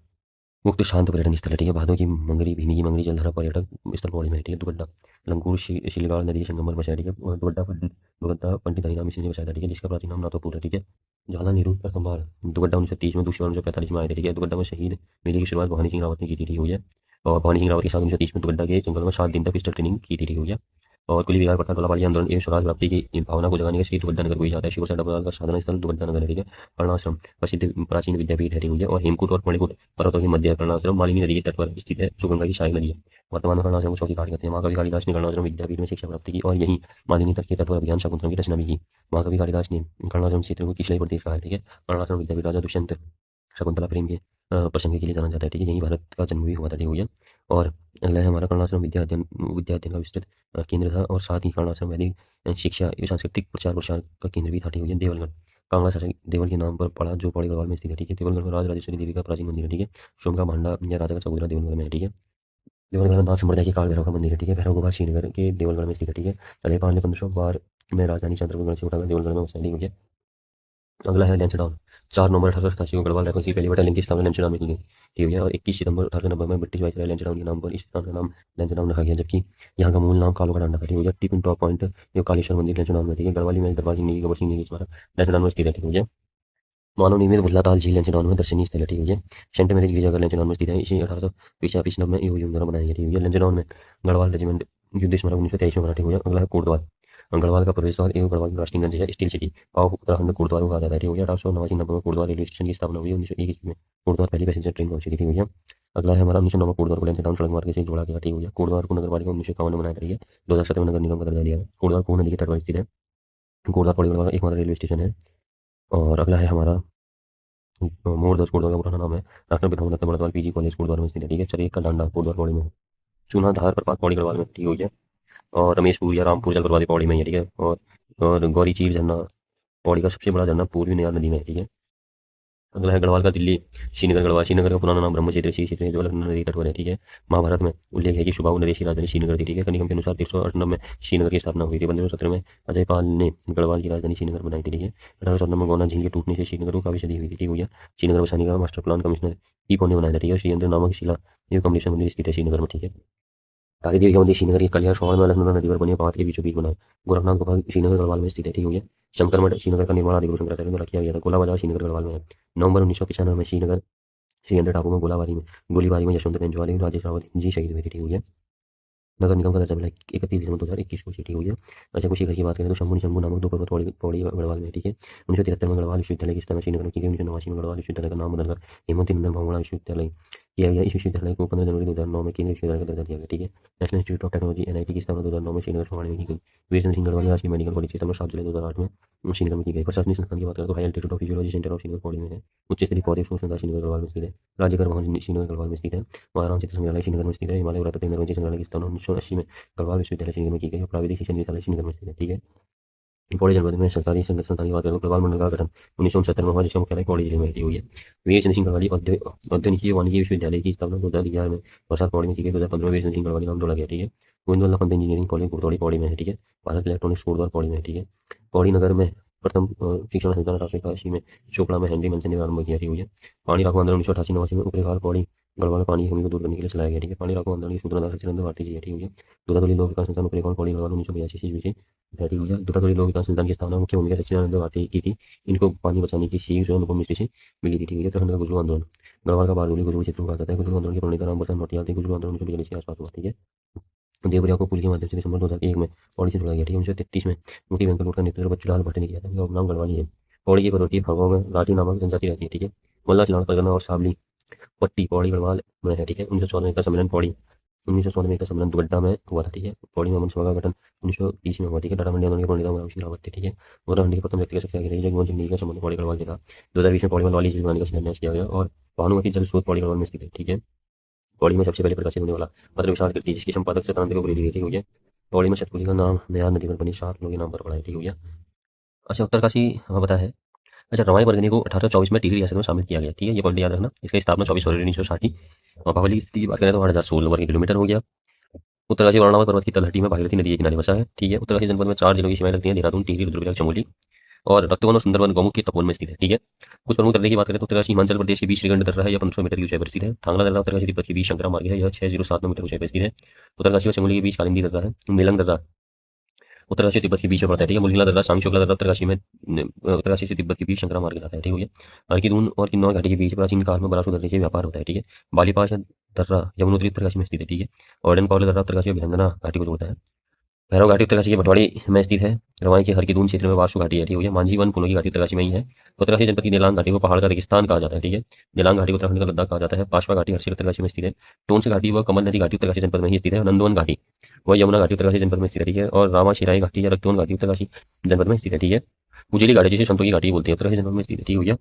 मुक्त शांत पर्यटन स्थल है। ठीक है। भादों की मंगरी भीमी की मंगरी जलधारा पर्यटक स्थल पौड़ी में है। ठीक है। दुगड्डा लंगूर शिलगाड़ नदी के संगम पर बसा है। ठीक है। और दुगड्डा पंडित हरिनामी सिंह ने बसाया था। ठीक है। जिसका प्राचीन नाम नाथोपुर है। ठीक है। जवाहरलाल नेहरू का संभाल दुगड्डा 1930 में, दूसरी बार 1945 में आए थे। ठीक है। दुगड्डा में शहीद मेले की शुरुआत भवानी सिंह रावत ने की थी। ठीक हो गया। और भवानी सिंह रावत के साथ 1930 में दुगड्डा के जंगल में 7 दिन तक पिस्टल ट्रेनिंग की थी। ठीक हो गया। और कुली विहार पटना तोलाबाजी आंदोलन एवं स्वराज प्राप्ति की भावना को जगाने के श्री दुगड्डा नगर को ही जाता है। शिव साडा का साधना स्थल दुगड्डा नगर है। ठीक है। अरुणाश्रम प्रसिद्ध प्राचीन विद्यापीठ है। ठीक हो गया। और हेमकूट और मणिकूट पर्वतों के मध्य कर्णाश्रम मालिनी नदी के तट पर स्थित है, जो गंगा की सहायक नदी है। वर्तमान में कर्णाश्रम को चौकी घाट कहते हैं। महाकवि कालिदास ने कर्णाश्रम विद्यापीठ में शिक्षा प्राप्त की और यही मालिनी तट के तट पर अभियान शाकुंतलम की रचना भी की। महाकवि कालिदास ने कर्णाश्रम क्षेत्र को किसलई प्रदेश कहा है। ठीक है। कर्णाश्रम विद्यापीठ राजा दुष्यंत शकुंतला प्रेम के प्रसंग के लिए जाना जाता है। ठीक है। यही भारत का जन्म भी हुआ था। ठीक हो गया। और अगला है हमारा कर्णाश्रम विद्या अध्ययन का विस्तृत केंद्र था और साथ ही कर्णाश्रम वैदिक शिक्षा एवं सांस्कृतिक प्रचार प्रसार का केंद्र भी था। ठीक हो गया। देवलगढ़ कांगड़ा शासक देवल के नाम पर पड़ा, जो पौड़ी गढ़वाल में स्थित है। ठीक है। देवलगढ़ में राज राजेश्वरी देवी का प्राचीन मंदिर है। ठीक है। सोम का भांडा या राजा का चबूतरा देवलगढ़ में है। ठीक है। देवलगढ़ में नाथ संप्रदाय के काल भैरव का मंदिर है। ठीक है। भैरव गुफा श्रीनगर के देवलगढ़ में स्थित है। ठीक है। अलेपान ने 1512 में राजधानी चंद्रपुर से उठाकर देवलगढ़ में बसाई। ठीक है। अगला है लैंसडाउन 4 नवंबर 1887 को गढ़वाल रायपुर की पहली बटालियन की स्थापना लैंसडाउन में की गई। ठीक है। और 21 सितंबर 1890 में ब्रिटिश वाइसराय लैंसडाउन के नाम पर इस स्थान का नाम लैंसडाउन रखा गया, जबकि यहाँ का मूल नाम कालो का डांडा था। ठीक है। टिप इन टॉप पॉइंट जो कालेश्वर मंदिर लैंसडाउन में। ठीक है। गढ़वाली में दरबार सिंह नेगी गबर सिंह नेगी स्मारक लैंसडाउन में स्थित है। ठीक है। मानव निर्मित भुल्लाताल झील लैंसडाउन में दर्शनीय स्थल है। ठीक है। सेंट मैरिज गिरजाघर लैंसडाउन में स्थित है। इसी 1895 में यो युग द्वारा बनाया गया। ठीक है। लैंसडाउन में गढ़वाल रेजिमेंट युद्ध स्मारक 1923 में बना, ठीक हो गया। अगला है कोटद्वार, गढ़वाल का प्रवेश द्वार एवं गढ़वाल की राष्ट्रीयगंज है, स्टील सिटी ऑफ उत्तराखंड में कोटद्वार को कहा जाता है, ठीक हो गया। 1889 में कोटद्वार रेलवे स्टेशन की स्थापना हुई, 1901 ईस्वी में कोटद्वार पहली पैसेंजर ट्रेन पहुंची थी, ठीक हो गया। अगला है हमारा 1909 में कोटद्वार को लेन टाउन सड़क मार्ग से जोड़ा गया, ठीक हो गया। कोटद्वार को नगर पालिका 1951 में बनाया गया, 2017 में नगर निगम का दर्जा दिया है। कोटद्वार पूर्ण नदी के तट पर स्थित है। कोटद्वार पौड़ी गढ़वाल का एकमात्र रेलवे स्टेशन है। और अगला है हमारा मोरदस कोटद्वार का पुराना नाम है डॉक्टर पितामह दत्त बड़तवाल पीजी कॉलेज कोटद्वार में स्थित है, ठीक है। चरिए का डांडा कोटद्वार पौड़ी में है। चूनाधार प्रपात पौड़ी गढ़वाल में, ठीक हो गया। और रमेशपुर या रामपुर जलप्रपात पौड़ी में ही है, ठीक है। और गौरी चीर झरना पौड़ी का सबसे बड़ा झरना पूर्वी नयार नदी में है, ठीक है। अगला है गढ़वाल का दिल्ली श्रीनगर गढ़वाल, श्रीनगर का पुराना नाम ब्रह्म क्षेत्र श्री क्षेत्र है, जो अलकनंदा नदी तट पर है, ठीक है। महाभारत में उल्लेख है कि शुभाऊ नरेश की राजधानी श्रीनगर थी, ठीक है। कनिकम के अनुसार 1398 में श्रीनगर की स्थापना हुई थी। 1517 में अजय पाल ने गढ़वाल की राजधानी श्रीनगर बनाई थी, ठीक है। 1814 में गौना झील के टूटने से श्रीनगर को काफी क्षति हुई थी, ठीक हो गया। श्रीनगर बसाने का मास्टर प्लान कमिश्नर ईपो ने बनाया था, ठीक है। श्रीयंत्र नामक शिला ये कमलेश्वर मंदिर स्थित है श्रीनगर में, ठीक है। काली देवी का मंदिर श्रीनगर के कलियार शहर में अलकनंदा नदी पर बने पहाड़ के बीचों बीच बना है। गोरखनाथ गुफा श्रीनगर गढ़वाल में स्थित है, ठीक हो गया। शंकर मठ श्रीनगर का निर्माण आदिगुरु शंकराचार्य द्वारा किया गया था। गोला बाजार श्रीनगर गढ़वाल में है। नवंबर 1995 में श्रीनगर श्रीनगर टापू में गोलीबारी में यशवंत पेंजवाल राजेश रावत जी शहीद हुए थे, ठीक हो गया। नगर निगम का दर्जा मिला 31 दिसंबर 2021 को, ठीक हो गया। अच्छा कुछ घर की बात करें तो शंभू निशंभू नामक दो पर्वत पौड़ी पौड़ी गढ़वाल में, ठीक है। 1973 में गढ़वाल विश्वविद्यालय की स्थापना श्रीनगर में की गई। 1989 में गढ़वाल विश्वविद्यालय का नाम बदलकर हेमंत नंदन भावड़ा विश्वविद्यालय किया गया। इस विश्वविद्यालय को 15 जनवरी 2009 में केंद्रीय विश्वविद्यालय का दर्जा दिया गया, ठीक है। National institute of technology NIT की स्थापना 2009 में श्रीनगर सोहाने में की गई। वीर चंद्र सिंह गढ़वाल राजकीय मेडिकल कॉलेज की स्थापना 7 जुलाई 2008 में श्रीनगर में की गई। प्रशासनिक संस्थान की बात करें तो high altitude of physiology centre of Srinagar Pauri में है। उच्च स्तरीय पौधे शोध संस्थान श्रीनगर गढ़वाल में स्थित है। राज्यकर भवन श्रीनगर गढ़वाल में स्थित है। महाराम चित्र संग्रहालय श्रीनगर में स्थित है। हिमालय पुरातत्व एवं संग्रहालय की स्थापना 1980 में गढ़वाल विश्वविद्यालय श्रीनगर में की गई और प्राविधिक शिक्षा निदेशालय श्रीनगर में स्थित है, ठीक है। पौड़ी जनपद में सरकारी संस्थान की बात करें तो गढ़वाल मंडल का गठन 1969 में हुआ, जिसका मुख्यालय पौड़ी जिले में हुई है। वीर चंद्र सिंह गढ़वाली औद्योगिक वानिकी विश्वविद्यालय की स्थापना 2011 में बरसात पौड़ी में की गई। 2015 में वीर चंद्र सिंह गढ़वाली नाम जोड़ा गया, ठीक है। गोविंद पंत इंजीनियरिंग कॉलेज कोटौड़ी पौड़ी में है, ठीक है। भारत इलेक्ट्रॉनिक्स कोटद्वार पौड़ी में है, ठीक है। पौड़ी नगर में प्रथम शिक्षण संस्थान 1881 में चोपड़ा में हेनरी मंसन ने आरंभ किया, ठीक है। पानी राखो आंदोलन 1988 में उपरी पौड़ी गढ़वाल पानी की कमी को दूर करने के लिए चलाया गया, ठीक है। पानी राखो आंदोलन की सूत्रधार चिरंद भारती जी है, ठीक है। दूधाधुली लोक विकास संस्थान उपरी पौड़ी गढ़वाल 1982 ईस्वी से बैठी हुई है। दूधाधुली लोक विकास संस्थान की स्थापना मुख्य भूमिका सच्चिदानंद भारती की थी। इनको पानी बचाने की सीख जो अनुपम मिश्री से मिली थी, ठीक है। उत्तराखंड का गुजरू आंदोलन गढ़वाल का बारडोली गुजरू क्षेत्र को कहा जाता है। गुजरू आंदोलन के प्रणेता राम प्रसाद नौटियाल थे। गुजरू आंदोलन 1942 के आसपास हुआ, ठीक है। देवरिया को पुल के माध्यम से दिसंबर 2001 में पौड़ी से जोड़ा गया, ठीक है। 1933 में मोती वेंकट का नेतृत्व बच्चूलाल भट्ट ने किया था। इनका नाम गढ़वाली है। पौड़ी के पर्वतीय भागों में राठी नामक जनजाति रहती है, ठीक है। मल्ला चिलाड़ परगना और साबली पट्टी पौड़ी गढ़वाल में है, ठीक है। 1914 में का सम्मेलन पौड़ी 1914 में का सम्मेलन दुगड्डा में हुआ था, ठीक है। पौड़ी में अमन सभा का गठन 1930 में हुआ, ठीक है। टाटा मंडी आंदोलन के प्रणेता राम रावत थे, ठीक है। उत्तराखंड के प्रथम व्यक्ति का सबसे आगे रही जगमोहन सिंह का संबंध पौड़ी गढ़वाल के था। 2020 में पौड़ी में वाली झील बनाने का शिलान्यास किया गया और भानुमती जल स्रोत पौड़ी गढ़वाल में स्थित है, ठीक है। पौड़ी में सबसे पहले प्रकाशित होने वाला पत्र विशाल कृति जिसके संपादक शतानंद को दी गई, ठीक हो गया। पौड़ी में शतपुली का नाम नयार नदी पर बनी 7 लोग के नाम पर पड़ा है, ठीक हो गया। अच्छा उत्तरकाशी हमें पता है। अच्छा रवाई परगने को 1824 में टिहरी रियासत में शामिल किया गया, ठीक है। ये पॉइंट याद रखना। इसकी स्थापना 24 फरवरी 1960 और बाहुबली की स्थिति की बात करें तो 8,016 वर्ग किलोमीटर हो गया। उत्तरकाशी वर्णनामत पर्वत की तलहटी में भागीरथी नदी के किनारे बसा है, ठीक है। उत्तरकाशी जनपद में 4 जिलों की सीमाएं लगती हैं, देहरादून, टिहरी, रुद्रप्रयाग, चमोली और रक्तवन और सुंदरवन गौमुख के तपोवन में स्थित है, ठीक है। कुछ प्रमुख दर्रे की बात करें तो उत्तरकाशी हिमाचल प्रदेश के बीच श्रीगंड दर्रा है, यह 1500 मीटर की ऊंचाई पर स्थित है। थांगला दर्रा उत्तरकाशी तिब्बत के बीच शंकरा मार्ग है, यह 607 मीटर ऊंचाई पर स्थित है। उत्तरकाशी और चमोली के बीच कालिंदी दर्रा है। मेलंग दर्रा उत्तरकाशी तिब्बत के बीच में पड़ता है, ठीक है। मुलहिला दर्रा शामी शुक्ला दर्रा उत्तरकाशी से तिब्बत के बीच शंकरा मार्ग जाता है, ठीक हो गया। हरकीदून और किन्नौर घाटी के बीच प्राचीन काल में बरासु दर्रे के व्यापार होता है, ठीक है। बालीपाश दर्रा यमुनोत्री उत्तरकाशी में स्थित है, ठीक है। ऑर्डन पावले दर्रा उत्तरकाशी और भिलंगना घाटी को जोड़ता है। भैरव घाटी उत्तरकाशी के भटवाड़ी में स्थित है। रवाई के हरकीदून क्षेत्र में वासु घाटी है, ठीक हो गया। मांझी वन फूलों की घाटी उत्तरकाशी में ही है। उत्तरकाशी जनपद की देलांग घाटी को पहाड़ का रेगिस्तान कहा जाता है, ठीक है। देलांग घाटी को उत्तराखंड का लद्दाख कहा जाता है। पाशवा घाटी हर्षिल उत्तरकाशी में स्थित है। टोंस घाटी व कमल नदी घाटी उत्तरकाशी जनपद में ही स्थित है। नंदवन घाटी व यमुना घाटी उत्तरकाशी जनपद में स्थित है, ठीक है। और रामा शिराई घाटी या रक्तवन घाटी उत्तरकाशी जनपद में स्थित है, ठीक है। उजेली घाटी जिसे संतों की घाटी बोलते हैं उत्तरकाशी जनपद में स्थित है, ठीक हो गया।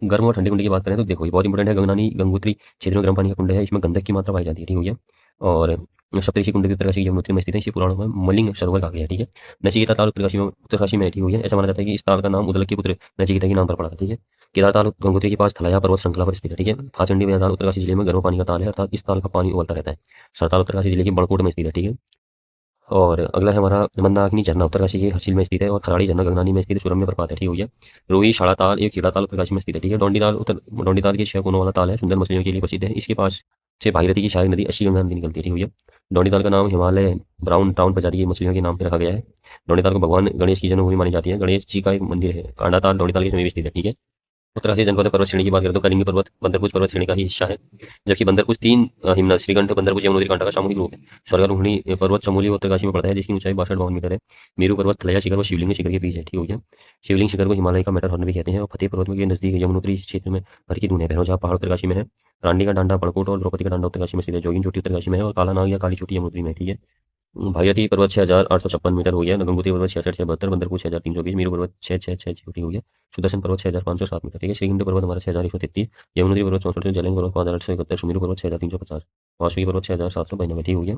गर्म और ठंडे कुंड की बात करें तो देखो ये बहुत इंपॉर्टेंट है। गंगनानी गंगोत्री क्षेत्र में गर्म पानी का कुंड है, इसमें गंधक की मात्रा पाई जाती है, ठीक हो गया। और सप्तऋषि कुंड भी उत्तरकाशी यमुनोत्री में स्थित है। इसे पुराणों में मलिंग सरोवर कहा गया है, ठीक है। नचिकेता ताल उत्तरकाशी में ठीक हुई है। ऐसा माना जाता है कि इस ताल का नाम उदल के पुत्र नचिकेता के नाम पर पड़ा था, ठीक है। केदार ताल गंगोत्री के पास थलाया पर्वत श्रृंखला पर स्थित है, ठीक है। फाचंडी ताल उत्तरकाशी जिले में गर्म पानी का ताल है, अर्थात इस ताल का पानी उबलता रहता है। सरताल उत्तरकाशी जिले के बड़कोट में स्थित है, ठीक है। और अगला है हमारा मंदाकिनी झरना उत्तरकाशी के हर्षिल में स्थित है। और खराड़ी झरना गंगनानी में स्थित सुरम्य प्रपात है, ठीक हो गया। रोही शाड़ा ताल एक खीड़ा ताल उत्तरकाशी में स्थित है, ठीक है। डोंडी ताल के 6 कोनों वाला ताल है, सुंदर मछलियों के लिए प्रसिद्ध है। इसके पास से भागीरथी की सहायक नदी अश्वी गंगा नदी निकलती है, ठीक हो गया। डोंडी ताल का नाम हिमालय ब्राउन टाउन प्रजाति की मछलियों के नाम पर रखा गया है। डोंडी ताल को भगवान गणेश की जन्मभूमि मानी जाती है। गणेश जी का एक मंदिर है। कांडा ताल डोंडी ताल के समीप स्थित है, ठीक है। उत्तरकाशी जनपद पर्वत श्रेणी की बात करें तो कलिंग पर्वत बंदरपुर पर्वत श्रेणी का ही हिस्सा है, जबकि बंदरपुर तीन हिमनद श्रीगंठ बंदरपुर यमुनोत्री कांटा का सामूहिक रूप है। स्वर्गारोहिणी पर्वत चमोली व उत्तरकाशी में पड़ता है, जिसकी ऊंचाई 62-52 मीटर है। मेरू पर्वत थलैया शिखर व शिवलिंग शिखर के बीच है, ठीक हो गया। शिवलिंग शिखर को हिमालय का मेटर भी कहते हैं। और फतेह पर्वत के नजदीक यमुनोत्री क्षेत्र में हर की दून है। भैरव जहाँ पहाड़ उत्तरकाशी में है। रांडी का डांडा बड़कोट और द्रौपदी का डांडा उत्तरकाशी में स्थित है। जोगिन चोटी उत्तरकाशी में है और काला नाग या काली चोटी यमुनोत्री में है, ठीक है। भागीरथी पर्वत 6,856 मीटर हो गया। गंगोत्री पर्वत 6672, बंदरपुर 6,320, मीरू पर्वत 6,666 हो गया। सुदर्शन पर्वत 6,507 मीटर, ठीक है। श्रीगंध पर्वत हमारा 6,133, यमुनोत्री पर्वत 64, जलेंग पर्वत 5,871, सुमेरु पर्वत 6,350, वासुकी पर्वत 6,792, ठीक हो गया।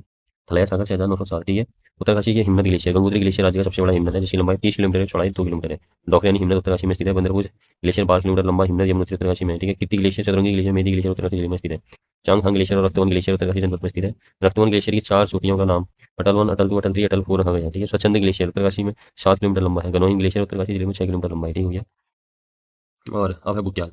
थलैया सागर 6,960, ठीक है। उत्तरकाशी के हिमनद ग्लेशियर गंगोत्री ग्लेशियर राज्य का सबसे बड़ा हिमनद है, जिसकी लंबाई 30 किलोमीटर है, चौड़ाई 2 किलोमीटर है। डॉकयानी हिमनद उत्तरकाशी में स्थित है। बंदरपुर ग्लेशियर 12 किलोमीटर लंबा हिमनद यमुनोत्री उत्तरकाशी में है, ठीक है। कीर्ति ग्लेशियर, चतुरंगी ग्लेशियर, मेदी ग्लेशियर उत्तरकाशी जिले में स्थित है। चांगथांग ग्लेशियर और रक्तवन ग्लेशियर उत्तरकाशी जनपद में स्थित है। रक्तवन ग्लेशियर की 4 चोटियों का नाम अटल 1, अटल 2, अटल 3, अटल 4 रखा गया, ठीक है। स्वच्छंद ग्लेशियर उत्तरकाशी में 7 किलोमीटर लंबा है। गनोई ग्लेशियर उत्तरकाशी जिले में 6 किलोमीटर लंबा है, ठीक हो गया। और अब है बुग्याल।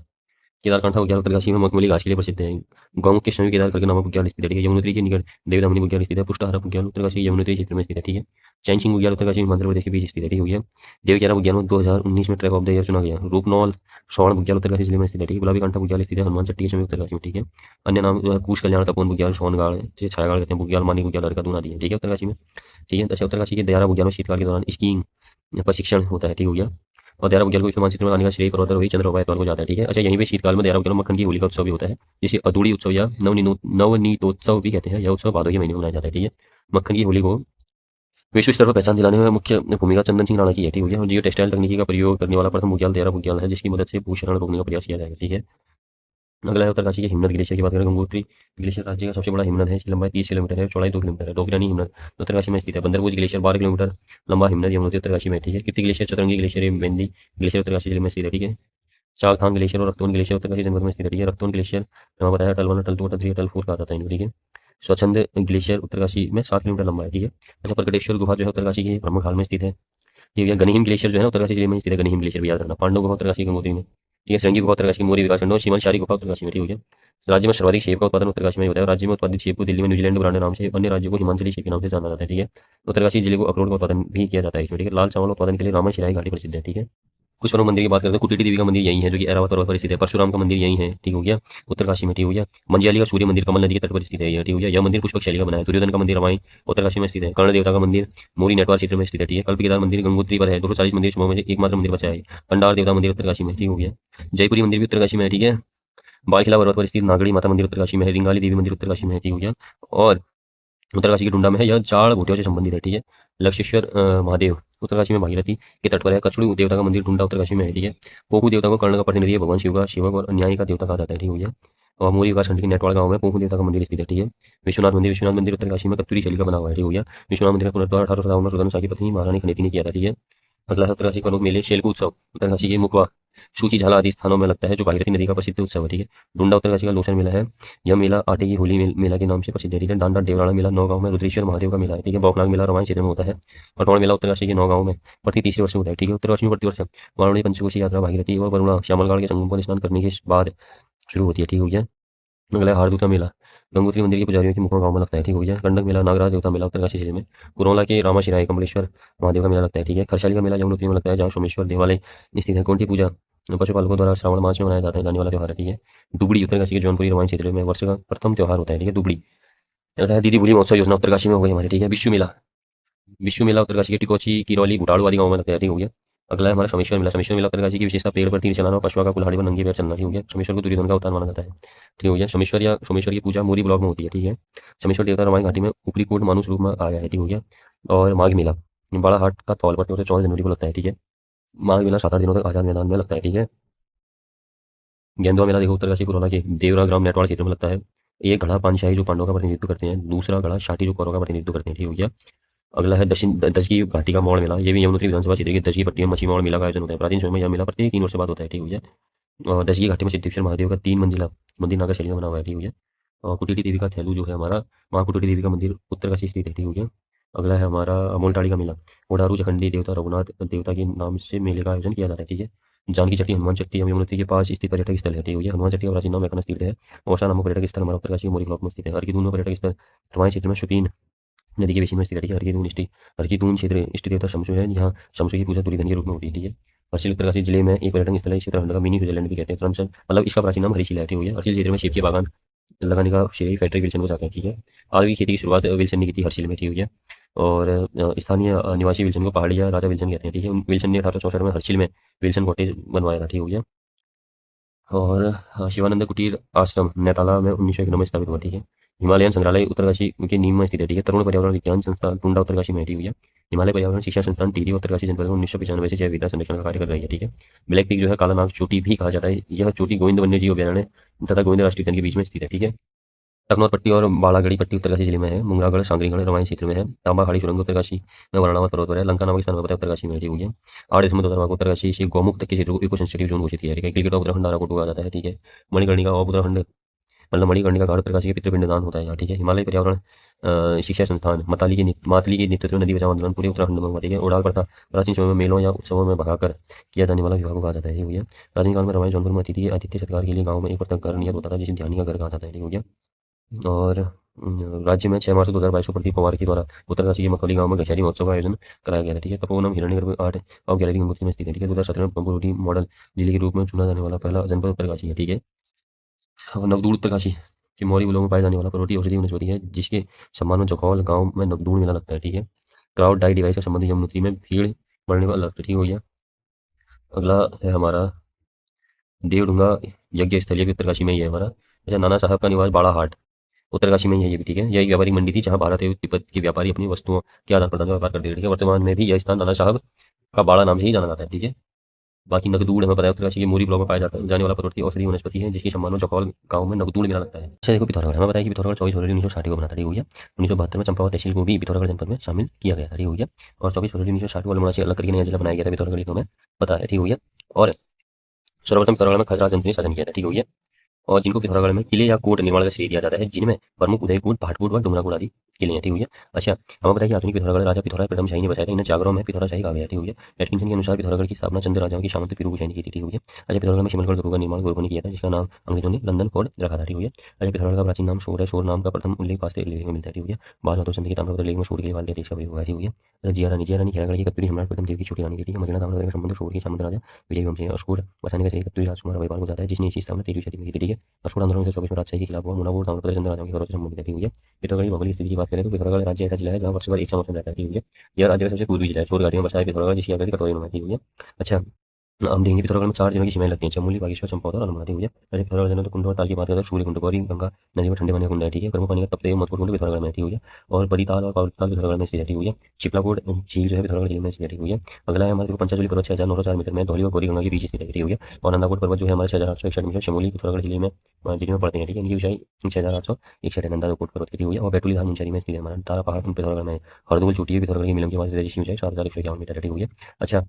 केदारकांठा बुग्याल उत्तरकाशी में मखमली घास के लिए प्रसिद्ध है। गौमुख के समय केदार करके नामक बुग्याल स्थित है, ठीक है। यमुनोत्री के निकट देवदामनी बुग्याल स्थित है। पुष्टहारा बुग्याल उत्तरकाशी यमुनोत्री क्षेत्र में स्थित है, ठीक है। चैन सिंह बुग्याल उत्तरकाशी हिमाचल प्रदेश के बीच स्थित है, ठीक हो गया। देवक्यारा बुग्याल में 2019 में ट्रैक ऑफ द ईयर चुना गया। रूपनौल स्वर्ण बुग्याल उत्तरकाशी जिले में स्थित है, ठीक है। गुलाबी कांठा बुग्याल स्थित है हनुमान चट्टी के समय उत्तरकाशी में, ठीक है। अन्य नाम जो है कुश कल्याण तपोवन बुग्याल, सोनगाड़ से छायागाड़ कहते हैं, बुग्याल मानी बुग्याल अरका आदि है, ठीक है उत्तरकाशी में, ठीक है। तथा उत्तरकाशी के दयारा बुग्याल में शीतकाल के दौरान स्कीइंग प्रशिक्षण होता है, ठीक हो गया। और दयारा बुग्याल को विश्व मानचित्र में लाने का श्रेय पर्वतारोही चंद्रबाबा एतवाल को जाता है, ठीक है। अच्छा, यहीं पे शीतकाल में दयारा बुग्याल में मक्खन की होली का उत्सव भी होता है, जिसे अदूड़ी उत्सव या नवनीतोत्सव भी कहते हैं। यह उत्सव भादों के महीने में मनाया जाता है, ठीक है। मक्खन की होली को विश्व स्तर पर पहचान दिलाने में मुख्य भूमिका चंदन सिंह राणा की है, ठीक हो गया। और जियो टेक्सटाइल तकनीकी का प्रयोग करने वाला प्रथम बुग्याल दयारा बुग्याल है, जिसकी मदद से भूक्षरण रोकने का प्रयास किया जाएगा, ठीक है। अगला है उत्तरकाशी के हिमनद ग्लेशियर की बात करें। गंगोत्री ग्लेशियर राज्य का सबसे बड़ा हिमनद है। इसकी लंबाई 30 किलोमीटर है, चौड़ाई 2 किलोमीटर है। डोगरानी हिमनद उत्तरकाशी में स्थित है। बंदरपुर ग्लेशियर 12 किलोमीटर लंबा हिमनद यमुनोत्री उत्तरकाशी में, ठीक है। कीर्ति ग्लेशियर, चतुरंगी ग्लेशियर, मेंदी ग्लेशियर उत्तरकाशी जिले में स्थित है, ठीक है। चांगथांग ग्लेशियर और रक्तवन ग्लेशियर उत्तरकाशी जनपद में स्थित है, ठीक है। रक्तवन ग्लेशियर हमें बताया अटल 1, अटल 2, अटल 3, अटल 4 कहा जाता है इनको, ठीक है। स्वच्छंद ग्लेशियर उत्तरकाशी में 7 किलोमीटर लंबा है, ठीक है। अच्छा, प्रकटेश्वर गुफा जो है उत्तरकाशी के प्रमुख हाल में स्थित है। ठीक है। गनीहिम ग्लेशियर जो है ना उत्तरकाशी जिले में स्थित है। गनीहिम ग्लेशियर भी याद रखना। पांडव गुफा उत्तरकाशी गंगोत्री में, ठीक है। सरंगी गुफा उत्तरकाशी के मोरी विकासखंड और शिमलशारी गुफा उत्तरकाशी में, ठीक हो गया। राज्य में सर्वाधिक सेब का उत्पादन उत्तरकाशी में होता है। राज्य में उत्पादित सेब को दिल्ली में न्यूजीलैंड ब्रांड नाम से, अन्य राज्यों को हिमाचली सेब के नाम से जाना जाता है, ठीक है। उत्तरकाशी जिले को अखरोट का उत्पादन भी किया जाता है, ठीक है। लाल चावल उत्पादन के लिए रामा शिराई घाटी प्रसिद्ध है, ठीक है। कुछ प्रमुख मंदिर की बात करते हैं। कुटीटी देवी का मंदिर यही है, जो कि ऐरावत पर्वत पर स्थित है। परशुराम का मंदिर यही है, ठीक हो गया, उत्तरकाशी में, ठीक हो गया। मंजियाली का सूर्य मंदिर कमल नदी के तट पर स्थित है, यह, ठीक हो गया। यह मंदिर पुष्पक शैली का बना है। दुर्योधन का मंदिर रामायण उत्तरकाशी में स्थित है। कर्ण देवता का मंदिर मोरी नेटवार क्षेत्र में स्थित है, ठीक है। कल्प केदार मंदिर गंगोत्री पर है। 240 मंदिर समूह में से एकमात्र मंदिर बचा है। कंडार देवता मंदिर उत्तरकाशी में, ठीक हो गया। जयपुरी मंदिर भी उत्तरकाशी में है, ठीक है। बालखिला पर्वत पर स्थित नागड़ी माता मंदिर उत्तरकाशी में है। रिंगाली देवी मंदिर उत्तरकाशी में है, ठीक हो गया। और उत्तरकाशी के डुंडा में है। यह जाड़ भूतियों से संबंधित है, ठीक है। लक्षेश्वर महादेव उत्तरकाशी में भागीरथी के तट पर है। कछड़ू देवता का मंदिर डुंडा उत्तरकाशी में है, ठीक है। पोहू देवता को कर्ण का प्रतिनिधि है। भगवान शिव का शिवक और न्याय का देवता कहा जाता है, ठीक हो गया। और मोरी विकासखंड के नेटवाड़ गांव में पोहू देवता का मंदिर स्थित है, ठीक है। विश्वनाथ मंदिर उत्तरकाशी में कत्यूरी शैली का बना हुआ है, ठीक हो गया। विश्वनाथ मंदिर का पुनर्द्वार 1857 में सुदर्शन शाह की पत्नी महारानी खनेती ने किया था, ठीक है। अगला है उत्तरकाशी प्रमुख मेले शेलकू उत्सव उत्तरकाशी के मुकवा सूची झाला आदि स्थानों में लगता है, जो भागीरथी नदी का प्रसिद्ध उत्सव है, ठीक है। डुंडा उत्तरकाशी का लोचन मेला है। यह मेला आटे की होली मेला के नाम से प्रसिद्ध है, ठीक है। डांडा देवराड़ा मेला नौगांव में रुद्रेश्वर महादेव का मेला है, ठीक है। बौखनाग मेला रामायण क्षेत्र में होता है। पटौड़ मेला उत्तरकाशी के नौगांव में प्रति तीसरे वर्ष में होता है, ठीक है। उत्तरकाशी में प्रति वर्ष वारुणी पंचकोशी यात्रा भागीरथी और वरुणा श्यामलगढ़ के संगम पर स्नान करने के बाद शुरू होती है, ठीक हो गया। अगला है हारदूता मेला गंगोत्री मंदिर के पुजारियों के मुखों गांव में लगता है, ठीक हो गया। गंडक मेला नागराज देवता मेला उत्तरकाशी जिले में। कुरौला के रामाशिराय कमलेश्वर महादेव का मेला लगता है, ठीक है। खरसाली का मेला यमुनोत्री में लगता है, जहाँ सोमेश्वर देवालय स्थित है। कुंठी पूजा पशुपालकों द्वारा श्रावण मास में मनाया जाता है, जाने वाला त्यौहार है, ठीक है। दुबड़ी उत्तरकाशी के जौनपुरी रामायण क्षेत्र में वर्ष का प्रथम त्यौहार होता है, ठीक है, दुबड़ी। अगला है दीदी बोली महोत्सव योजना उत्तरकाशी में हो गई हमारे, ठीक है। विश्व मेला उत्तरकाशी के टिकोची किरौली गुटाड़ू आदि गाँव में लगता है, ठीक हो गया। अगला है हमारा शमेश्वर मेला। शमेश्वर मेला उत्तरकाशी की विशेषता पेड़ पर तीर चलाना और पशुओं का कुल्हाड़ी पर नंगे पैर चलना, ठीक हो गया। शमेश्वर को दुर्योधन का अवतार माना जाता है, ठीक हो गया। सोमेश्वर की पूजा मोरी ब्लॉक में होती है, ठीक है। शमेश्वर देवता रामायण घाटी में ऊपरी कोट मानुष रूप में आया है, ठीक हो गया। और माघ मेला बड़ा हाट का तौल पर 14 जनवरी को लगता है, ठीक है। माघ मेला 7-8 दिनों तक आजाद मैदान में लगता है, ठीक है। गेंदुआ मेला देखो उत्तरकाशी पुरोला के देवरा ग्राम नेटवाड़ क्षेत्र में लगता है। एक घड़ा पानशाही जो पांडवों का प्रतिनिधित्व करते हैं, दूसरा घड़ा शाटी जो कौरवों का प्रतिनिधित्व करते हैं, ठीक हो गया। अगला है दशगी घाटी का मोड़ मेला। ये भी यमुनोत्री विधानसभा क्षेत्र की दशगी पट्टी में मछली मोड़ मेला का आयोजन होता है। प्राचीन समय में यह मेला प्रत्येक 3 वर्ष बाद होता है, ठीक हो गया। और दशगी घाटी में सिद्धेश्वर महादेव का 3 मंजिला मंदिर नागा शैली में बना हुआ है, ठीक हो गया। और कुटीटी देवी का थैलू जो है हमारा माँ कुटीटी देवी का मंदिर उत्तरकाशी स्थित है, ठीक हो गया। अगला है हमारा मोलटाड़ी का मेला। ओडारू जखंडी देवता रघुनाथ देवता के नाम से मेले का आयोजन किया जाता है, ठीक है। जानकी चट्टी हनुमान चट्टी यमुनोत्री के पास स्थित पर्यटक स्थल है, ठीक हो गया। हनुमान चट्टी का प्राचीन नाम एकनाथ तीर्थ है। ओरछा नामक पर्यटक स्थल हमारा उत्तरकाशी के मोरी ब्लॉक में स्थित है। हरकी दून में पर्यटक स्थल रवाई क्षेत्र में शुपीन नदी के बीच में स्थित है, ठीक है। हरकी दून क्षेत्र इष्ट देवता शमशु है। यहाँ शमशु की पूजा दुर्योधन के रूप में होती है, ठीक है। हर्षिल उत्तरकाशी जिले में एक पर्यटन स्थल है। इसी उत्तराखंड का मिनी स्विट्जरलैंड भी कहते हैं। फ्रांस मतलब इसका प्राचीन नाम हरीशिला है, ठीक हो गया। हर्षिल क्षेत्र में सेब के बागान लगाने का श्रेय फ्रेडरिक विल्सन को जाता है, ठीक है। आगे खेती की शुरुआत विल्सन ने की थी हर्षिल में, ठीक हो गया। और स्थानीय निवासी विल्सन को पहाड़िया राजा विल्सन कहते हैं, ठीक है। विल्सन ने 1864 में हर्षिल में विल्सन कॉटेज बनवाया था, ठीक हो गया। और शिवानंद कुटीर आश्रम नैताला में 1901 में स्थापित हुआ, ठीक है। हिमालयन संग्रहालय उत्तरकाशी के नीम में स्थित है, ठीक है। तरुण पर्यावरण विज्ञान संस्थान टुंडा उत्तरकाशी में है, ठीक है। हिमालय पर्यावरण शिक्षा संस्थान टिहरी उत्तरकाशी जनपद में 1995 से जैव विविधता संरक्षण का कार्य कर रही है, ठीक है। ब्लैक पीक जो है काला नाग चोटी भी कहा जाता है, यह चोटी गोविंद वन्य जीव अभ्यारण्य तथा गोविंद राष्ट्रीय उद्यान के बीच में स्थित है, ठीक है। टकनौर पट्टी और बालागढ़ी पट्टी उत्तरकाशी जिले में है। मुंगरागढ़ सांगरीगढ़ रवाई क्षेत्र में है। तांबा खाड़ी सुरंग उत्तरकाशी में वर्णावत पर्वत पर है। लंका नामक स्थान पर पता है उत्तरकाशी में, ठीक हो गया। 8 दिसंबर 2012 को उत्तरकाशी से गौमुख तक के क्षेत्र को इको सेंसिटिव जोन घोषित किया है, ठीक है। क्रिकेट ऑफ उत्तराखंड नाराकोट को कहा जाता है, ठीक है। मणिकर्णिका ऑफ उत्तराखंड मतलब मणिकर्णिका घाट उत्तरकाशी के पितृपिंड दान होता है यहाँ, ठीक है। हिमालय पर्यावरण शिक्षा संस्थान मातली के नेतृत्व में नदी बचाओ आंदोलन पूरे उत्तराखंड में हुआ, ठीक है। उड़ाल प्रथा प्राचीन समय में मेलों या उत्सवों में भगाकर किया जाने वाला विवाह को कहा जाता है, ठीक हो गया। प्राचीन काल में रामायण जौनपुर में आतिथ्य सत्कार के लिए गाँव में एक पृथक घर नियत होता था, जिसे ध्यानी का घर कहा जाता है, ठीक हो गया। और राज्य में 6 मार्च 2022 को प्रदीप पवार के द्वारा उत्तरकाशी के मकौली गांव में दशहरी महोत्सव का आयोजन कराया गया था, ठीक है। तपोवनम हिरण्यगर्भ आर्ट और गैलरी गंगोत्री में स्थित है, ठीक है। 2017 में पंपुरुटी मॉडल जिले के रूप में चुना जाने वाला पहला जनपद उत्तरकाशी है, ठीक है। और नवदूर उत्तरकाशी के मौरी बिलों में पाए जाने वाला पर्वतीय औषधि वनस्पति है, जिसके सम्मान में जखौल गांव में नवदूर मेला लगता है, ठीक है। क्राउड डाई डिवाइस से संबंधित यमुनोत्री में भीड़ बढ़ने पर अलर्ट, ठीक हो गया। अगला है हमारा देवडूंगा यज्ञ स्थलीय भी उत्तरकाशी में ही है हमारा। अच्छा, नाना साहब का निवास बाड़ा हाट उत्तरकाशी में ही है ये भी, ठीक है। यह एक व्यापारिक मंडी थी जहां भारत एवं तिब्बत के व्यापारी अपनी वस्तुओं के आदान प्रदान का व्यापार करते थे, ठीक है। वर्तमान में भी यह स्थान नाना साहब का बाड़ा नाम से ही जाना जाता है, ठीक है। बाकी नगदूड़ हमें पता है उत्तरकाशी के मोरी ब्लॉक में पाया जाने वाला पर्वतीय औषधि वनस्पति है, जिसकी सम्मान में चौकौल गांव में नगदूड़ मेला लगता है। अच्छा देखो, पिथौरागढ़ हमें बताया कि पिथौरागढ़ 24 फरवरी 1960 को बना था, ठीक हो गया। 1972 में चंपावत तहसील को भी पिथौरागढ़ जनपद में शामिल किया गया था, ठीक हो गया। और 24 फरवरी 1960 को अल्मोड़ा से अलग करके नया जिला बनाया गया था पिथौरागढ़, को हमें पता है, ठीक हो गया। और सर्वप्रथम पिथौरागढ़ में खजराज जंत्र ने शासन किया था, ठीक हो गया। और जिनको पिथौरागढ़ में किले या कोट निर्माण का श्रेय दिया जाता है, जिनमें प्रमुख उदयकोट पहाड़कोट व डुमराकोट आदि किले हैं, ठीक हो गया। अच्छा, हमें पता है कि आधुनिक पिथौरागढ़ राजा पिथौरागढ़ प्रथम शाही ने बचाया था। इन्हें जागरों में पिथौराशाही कहा गया, ठीक हो गया। एटकिंसन के अनुसार पिथौरागढ़ की स्थापना चंद राजाओं की सामंत पिरुगुशाही ने की थी, ठीक हो गया। अच्छा, पिथौरागढ़ में शिमलगढ़ दुर्ग का निर्माण गोरखों ने किया था, जिसका नाम अंग्रेजों ने लंदन फोर्ट रखा था, ठीक हो गया। अच्छा, पिथौरागढ़ का प्राचीन नाम शोर है। शोर नाम का प्रथम उल्लेख वास्तविक लेख में मिलता है, ठीक हो गया। बाद में संत के ताम्रपत्र लेख में शोर के लिए वाल देश का प्रयोग हुआ है, ठीक हो गया। अच्छा, जिया रानी खेरागढ़ की कत्यूरी सम्राट प्रथम देव की छोटी रानी की, ठीक है। मदीना ताम्रपत्र का संबंध शोर के सामंत राजा विजय वंश से अशोक बसाने का श्रेय कत्यूरी राजकुमार अभयपाल को जाता है, जिसने इसी स्थापना 13वीं शताब्दी में की थी, ठीक है। अशोक आंदोलन के 24 में राजशाही के खिलाफ हुआ। मुनाबोर ताम्रपत्र चंद्र राजाओं के गौरव से संबंधित है, ठीक हो गया। पिथौरागढ़ की भौगोलिक स्थिति की बात करें तो पिथौरागढ़ राज्य ऐसा जिला है जहाँ वर्ष भर एक सा मौसम रहता है, ठीक हो गया। यह राज्य का सबसे पूर्वी जिला है। शोर घाटी में बसा है पिथौरागढ़, जिसकी आकृति कटोरी में है, ठीक हो गया। अच्छा, हम देखेंगे पिथौरागढ़ में 4 जिलों की सीमाएं लगती हैं, चमोली, बागेश्वर, चंपावत और अल्मोड़ा, ठीक हो गया। जैसे पिथौरागढ़ जिले में तो कुंड और ताल की बात करें तो सूर्य कुंड, गौरी गंगा नदी में ठंडे पानी का कुंड है, ठीक है। प्रमुख पानी का तप्त एवं महत्वपूर्ण कुंड पिथौरागढ़ में है, ठीक हो गया। और बरीताल और पावरताल पिथौरागढ़ में स्थित है, ठीक हो गया। चिपलाकोट झील जो है पिथौरागढ़ जिले में स्थित है, ठीक हो गया। अगला है हमारे देखो पंचाचूली पर्वत 6,904 मीटर में धौली और गौरी गंगा के बीच स्थित है, ठीक हो गया। और नंदाकोट पर्वत जो है हमारे 6,861 मीटर शमोली पिथौरागढ़ जिले में पड़ते हैं, ठीक है। इनकी ऊंचाई 6,861 है नंदाकोट पर्वत की, ठीक हो गया। और बैतूली धाम मुंशेरी में स्थित है हमारा। तारा पहाड़ पिथौरागढ़ में है। हरदोल चोटी है पिथौरागढ़ की मिलम के पास स्थित है, जिसकी ऊंचाई 4,151 मीटर है, ठीक हो गया। अच्छा,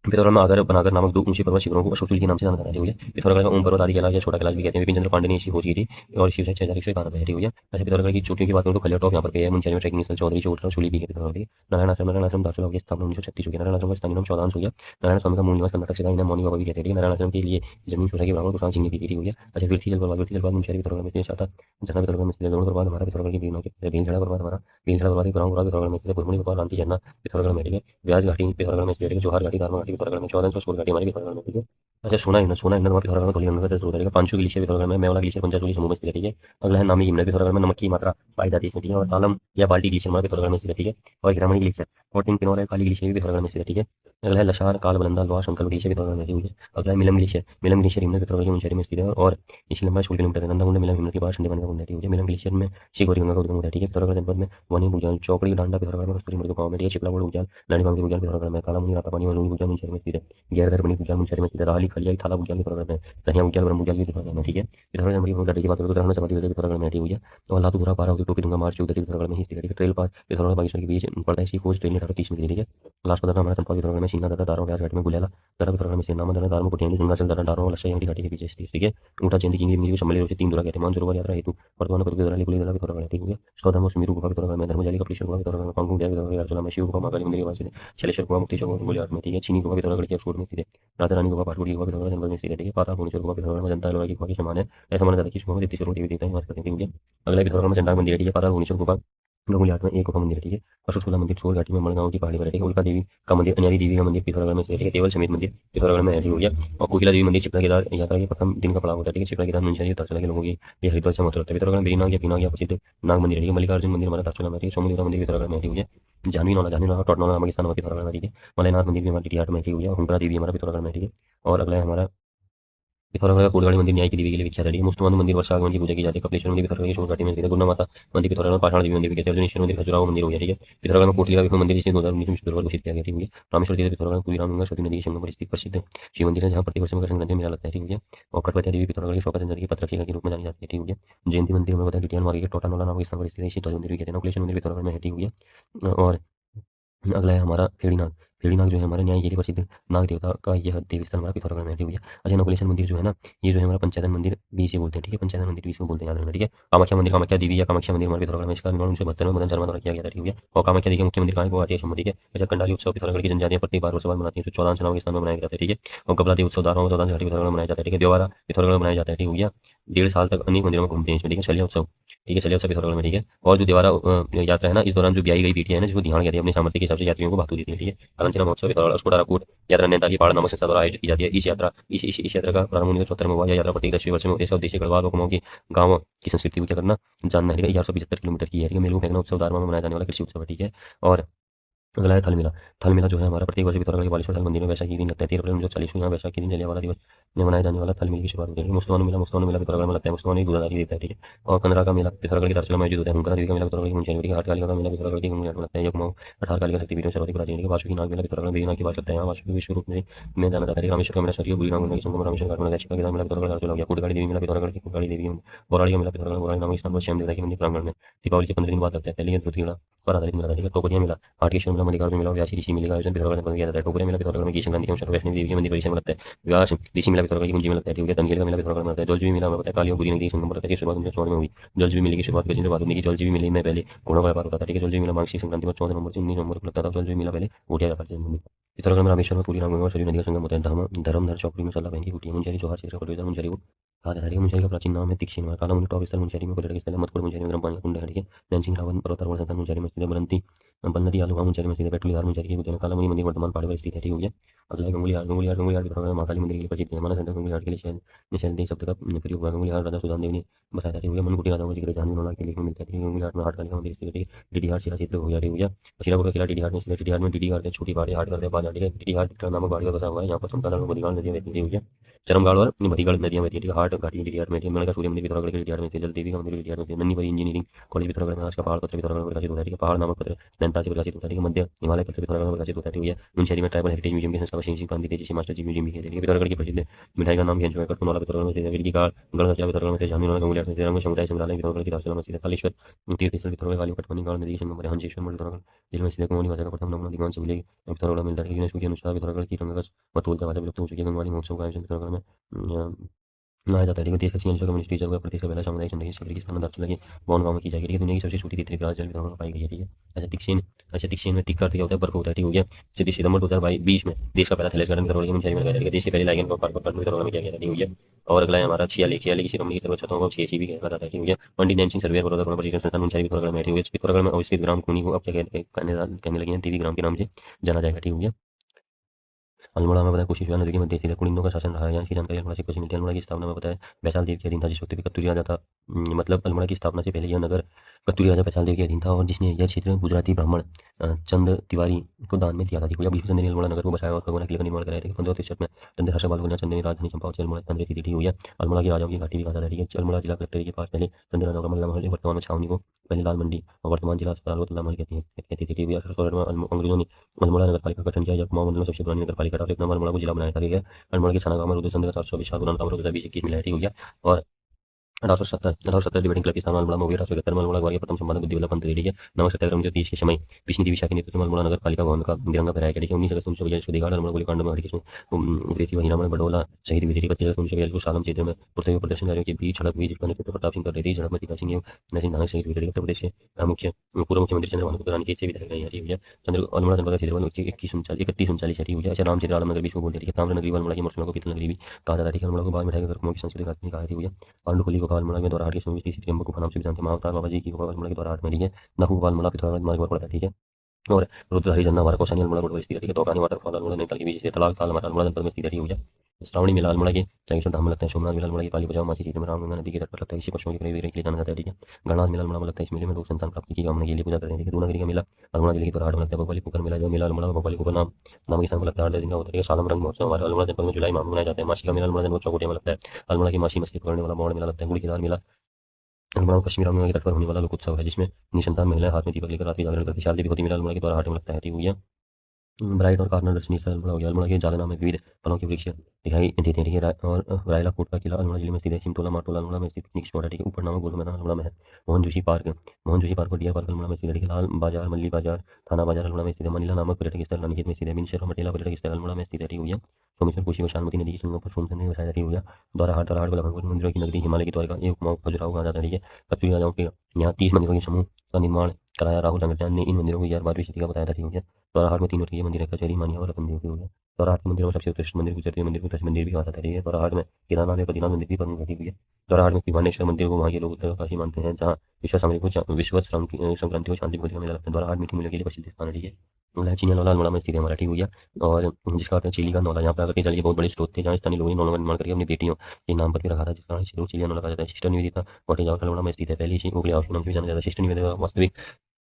पिथौरागढ़ में आगर बनागर नामक 2 ऊंचे पर्वत शिखरों को अशोक चूड़ी के नाम से जाना जाता है, ठीक हो गया। पिथौरागढ़ का ओम पर्वत आदि कैलाश या छोटा कैलाश भी कहते हैं। विपिन चंद्र पांडे ने इसी खोज की थी और इसी ऊंचाई 6,191 है, ठीक हो गया। अच्छा, पिथौरागढ़ की चोटियों की बात करूं तो खलिया टॉप यहाँ पर पे है। मुंशेरी में ट्रैकिंग स्थल चौधरी चोट और शूली भी है पिथौरागढ़ की। नारायण आश्रम दार्चुला की स्थापना 1936 हो गया। नारायण आश्रम का स्थानीय नाम चौदांश हो गया। नारायण स्वामी का मूल निवास कर्नाटक से था, इन्हें मौनी बाबा भी कहते हैं, ठीक है। नारायण आश्रम के लिए जमीन सोसाई के ब्राह्मण कुशाण सिंह ने दी थी, ठीक हो गया। अच्छा, विरथी जलपाल मुंशेरी पिथौरागढ़ में स्थित है। झरना पिथौरागढ़ में स्थित है। दोनों पर्वत हमारा पिथौरागढ़ की बीनों के भीलझड़ा पर्वत हमारा भीलझड़ा पर्वत के ग्राम पिथौरागढ़ में स्थित है। बुरमुनी पर्वत रांची झरना पिथौरागढ़ में, ठीक है। व्यास घाटी पिथौरागढ़ में स्थित है। जोहार घाटी दारमा घाटी पिथौरागढ़ में। चौदह सोर घाटी हमारी पिथौरागढ़ में, ठीक है। अच्छा, सोना हिन्ना हमारा पिथौरागढ़ में, धौलीगंगा का जरूर है। पांचू की ग्लेशियर पिथौरागढ़ में। मेवाला ग्लेशियर पंचाचूली समूह में स्थित है, ठीक है। अगला है नामी हिमनद पिथौरागढ़ में नमक की मात्रा पाई जाती है इसमें, ठीक है। और तालम या बाल्टी ग्लेशियर हमारा पिथौरागढ़ में स्थित है, ठीक है। और ग्रामीण ग्लेशियर और तीन पिनौर है काली ग्लेशियर भी पिथौरागढ़ में स्थित है, ठीक है। अगला है लशार काल बलंदा लोहा शंकर ग्लेशियर पिथौरागढ़ में, ठीक है। अगला है मिलम ग्लेशियर हिमनद पिथौरागढ़ के मुंशेरी में स्थित है और इसकी लंबाई 16 किलोमीटर है। नंदाकुंड मिलम हिमनद के पास ठंडे पानी का कुंड है, ठीक है। मिलम ग्लेशियर में श्री गौरी गंगा का उद्गम होता है, ठीक है। पिथौरागढ़ जनपद में वनी बुजाल चौकड़ी डांडा पिथौरागढ़ में कस्तूरी मृग गांव में, ठीक है। चिपलागढ़ बुजाल लानी गांव के बुजाल पिथौरागढ़ में। काला मुनी राता पानी और लूनी बुजाल मुंशेरी में स्थित है। गैरदर बनी बुजाल मुंशेरी में स्थित है। राहली खलिया थाला बुजाल पिथौरागढ़ में। धनिया बुजाल ब्रह्म बुजाल भी पिथौरागढ़ में, ठीक है। पिथौरागढ़ जनपद की गड्ढे की बात करें तो ग्रहण सपाटी पिथौरागढ़ में, ठीक हो गया। और लातूपुरा पारा टोपी दूंगा मार्च उधर पिथौरागढ़ में ही स्थित है, ठीक है। ट्रेल पास पिथौरागढ़ बागेश्वर के बीच पड़ता है। इसकी खोज ट्रेन ने 1830 में की थी, ठीक है। लास्ट पदर हमारा चंपा पिथौरागढ़ में। सीना दर्रा दारो व्यास घाट में गुलेला दर्रा पिथौरागढ़ में। नामा दर्रा दारो कुटियानी गंगाचल दर्रा दारो और लक्ष्य घाटी के पीछे स्थित, ठीक है। ऊंटा चंदी की मिली सम्मली रोचे 3 दुर्गा कहते हैं। मानसरोवर यात्रा हेतु वर्तमान पर दर्रा लिकुली दर्रा पिथौरागढ़, ठीक है। सौधर्म सुमीरु गुफा पिथौरागढ़ में। धर्मजाली कपिलेश्वर गुफा पिथौरागढ़ में। पांगु देव पिथौरागढ़ अर्जुला में। शिव गुफा महाकाली मंदिर के पास स्थित है। शैलेश्वर गुफा मुक्ति चौक गोलियार में, ठीक है। चीनी गुफा पिथौरागढ़ के अशोक में स्थित है। राजा रानी गुफा पाटपुरी गुफा पिथौरागढ़ जनपद में स्थित है, ठीक है। पाता भुवनेश्वर गुफा पिथौरागढ़ में। जनता एलोरा की गुफा के समान है। ऐसा माना जाता है कि इस गुफा में 33 देवी देवता निवास करते हैं, ठीक है। अगला पिथौरागढ़ में चंडाल मंदिर है, ठीक है। पाता भुवनेश्वर गुफा गंगोली आर्ट में एक गुफा मंदिर है, ठीक है। अशोकझूला मंदिर चोर घाटी में मड़गांव की पहाड़ी पर है, ठीक है। उल्का देवी का मंदिर, अन्यारी देवी का मंदिर पिथौरागढ़ में, ठीक है। केवल समेत मंदिर पिथौरागढ़ में है, ठीक हो गया। और कोकिला देवी मंदिर चिपड़ा केदार यात्रा के प्रथम दिन का पड़ाव होता है, ठीक है। चिपड़ा केदार मुंशियारी धारचूला के लोगों की ये हरिद्वार से होता है। पिथौरागढ़ में बेरीनाग या पीनाग या प्रसिद्ध नाग मंदिर है, ठीक है। मल्लिकार्जुन मंदिर हमारा धारचूला में, ठीक है। सोमदेवता मंदिर पिथौरागढ़ में, ठीक हो गया। जानवी नौला टॉटनौला नामक स्थान हमारा पिथौरागढ़ में, ठीक है। मलयनाथ मंदिर भी हमारा टीटी हाट में, ठीक हो गया। हुंकरा देवी हमारा पिथौरागढ़ में, ठीक है। और अगला है हमारा पिथौरागढ़ का कोटगाड़ी मंदिर न्याय की देवी के लिए विख्यात है। मुस्तुमान मंदिर वर्षा आगमन की पूजा की जाती है। कपिलेश्वर मंदिर पिथौरागढ़ की शोर घाटी में स्थित है। गुरना माता मंदिर पिथौरागढ़ में, पाषाण देवी मंदिर भी कहते हैं। अर्जुनेश्वर मंदिर खजुराहो मंदिर हो गया, ठीक है। पिथौरागढ़ में कोटली का विष्णु मंदिर जिसे 2019 में विश्व धरोहर घोषित किया गया, ठीक है। रामेश्वर तीर्थ पिथौरागढ़ में पूरी रामगंगा सरस्वती नदी के संगम पर स्थित प्रसिद्ध शिव मंदिर है, जहाँ प्रत्येक वर्ष मकर संक्रांति में मेला लगता है, ठीक है। और कटपतिया देवी पिथौरागढ़ की शौकत नदी की पत्रक्षिका के रूप में जानी जाती है, ठीक है। जयंती मंदिर में बताया टिटियान मार्ग के टोटानोला नामक स्थान पर स्थित है, इसे ध्वज मंदिर भी कहते हैं। नकुलेश्वर मंदिर पिथौरागढ़ में है, ठीक है। और अगला है हमारा फेड़ीनाग। फेड़ीनाग जो है हमारे न्याय के लिए प्रसिद्ध नाग देवता का यह देवी स्थल हमारा पिथौरागढ़ में है, ठीक है। अजय नकुलेश्वर मंदिर जो है ना, ये जो है हमारा पंचायतन मंदिर भी इसे बोलते हैं, ठीक है। पंचायतन मंदिर भी इसको बोलते हैं, याद रखना, ठीक है। कामाख्या मंदिर, कामाख्या देवी या कामाख्या मंदिर हमारे पिथौरागढ़ में, इसका निर्माण 1972 में मदन शर्मा द्वारा किया गया था, ठीक है। और कामाख्या देवी का मुख्य मंदिर कहाँ है, गुवाहाटी असम, ठीक है। अच्छा, कंडाली उत्सव पिथौरागढ़ की जनजातियां प्रत्येक 12 वर्ष बाद मनाती है, जो 14 नाम के स्थान में मनाया जाता है, ठीक है। और गबला देव उत्सव दारवा में 14 घाटी पिथौरागढ़ में मनाया जाता है, ठीक है। देवारा पिथौरागढ़ में मनाया जाता है, ठीक हो गया। 1.5 साल तक अनेक मंदिरों में घूमते हैं इसमें, ठीक है। शलिया उत्सव, ठीक है। शलिया उत्सव पिथौरागढ़ में, ठीक है। और जो देवारा यात्रा है ना, इस दौरान जो ब्याई गई बेटियां है ना, जिसको ध्यान कहते हैं, अपने सामर्थ्य के हिसाब से यात्रियों को भातु देती है, ठीक है। कांचना महोत्सव पिथौरागढ़, अस्कोटाराकूट यात्रा नैनीताल की पहाड़ नामक संस्था द्वारा आयोजित की जाती है। इस यात्रा का प्रारंभ 1974 में हुआ। यह यात्रा प्रत्येक 10वें वर्ष में होती है। इसका उद्देश्य गढ़वाल और कुमाऊं के गाँव की संस्कृति को क्या करना, जानना है, ठीक है। 1175 किलोमीटर की है, ठीक है। मेलू फेंकना उत्सव दारमा में मनाया जाने वाला कृषि उत्सव है, ठीक है। और अगला है थल मेला। थल मेला जो है हमारा प्रत्येक वर्ष पिथौरागढ़ के बालेश्वर थल मंदिर में वैशाखी के दिन लगता है। 13 अप्रैल 1940 को यहाँ वैशाखी के दिन जलियांवाला दिवस में मनाए जाने वाला थल मेले की शुरुआत होती है। मुस्तान मेला पिथौरागढ़ में लगता है। मुस्तान एक दूधाधारी देवता है, ठीक है। और कंदरा का मेला पिथौरागढ़ के धारचूला में आयोजित होता है। हुंकरा देवी का मेला पिथौरागढ़ की मुंशियारी में, हाटकालिका का मेला पिथौरागढ़ की गंगोली घाट में लगता है। यकमाऊ अठार कालिका शक्तिपीठ में सर्वाधिक प्राचीन है। वासुकी नाग मेला पिथौरागढ़ में बेगनाग की बात करते हैं। यहाँ वासुकी विश्व रूप में जाना जाता है। रामेश्वर का मेला शरीर बुरी नाग की संगम रामेश्वर घाट में लगता है। छिपा केदार मेला पिथौरागढ़ धारचूला हो गया। कोटगाड़ी देवी मेला पिथौरागढ़ की कोटगाड़ी देवी, बौराड़ी का मेला पिथौरागढ़ बौराड़ी नामक स्थान पर श्याम देवता के मंदिर प्रांगण में दीपावली के 15 दिन बाद लगता है। पहले दूध पर आधारित मेला, ठीक है। टोकरिया मेला, हाटकेश्वर मेला, मल्लिकार्जुन मेला, व्यासी ऋषि मेले का आयोजन पिथौरागढ़ में किया जाता है। टोकरिया मेला पिथौरागढ़ में की संक्रांति के अवसर पर वैष्णो देवी के मंदिर परिसर में लगता है। व्यास ऋषि मेला पिथौरागढ़ की कुंजी में लगता है, ठीक है। तंगेल का मेला पिथौरागढ़ में लगता है। जलजीवी मेला में बताया काली और बुरी नदी के संगम पर लगता है। शुरुआत 1914 में हुई। जलजीवी मेले की शुरुआत गजेंद्र बहादुर ने की। जलजीवी मेले में पहले घोड़ों का व्यापार होता था, ठीक है। जलजीवी मेला मार्गशीर्ष संक्रांति पर 14 नवंबर से 19 नवंबर को लगता था। जलजीवी मेला पहले उठा जाता था। पिथौरागढ़ में रामेश्वर में पूरी रामगंगा और सरयू नदी का संगम होता है। धर्मधर चौकड़ी में सल्ला बहन की कुटी है। मुंशियारी जोहार क्षेत्र का मुंशियारी को कहा जाता है। मुंशियारी का प्राचीन नाम है तीक्षण। काला मुंडा टॉप स्थल मुंशियारी में पर्यटक स्थल है। मधुपुर मुंशियारी में गर्म पानी का कुंड है, ठीक है। नैन सिंह रावत पर्वतारोहण संस्थान मुंशियारी में स्थित है। बलनती आलूवा मुंशियारी में स्थित है। पेट्रोल मुंशियारी के गुजर काला मुनि मंदिर वर्तमान पहाड़ पर स्थित है, ठीक हो गया। अगला है गंगोली हाट पिथौरागढ़ में महाकाली मंदिर के लिए प्रसिद्ध है। मानस सेंटर गंगोली हाट के लिए शहर देश शब्द का प्रयोग हुआ। गंगोली हाट राजा सुदान देव ने बसाया था, ठीक हो गया। मनकुटी राजाओं का जिक्र जानवी नौला के लेख में मिलता है, ठीक है। गंगोली हाट में हाट काली का मंदिर स्थित है, ठीक है। डीडी हाट शिला क्षेत्र हो गया, ठीक हो गया। शिलापुर का किला डीडी हाट में स्थित है। डीडी हाट में डीडी हाट है, छोटी पहाड़ी हाट करते हैं बाजार, ठीक है। डीडी हाट नामक पहाड़ी पर बसा हुआ है। यहाँ पर चमकादड़ और बद्रीगाड़ नदियां बहती है, ठीक है। चरमगाड़ और बद्रीगाड़ नदियां बहती है, ठीक है। हाट घाटी डीडी हाट में, ठीक है। का सूर्य मंदिर पिथौरागढ़ के डीडी हाट में स्थित है। जल देवी का मंदिर डीडी हाट में स्थित है। नन्ही परी इंजीनियरिंग कॉलेज पिथौरागढ़ में। आज का पहाड़ पत्र पिथौरागढ़ में प्रकाशित होता है, ठीक है। पहाड़ नामक पत्र नैनीताल से प्रकाशित होता है, ठीक है। मध्य हिमालय पत्र पिथौरागढ़ में प्रकाशित होता है, ठीक है। मुंशियारी में ट्राइबल हेरिटेज म्यूजियम की संस्था सिंह क्रांति तेजी से मास्टर जी म्यूजियम भी है। पिथौरागढ़ की प्रसिद्ध मिठाई का नाम है जो है कटपुनवाला पिथौरागढ़ में स्थित है। विरकी का गढ़गचिया पिथौरागढ़ में स्थित है। झांसी गंगोली हाट में स्थित है। समुदाय संग्रहालय पिथौरागढ़ की धारचूला में स्थित है। कालेश्वर तीर्थ स्थल पिथौरागढ़ वाली कटमनी गाड़ नदी के संगम पर है। हंसेश्वर मंदिर पिथौरागढ़ जिले में स्थित है। गंगोली भाषा का प्रथम नमूना दिगंत से मिले पिथौरागढ़ मिलता है। यूनेस्को के अनुसार पिथौरागढ़ की रंगकस व तोलचा भाषा विलुप्त हो चुकी है। गंगवाली महोत्सव का आयोजन पिथौरागढ़ में मनाया जाता है, ठीक है। देश का सीएम कम्युनिस्ट टीचर हुआ प्रदेश का पहला सामुदायिक संरक्षण शिविर की स्थापना दार्चुला के बौन गांव में की जाएगी, ठीक है। दुनिया की सबसे छोटी तीर्थयात्री आज जल पिथौरागढ़ में पाई गई है, ठीक है। अच्छा तिक्सेन में तिक का अर्थ क्या होता है, बर्फ होता है, ठीक हो गया। 26 सितंबर 2020 में देश का पहला थैलेस गार्डन पिथौरागढ़ की मुंशियारी में लगाया गया। देश के पहले लाइगन का पार्क पिथौरागढ़ में किया गया था, ठीक हो गया। और अगला है हमारा छियाली की शिरोमणि की सर्वोच्च छतों को छेसी भी कहा जाता है, ठीक हो गया। पंडित नैन सिंह सर्वेयर पर्वतारोहण प्रशिक्षण संस्थान मुंशियारी पिथौरागढ़ में, ठीक हो गया। पिथौरागढ़ में अवस्थित ग्राम खूनी को अब क्या कहने लगे हैं, देवी ग्राम के नाम से जाना जाएगा, ठीक हो गया। अल्मोड़ा में बताया कोशिश नदी के मध्य स्थित है। कुलिंदों का शासन रहा है। यहाँ की जानकारी अल्मोड़ा से कुछ मिलती है। अल्मोड़ा की स्थापना में बताया वैशाल देव के अधीन था, जिस वक्त भी कत्तूरी राजा था। मतलब अल्मोड़ा की स्थापना से पहले यह नगर कत्तूरी राजा वैशाल देव के अधीन था और जिसने यह क्षेत्र गुजराती ब्राह्मण चंद तिवारी को दान में दिया था, ठीक है। भीष्मचंद ने अल्मोड़ा नगर को बसाया और खगोना किले का निर्माण कराया था। 1563 में चंद्रहर्ष बालगुना चंद ने राजधानी चंपावत से अल्मोड़ा स्थानांतरित की थी, ठीक है। अल्मोड़ा की राजाओं की घाटी भी कहा जाता है, ठीक है। अल्मोड़ा जिला कलेक्टर के पास पहले चंद्र राजाओं का मल्ला महल, वर्तमान में छावनी को पहले लाल मंडी और वर्तमान जिला अस्पताल को तल्ला महल कहते थे, ठीक है। 1864 में अंग्रेजों ने अल्मोड़ा नगर पालिका का गठन किया। कुमाऊं मंडल में सबसे पुरानी नगर पालिका था और एक नंबर अल्मोड़ा को जिला बनाया था, ठीक है। अल्मोड़ा के छाना गांव में रुद्र चंद्र 724 शाहपुरान का 2020-21 मिला है, ठीक हो गया। और 1870 डिबेटिंग क्लब की स्थापना अल्मोड़ा में हुई। 1871 में अल्मोड़ा ग्वालियर प्रथम संपादक बुद्धि वल्लभ पंत, ठीक है। नमक सत्याग्रह 1930 के समय पिछली देवी शाह के नेतृत्व में अल्मोड़ा नगर पालिका भवन का तिरंगा फहराया गया, ठीक है। 19 अगस्त 1942 सुधीगाड़ अल्मोड़ा गोलीकांड में हरिकृष्ण प्रीति व हीरामण बडोला शहीद हुए थे। 25 अगस्त 1942 को सालम क्षेत्र में पृथ्वी प्रदर्शनकारियों के बीच झड़प हुई, जिसका नेतृत्व प्रताप सिंह कर रहे थे। झड़प में तीता सिंह एवं नरसिंह नानक शहीद हुए थे। उत्तर प्रदेश के पूर्व मुख्यमंत्री चंद्रभानु प्रधान के से विधायक रहे हैं, ठीक है। अल्मोड़ा जनपद का क्षेत्रफल 3139 है, ठीक हो गया। अच्छा रामचंद्र आलम नगर भी इसको बोलते हैं, ठीक है। ताम्र नगरी अल्मोड़ा की मरसुना को पीतल नगरी भी कहा जाता है, ठीक है। अल्मोड़ा को बाद मिठाई का कुमाऊं की संस्कृति कहा, ठीक हो गया। पांडुपल्ली को का अल्मोड़ा में दौराहाट की समीप स्थित श्री गुफा नाम से भी जानते हैं। महाअवतार बाबा जी की गुफा अल्मोड़ा के दौराहाट में, ठीक है। नखू गोपाल अल्मोड़ा पिथौरागढ़ मार्ग पर पड़ता है, ठीक है। और रुद्रधारी झरना हमारा कौशानी अल्मोड़ा रोड पर स्थित है, ठीक है। तोकानी वाटरफॉल अल्मोड़ा नैनीताल के बीच स्थित है। तलाक ताल हमारा अल्मोड़ा जनपद में स्थित है, ठीक हो गया। श्रावणी मेला अल्मोड़ा के जागेश्वर धाम में लगता है। सोमनाथ मेला अल्मोड़ा की पाली बजाओ माची सीधे में रामगंगा नदी के तट पर लगता है। इसी पशुओं के लिए जाना जाता है, ठीक है। गणनाथ मेला अल्मोड़ा में लगता है। इस मेले में लोग संतान प्राप्ति की कामना के लिए पूजा करते हैं, ठीक है। दूनागिरी का मेला अल्मोड़ा जिले के दौराहाट में लगता है। भोपाली कुकर मेला जो मेला अल्मोड़ा में भोपाली कुकर नाम के स्थान पर लगता है। 8 दिन का होता है। सालम रंग महोत्सव हमारे अल्मोड़ा जनपद में जुलाई माह में मनाया जाता है। मासी का मेला अल्मोड़ा जनपद चौकोटिया में लगता है। अल्मोड़ा की मासी मछली पकड़ने वाला मोड़ मेला लगता है। गुड़ी केदार मेला अल्मोड़ा में पश्चिमी रामगंगा के तट पर होने वाला लोक उत्सव है, जिसमें निसंतान महिलाएं हाथ में दीपक लेकर रात की जागरण करती है। शारदीय भगवती मेला अल्मोड़ा के दौराहाट में लगता है, ठीक हो गया। ब्राइट और कॉर्नर दर्शनीय स्थल अल्मोड़ा हो गया। अल्मोड़ा के जालना में विविध फलों के वृक्ष दिखाई देते हैं, ठीक है। और रायला कोट का किला अल्मोड़ा जिले में स्थित है। सिमटोला माटोला अल्मोड़ा में स्थित पिकनिक स्पॉट है, ठीक है। ऊपर नामक गोल मैदान अल्मोड़ा में है। मोहन जोशी पार्क और डियर पार्क अल्मोड़ा में स्थित है, ठीक है। लाल बाजार मल्ली बाजार थाना बाजार अल्मोड़ा में स्थित है। मनीला नामक पर्यटक स्थल रानीखेत में स्थित है। बिनशर और मटेला पर्यटक स्थल अल्मोड़ा में स्थित है, ठीक हो गया। सोमेश्वर कुशी व शालमती नदी की संगम पर सोमचंद ने बसाया, ठीक हो गया। दौराहाट को लखनपुर मंदिरों की नगरी हिमालय की द्वारका एक खजुराहो कहा जाता है, ठीक है। कत्यूरी राजाओं के यहाँ 30 मंदिरों के समूह का निर्माण कराया। राहुल अंग्रेजान ने इन मंदिरों को 12वीं शताब्दी का बताया था, ठीक हो गया। दौराहाट में 3 वर्गीय मंदिर है। कचहरी मानिया और रतन देव की हो गया। दौराहाट के मंदिरों में सबसे उत्कृष्ट मंदिर गुजरती मंदिर को दश मंदिर भी कहा जाता है, ठीक है। दौराहाट में केदारनाथ में बद्रीनाथ मंदिर भी प्रमुख घटी हुई है। दौराहाट में त्रिभुवनेश्वर मंदिर को वहाँ के लोग उत्तरकाशी मानते हैं, जहाँ विश्व संक्रांति को शांति भगवती का मेला लगता है। दौराहाट मीठी मूल्य के लिए प्रसिद्ध स्थान है, ठीक है। इलायची नौला अल्मोड़ा में स्थित है हमारा, ठीक हो गया। और जिसका अर्थ है चिली का नौला। यहाँ प्राकृतिक जल के बहुत बड़े स्रोत थे, जहाँ स्थानीय लोगों ने नौलों का निर्माण करके अपनी बेटियों के नाम पर भी रखा था, जिसका नाम चिलिया नौला कहा जाता है। Sister Nivedita cottage house Almora में स्थित है। पहली चीज ओगले हाउस के नाम से भी जाना जाता है। सिस्टर निवेदिता वास्तविक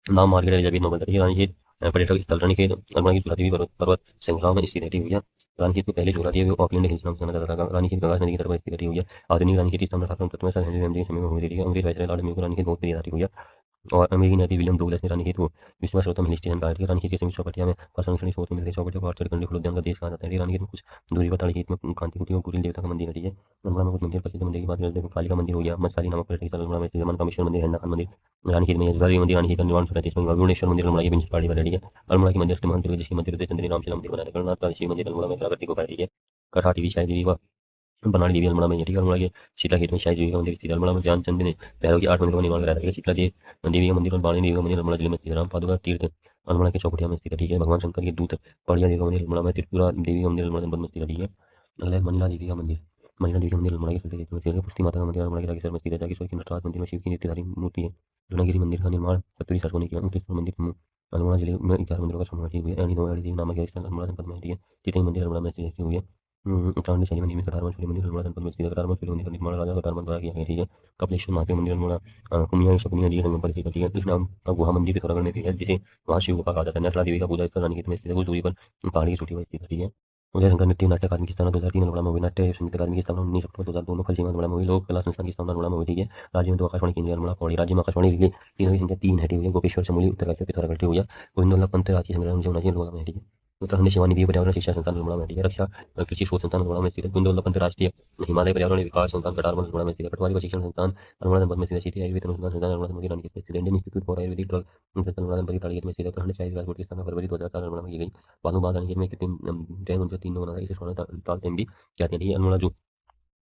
नाम मार्केट एलिजाबेथ नोबल था, ठीक है। रानीखेत पर्यटक स्थल रानीखेत अल्मोड़ा की जुलादेवी पर्वत श्रृंखलाओं में स्थित है, ठीक हो गया। रानीखेत को पहले जुलादेवी है वो ऑकलैंड हिल्स नाम से जाना जाता था। रानीखेत गंगा नदी की तरफ स्थित है, ठीक हो गया। आधुनिक रानीखेत की स्थापना 1769 में शाहजहां के समय में हुई थी, ठीक है। अंग्रेज वायसराय लॉर्ड मेयो को रानीखेत बहुत प्रिय था, ठीक हो गया। और अमेरिकी न्यायाधीश विलियम डुगलस ने रानीखेत को विश्व सर्वोत्तम हिल स्टेशन कहा है, ठीक है। रानीखेत के समीप चौपटिया में संरक्षण सोच मिलती है। चौपटिया को आर्चर कंडी उद्यान का देश कहा जाता है। रानीखेत में कुछ दूरी पर ताड़ीखेत में कांति कुटी और कुटिल देवता का मंदिर है, ठीक है। अल्मोड़ा में कुछ मंदिर प्रसिद्ध मंदिर की बात करते हैं। काली का मंदिर हो गया। मचकाली नामक पर्यटक स्थल अल्मोड़ा में स्थित है। मनकामेश्वर मंदिर, हेन्ना खान मंदिर रानीखेत में है। जुलादेवी मंदिर रानीखेत का निर्माण 1730 में हुआ। वरुणेश्वर मंदिर अल्मोड़ा के बिंच पहाड़ी पर है, ठीक है। अल्मोड़ा के मंदिर अष्टमहंत दुर्ग जिसके मंदिर चंद्री नाम से मंदिर बनाया। गणनाथ का शिव मंदिर अल्मोड़ा में प्राकृतिक गुफा है, ठीक है। कठार देवी शाही देवी व बनानी देवी अल्मोड़ा में है, ठीक है। अल्मोड़ा के शीतला खेत में शाही देवी का मंदिर स्थित है। अल्मोड़ा में ध्यानचंद ने भैरव की 8 मंदिरों का निर्माण कराया था। शीतला देवी का मंदिर और बाणी देवी का मंदिर अल्मोड़ा जिले में स्थित है। राम पादुका तीर्थ अल्मोड़ा के चौखटिया में स्थित है, ठीक है। भगवान शंकर के दूत पड़िया देवी का मंदिर अल्मोड़ा में। त्रिपुरा देवी का मंदिर अल्मोड़ा जनपद में स्थित है, ठीक है। अगला है मनीला देवी का मंदिर। मनीला देवी का मंदिर अल्मोड़ा के संतरे में स्थित है। पुष्टि माता का मंदिर अल्मोड़ा के जागेश्वर में स्थित है। जागेश्वर के नटराज मंदिर में शिव की नृत्यधारी मूर्ति है। जूनागिरी मंदिर का निर्माण कत्यूरी शासकों ने किया। मुक्तेश्वर मंदिर अल्मोड़ा जिले में 11 मंदिरों का समूह हुई है। अड़ी देवी नामक एक स्थान अल्मोड़ा जनपद में है, ठीक है। चितई मंदिर अल्मोड़ा में स्थित हुई है। उत्तराखंड शैली मंदिर में कटारमल सूर्य मंदिर अल्मोड़ा जनपद में स्थित है। कटारमल सूर्य मंदिर का निर्माण राजा कटारमल द्वारा किया गया, ठीक है। कपिलेश्वर महादेव मंदिर अल्मोड़ा कुमिया शकुनिया जी के संगम पर स्थित है, ठीक है। इस नाम का गुहा मंदिर पिथौरागढ़ में भी है, जिसे वहाँ शिव गुफा कहा जाता है। नैसला देवी का पूजा स्थल रानीखेत में स्थित है। कुछ दूरी पर पहाड़ी की चोटी पर स्थित है, ठीक है। उदय शंकर नृत्य नाट्य अकादमी की स्थापना 2003 अल्मोड़ा में हुई। नाट्य संगीत अकादमी की स्थापना 19 अक्टूबर 2002 में खलसीमा अल्मोड़ा में हुई। लोक कला संस्थान की स्थापना अल्मोड़ा में हुई, ठीक है। राज्य में 2 आकाशवाणी केंद्र अल्मोड़ा पौड़ी। राज्य में आकाशवाणी रिले केंद्र की संख्या 3 है, ठीक है। गोपेश्वर चमोली उत्तरकाशी पिथौरागढ़, ठीक हो गया। गोविंद वल्लभ पंत रांची संग्रह जमुना जी अल्मोड़ा में है, ठीक है। उत्तराखंड सेवा निधि पर्यावरण शिक्षा संस्थान अल्मोड़ा में, ठीक है। रक्षा कृषि शोध संस्थान अल्मोड़ा में स्थित है। गोविंद वल्लभ पंत राष्ट्रीय हिमालय पर्यावरण विकास संस्थान कटारमल अल्मोड़ा में स्थित है। पटवारी प्रशिक्षण संस्थान अल्मोड़ा जनपद में स्थित है। क्षेत्रीय आयुर्वेद अनुसंधान संस्थान अल्मोड़ा जनपद की रानीखेत में स्थित है। Indian institute for Ayurvedic drug Almora जनपद की ताड़ीखेत में स्थित है। उत्तराखंड शाही विकास बोर्ड की स्थापना फरवरी 2004 अल्मोड़ा में की गई। बालू बाग रानीखेत में कृत्रिम डैम 1903 में बना था। इसे स्वर्ण ताल डैम भी कहते हैं, ठीक है। अल्मोड़ा जो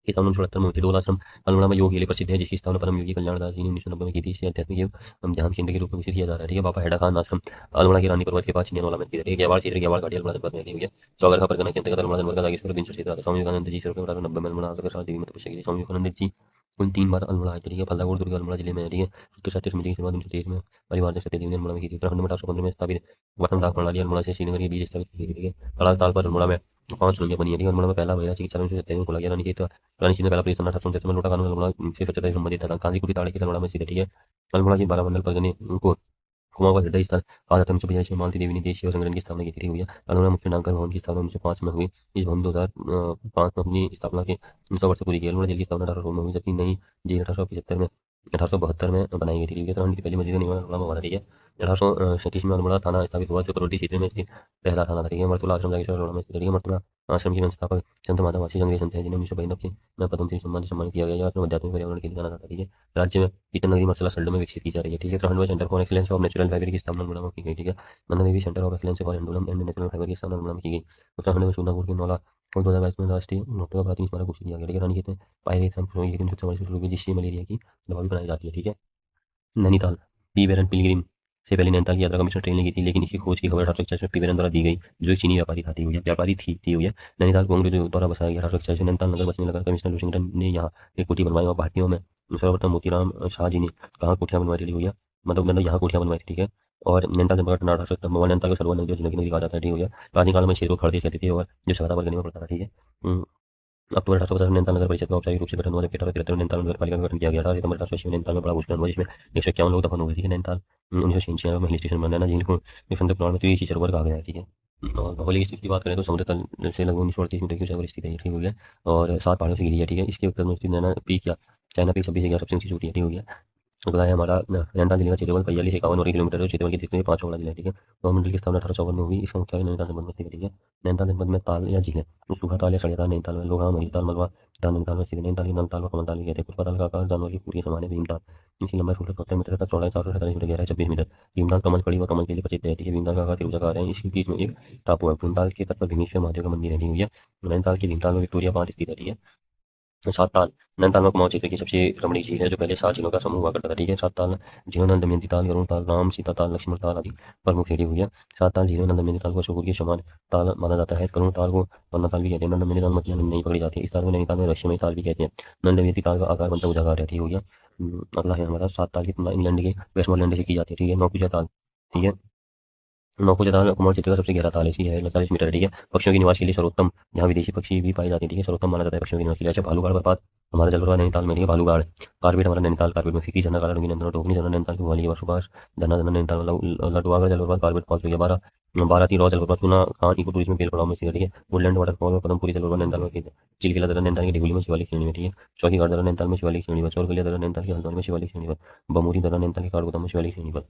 की स्थापना 1978 में हुई थी। डोल आश्रम अल्मोड़ा में योग के लिए प्रसिद्ध है, जिसकी स्थापना परम योगी कल्याणदास जी ने 1990 में की थी। इसे आध्यात्मिक एवं ध्यान केंद्र के रूप में विकसित किया जा रहा है, ठीक है। बाबा हैडा खान आश्रम अल्मोड़ा के रानी पर्वत के पास चिनियानवाला में स्थित है। गयावाड़ क्षेत्र गयावाड़ घाटी अल्मोड़ा जनपद में है, चौगरहा परगना के अंतर्गत अल्मोड़ा जनपद का जागेश्वर बिंसर क्षेत्र आता है। स्वामी विवेकानंद जी 1890 में अल्मोड़ा आकर देवी में तपस्या की। स्वामी विवेकानंद जी कुल 3 बार अल्मोड़ा आए थे, ठीक है। फलदागुड़ दुर्ग अल्मोड़ा जिले में है, ठीक है। शुद्ध सत्य समिति की शुरुआत 1923 में परिवार ने सत्य देवी ने अल्मोड़ा में की थी। उत्तराखंड में 1815 में स्थापित वतन डाक प्रणाली अल्मोड़ा से श्रीनगर के बीच स्थापित की गई, ठीक है। तड़ाक ताल पर अल्मोड़ा में 5 नदियां बनी है, ठीक है। अल्मोड़ा में पहला महिला चिकित्सालय 1927 में खोला गया। रानी सिंह ने पहला परियोजना 1867 में लोटा कानून अल्मोड़ा से स्वच्छता से संबंधित था। कांदी कुटी ताड़े के अल्मोड़ा में स्थित है, ठीक है। अल्मोड़ा के बारामंडल परगने को कुमाऊं का हृदय स्थान कहा जाता है। 1985 में मालती देवी ने देश सेवा संगठन की स्थापना की थी, ठीक है। अल्मोड़ा मुख्य डाकघर भवन की स्थापना 1905 में हुई। इस भवन 2005 में अपनी स्थापना के 100 वर्ष पूरी की। अल्मोड़ा जेल की स्थापना 1800 में हुई, जबकि नई जेल 1872 में बनाई गई थी, ठीक है। उत्तराखंड की पहली मस्जिद का निर्माण अल्मोड़ा में हुआ था, ठीक है। 1837 में अल्मोड़ा थाना स्थापित हुआ, जो करोटी क्षेत्र में स्थित पहला थाना था, ठीक है। मरतुला आश्रम जागेश्वर अल्मोड़ा में स्थित है, ठीक है। मरतुला आश्रम के संस्थापक संत माता वासी संघ संत है, जिन्हें 1992 में पद्मश्री सम्मान से सम्मानित किया गया। आश्रम आध्यात्मिक पर्यावरण के लिए जाना जाता है, ठीक है। राज्य में कीर्तन नगरी मसला सल्डो में विकसित की जा रही है, ठीक है। उत्तराखंड में centre for excellence of natural fibre की स्थापना अल्मोड़ा में की गई, ठीक है। Nanda Devi centre of excellence for handloom and natural fibre की स्थापना अल्मोड़ा में की गई। उत्तराखंड में सूरनापुर के नौला और 2022 में राष्ट्रीय लोकतक प्राथमिक स्मारक घोषित किया गया, ठीक है। रानीखेत में पाए गए 344 रुपये जिससे मलेरिया की दवा भी बनाई जाती है, ठीक है। नैनीताल पी बेरन पिलग्रिम से पहले नैनीताल की यात्रा कमीशन ट्रेन लगी थी, लेकिन इसकी खोज की खबर 1841 में पी बेरन द्वारा दी गई, जो एक चीनी व्यापारी थी हुई है। नैनीताल को अंग्रेजों द्वारा बसाया गया। 1841 में नैनीताल नगर बसने लगा। कमिश्नर वाशिंगटन ने यहाँ एक कुटी बनवाई और भारतीयों में सर्वप्रथम मोतीराम शाह जी ने कहाँ कोठियाँ बनवाई थी, ठीक हो गया, मतलब यहाँ कोठियाँ बनवाई थी, ठीक है। और नैनीताल जनपद कर्नाटक राष्ट्र भगवान नैनीताल का सरोवर नदी जिंदगी नदी कहा जाता है, ठीक हो गया। प्राचीन काल में क्षेत्र को खड़देश कहते थे और जो सभ्यता पर गणित पड़ता था, ठीक है। अक्टूबर 1850 में नैनीताल नगर परिषद का औपचारिक रूप से गठन हुआ, जबकि 1873 में नैनीताल नगर पालिका का गठन किया गया था। सितंबर 1880 में नैनीताल में बड़ा भूस्खलन हुआ, जिसमें 151 लोग दफन हो गए, ठीक है। नैनीताल 1986 में हिल स्टेशन बना, नैना झील को निफंत प्लान में त्रिशी सरोवर कहा गया है, ठीक है। और भौगोलिक स्थिति की बात करें तो समुद्र तल से लगभग 1938 मीटर की ऊंचाई पर स्थित है, ठीक हो गया। और 7 पहाड़ों से घिरी है, ठीक है। इसके उत्तर में स्थित नैना पीक या चाइना पीक 26,000 सबसे ऊंची चोटी है, ठीक हो गया। अगला है हमारा नैनीताल जिले का क्षेत्रफल 4251 वर्ग किलोमीटर है, क्षेत्रफल की दृष्टि से 5वां जिला है, ठीक है। तो मंडल की स्थापना 1854 में हुई, इसका मुख्यालय नैनीताल जनपद में स्थित है, ठीक है। नैनीताल जनपद में ताल या झील है, सूखा ताल या सड़िया ताल नैनीताल में, लोहा मरीताल मलवा ताल नैनीताल में स्थित है। नैनीताल की नलताल व कमलताल भी कहते हैं। पुष्पा ताल का आकार जानवर की पूरी समान है। भीमताल, इसकी लंबाई 16 मीटर तक, चौड़ाई 447 मीटर, गहराई 26 मीटर। भीमताल कमल कड़ी व कमल के लिए प्रसिद्ध है, ठीक है। भीमताल का आकार त्रिभुजाकार है, इसके बीच में एक टापू है। भीमताल के तट पर भीमेश्वर महादेव का मंदिर है, ठीक है। नैनीताल की भीमताल में विक्टोरिया बांध स्थित है, ठीक है। सात ताल, नैनीताल में कुमाऊं क्षेत्र की सबसे रमणीक झील है, जो पहले 7 झीलों का समूह हुआ करता था, ठीक है। सात ताल झीलों में दमयंती ताल, गरुड़ ताल, राम सीता ताल, लक्ष्मण ताल आदि प्रमुख है, हो गया। सात ताल झीलों में दमयंती ताल को अशोक के समान ताल माना जाता है। गरुड़ ताल को पन्ना ताल भी कहते हैं। दमयंती ताल मछलियां नहीं पकड़ी जाती है, इस ताल को नैनीताल में रहस्यमय ताल भी कहते हैं। दमयंती ताल का आकार पंचभुजाकार है, ठीक हो गया। अगला है हमारा सात ताल की तुलना इंग्लैंड के वेस्टमोरलैंड से की जाती है, ठीक है। नौकुचिया ताल, ठीक है। नौकुचिया ताल कुमाऊं क्षेत्र का सबसे गहरा ताल है, इसकी है 40 मीटर है, ठीक है। पक्षियों के निवास के लिए सर्वोत्तम, यहाँ विदेशी पक्षी भी पाए जाते हैं, ठीक है। सर्वोत्तम माना जाता है पक्षियों के निवास के लिए। अच्छा, भालूगढ़ प्रपात हमारा जलप्रपात नैनीताल में, ठीक है। भालूगढ़ कार्बेट हमारा नैनीताल कार्बेट में, फीकी झरना, काला रंगीन झरना, टोकनी झरना नैनीताल की भवाली, सुभाष झरना झरना नैनीताल में, लटवागढ़ जलप्रपात कार्बेट फॉल्स हो गया। बाराती रॉ जलप्रपात पुनः खान इको टूरिज्म बेल पड़ाव में स्थित है, ठीक है। वुडलैंड वाटरफॉल और पदमपुरी जलप्रपात नैनीताल में स्थित है। चिलकिला दर्रा नैनीताल की डिगुली में शिवालिक श्रेणी में, ठीक है। चौकीघाट दर्रा नैनीताल में शिवालिक श्रेणी पर। चौरकलिया दर्रा नैनीताल की हल्द्वानी में शिवालिक श्रेणी पर। बमूरी दर्रा नैनीताल के काठगोदाम में शिवालिक श्रेणी पर।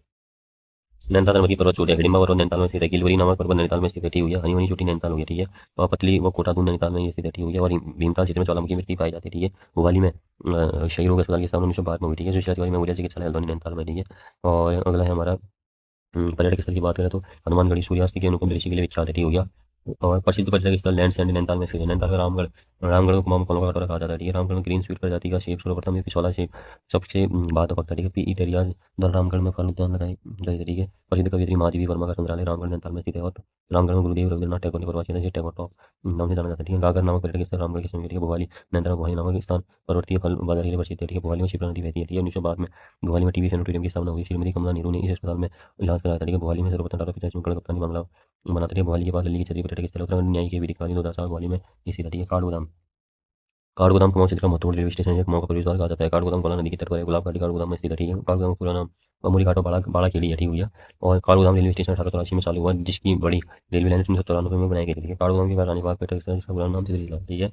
नैनीताल नर्मदी पर्वत चोटी है, हिडिंबा पर्वत नैनीताल में स्थित है। गिलवरी नामक पर्वत नैनीताल में स्थित है, ठीक हुई है। हनीमनी चोटी नैनीताल हो गया, ठीक है। और पतली व कोटादून नैनीताल में स्थित है, ठीक हो गया। और भीमताल क्षेत्र में ज्वालामुखी मिट्टी पाई जाती है, ठीक है। भोपाली में शहीद रोग अस्पताल की स्थापना 1912 में हुई, ठीक है। सुशीला तिवारी मेमोरियल चिकित्सालय हल्द्वानी नैनीताल में, ठीक है। और अगला है हमारा पर्यटक स्थल की बात करें तो हनुमानगढ़ी सूर्यास्त के अनुपम दृश्य के लिए विख्यात है, ठीक हो गया। और प्रसिद्ध पर्यटक स्थल लैंड सैंड नैनीताल में स्थित है। नैनीताल का रामगढ़, रामगढ़ को कुमाऊं फलों का कटोरा कहा जाता है, ठीक है। रामगढ़ में ग्रीन स्वीट प्रजाति का सेब सर्वप्रथम ये पिछवाला सेब सबसे बाद पकता है, ठीक है। पी टेरिया द्वारा रामगढ़ में फल उद्यान लगाए गए थे, ठीक है। प्रसिद्ध कवियत्री महादेवी वर्मा का संग्रहालय रामगढ़ नैनीताल में स्थित है। और रामगढ़ में गुरुदेव रविन्द्रनाथ टैगोर ने प्रवासी थे, टैगोर टॉप नाम से जाना जाता है, ठीक है। गागर नामक पर्यटक स्थल रामगढ़ के समीप, ठीक है। भोपाली नैनीताल में भोपाली नामक स्थान पर्वतीय फल बाजार के लिए प्रसिद्ध है, ठीक है। भोपाली में शिप्रा नदी बहती है, ठीक है। 1912 में भोपाली में टीबी सैनिटोरियम की स्थापना हुई। श्रीमती कमला नेहरू ने इस अस्पताल में इलाज कराया था, ठीक है। भोपाली में सर्वप्रथम टाटा पिता कप्तानी मामला बनाते थे। भोपाली के पास दिल्ली की छतरी पर्यटक स्थल उत्तराखंड न्याय के विधि कार्य 2007 भोपाली में स्थित है, ठीक है। काठगोदाम, काठगोदाम कुमाऊं क्षेत्र का महत्वपूर्ण रेलवे स्टेशन है, कुमाऊं का प्रवेश द्वार कहा जाता है। काठगोदाम कोला नदी के तट पर है, गुलाब घाटी काठगोदाम में स्थित है, ठीक है। काठगोदाम का पूरा नाम अमूरी घाटों बाड़ा बाड़ा खेड़ी है, ठीक हुई है। और काठगोदाम रेलवे स्टेशन 1884 में चालू हुआ, जिसकी बड़ी रेलवे लाइन 1994 में बनाई गई थी, ठीक है। काठगोदाम के बाद रानीबाग पर्यटक स्थल, जिसका पूरा नाम से जिला, ठीक है।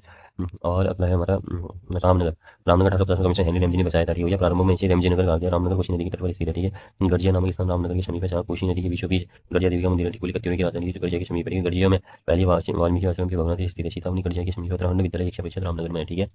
और अगला है हमारा Ramnagar, Ramnagar 1850 commission Henry Ramsey ने बचाया था, ठीक हो गया। प्रारंभ में इसे रेमजी नगर कहा गया। रामनगर कोसी नदी के तट पर स्थित है, ठीक है। गढ़िया नामक स्थान रामनगर के समीप है, जहाँ कोसी नदी के बीचों बीच गढ़िया देवी का मंदिर है, ठीक। कुल 31 की राजधानी की गढ़िया के समीप है। गढ़िया में पहली वाल्मीकि आश्रम की भवनाथ स्थित है। सीतामढ़ी गढ़िया के समीप उत्तराखंड विद्यालय शिक्षा परिषद रामनगर में है, ठीक है।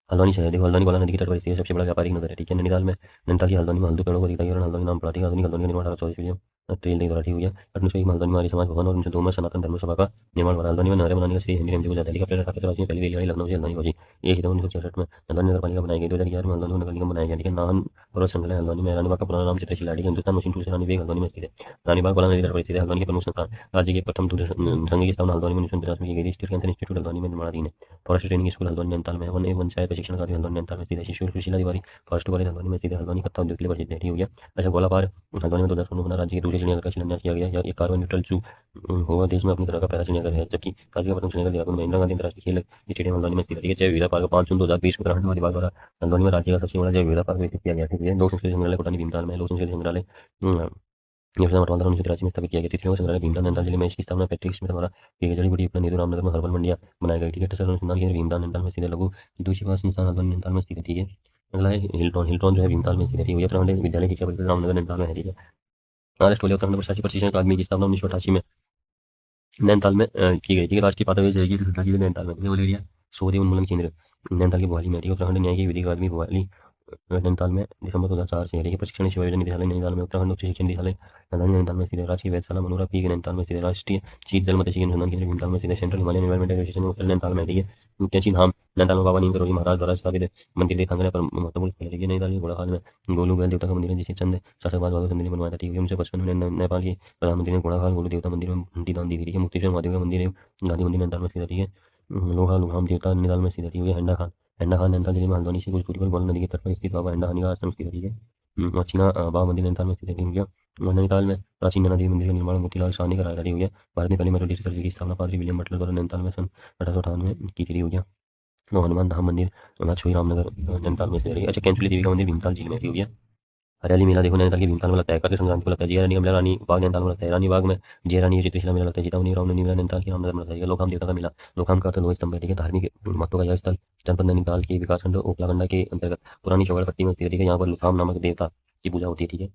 हल्द्वानी शहर देखो, हल्द्वानी कोला नदी के तट पर स्थित है, सबसे बड़ा व्यापारिक नगर है, ठीक है। नैनीताल में नैनीताल की हल्द्वानी में हल्दू पेड़ों को दिखता है, हल्द्वानी नाम पड़ा, ठीक है। आधुनिक हल्द्वानी का निर्माण 1824 में ट्रेन नहीं ठीक हो गया। 1801 में हल्द्वानी में आर्य समाज भवन और 1902 में सनातन धर्म सभा का निर्माण हुआ। हल्द्वानी में नहरें बनाने का श्री हेनरी रेमजी को जाता है, ठीक है। 1884 में पहली रेलगाड़ी लखनऊ से हल्द्वानी पहुंची। ये हितम 1966 में हल्द्वानी नगर पालिका बनाई गई। 2011 में हल्द्वानी को नगर निगम बनाया गया, ठीक है। नाहन पर्वत संग्रहालय हल्द्वानी में, रानीबाग का पुराना नाम चित्रशिला, ठीक है। हिंदुस्तान मशीन टूल से रानी बेग हल्द्वानी में स्थित है। रानीबाग कोला नदी तट पर स्थित है। हल्द्वानी के प्रमुख संस्थान, राज्य के प्रथम दूध संघ की स्थापना हल्द्वानी में 1950 में की गई थी। स्टेट कैंसर इंस्टीट्यूट हल्द्वानी में निर्माणाधीन है। Forest training school Haldwani Nainital में है। वन एवं पंचायत प्रशिक्षण कार्य हल्द्वानी नैनीताल में स्थित है। शिशु सुशीला तिवारी फॉरेस्ट कॉलेज हल्द्वानी में स्थित है। हल्द्वानी कत्था उद्योग के लिए प्रसिद्ध है, ठीक हो गया। अच्छा, गोलापार हल्द्वानी में 2016 में बना राज्य के दूसरे चिड़ियाघर का शिलान्यास किया गया। यह एक कार्बन न्यूट्रल जू होगा, देश में अपनी तरह का पहला चिड़ियाघर है, जबकि राज्य का प्रथम चिड़ियाघर देहरादून में इंदिरा गांधी अंतर्राष्ट्रीय खेल स्टेडियम हल्द्वानी में स्थित है, ठीक है। जैव विविधता पार्क 5 जून 2020 उत्तराखंड विभाग द्वारा हल्द्वानी में राज्य का सबसे बड़ा जैव विविधता पार्क विकसित किया गया, ठीक है। लोक संस्कृति संग्रहालय कोटानी भीमताल में, लोक संस्कृति संग्रहालय योजना मठवाल 1983 में स्थापित किया गया। तिथियों संग्रहालय भीमताल नैनीताल जिले में, इसकी स्थापना पैट्रिक स्मिथ द्वारा की गई। जड़ी बूटी उपवन नेहरू रामनगर में हर्बल मंडिया बनाया गया, ठीक है। टसर अनुसंधान केंद्र भीमताल नैनीताल में स्थित है। लघु दूषित संस्थान हल्द्वानी नैनीताल में स्थित है, ठीक है। अगला है हिल्टॉन, हिल्टॉन जो है भीमताल में स्थित है, ठीक है। उत्तराखंड विद्यालय शिक्षा परिषद रामनगर नैनीताल में है, ठीक है। ऑस्ट्रेलिया उत्तराखंड प्रशासनिक प्रशिक्षण अकादमी की स्थापना 1988 में नैनीताल में की गई थी। राष्ट्रीय पात्रता जाएगी नैनीताल में, मलेरिया शोध एवं उन्मूलन केंद्र नैनीताल की भोपाली में, ठीक है। उत्तराखंड न्याय की विधिक अकादमी भोपाली नैनीताल में दिसंबर 2004 से है, ठीक है। प्रशिक्षण सेवा योजना निदेशालय नैनीताल में, उत्तराखंड उच्च शिक्षा निदेशालय राजधानी नैनीताल में स्थित है। राष्ट्रीय वेधशाला मनोरा पीक नैनीताल में स्थित है। राष्ट्रीय शीत जल मत्स्य अनुसंधान केंद्र भीमताल में स्थित है। Central Himalayan environment association hotel Nainital में, ठीक है। कैंची धाम नैनीताल में बाबा नीम करोली महाराज द्वारा स्थापित मंदिर देखा पर महत्वपूर्ण स्थल है। नैनीताल के घोड़ाखाल में गोलू बैल देवता का मंदिर है, जिसे चंद शासक बाद चंद ने बनवाया था, ठीक है। 1955 में नेपाल के प्रधानमंत्री ने घोड़ाखाल गोलू देवता मंदिर में घंटी दान दी थी, ठीक है। मुक्तेश्वर महादेव का मंदिर है, गांधी मंदिर नैनीताल में स्थित है, ठीक है। लोहा लुहाम देवता नैनीताल में स्थित है, ठीक है। हंडा खान हैंडा खान नैनीताल जिले में हल्द्वानी से कुछ दूरी पर गोला नदी के तट पर स्थित बाबा हैंडा खानी का आश्रम स्थित है, ठीक है। और चीना बाबा मंदिर नैनीताल में स्थित है, ठीक है। और नैनीताल में प्राचीन नैना देवी मंदिर का निर्माण मोतीलाल शाह ने कराया था, ठीक है। भारत ने पहली मेट्रो डिजिटल सर्जरी की स्थापना पादरी विलियम बटलर द्वारा नैनीताल में सन 1898 में की थी, ठीक है। और हनुमान धाम मंदिर नाछोई रामनगर नैनीताल में स्थित है। अच्छा, कैंचुली देवी का मंदिर भीमताल झील में, ठीक है। हरियाली मेला देखो नैनीताल के भीमताल में लगता है, करके संक्रांति को लगता है। जय रानी अमला रानी बाग नैनीताल में लगता है। रानी बाग में जय रानी चित्रशिला मेला लगता है। सीतामढ़ी रामनवमी मेला नैनीताल के रामनगर में लगता है। लोकहाम देवता का मेला, लोकहाम का अर्थ लोह स्तंभ है, ठीक है। धार्मिक महत्व का यह स्थल जनपद नैनीताल के विकासखंड ओखलागंडा के अंतर्गत पुरानी चौगड़पट्टी में स्थित है, ठीक है। यहाँ पर लोकहाम नामक देवता की पूजा होती है, ठीक है।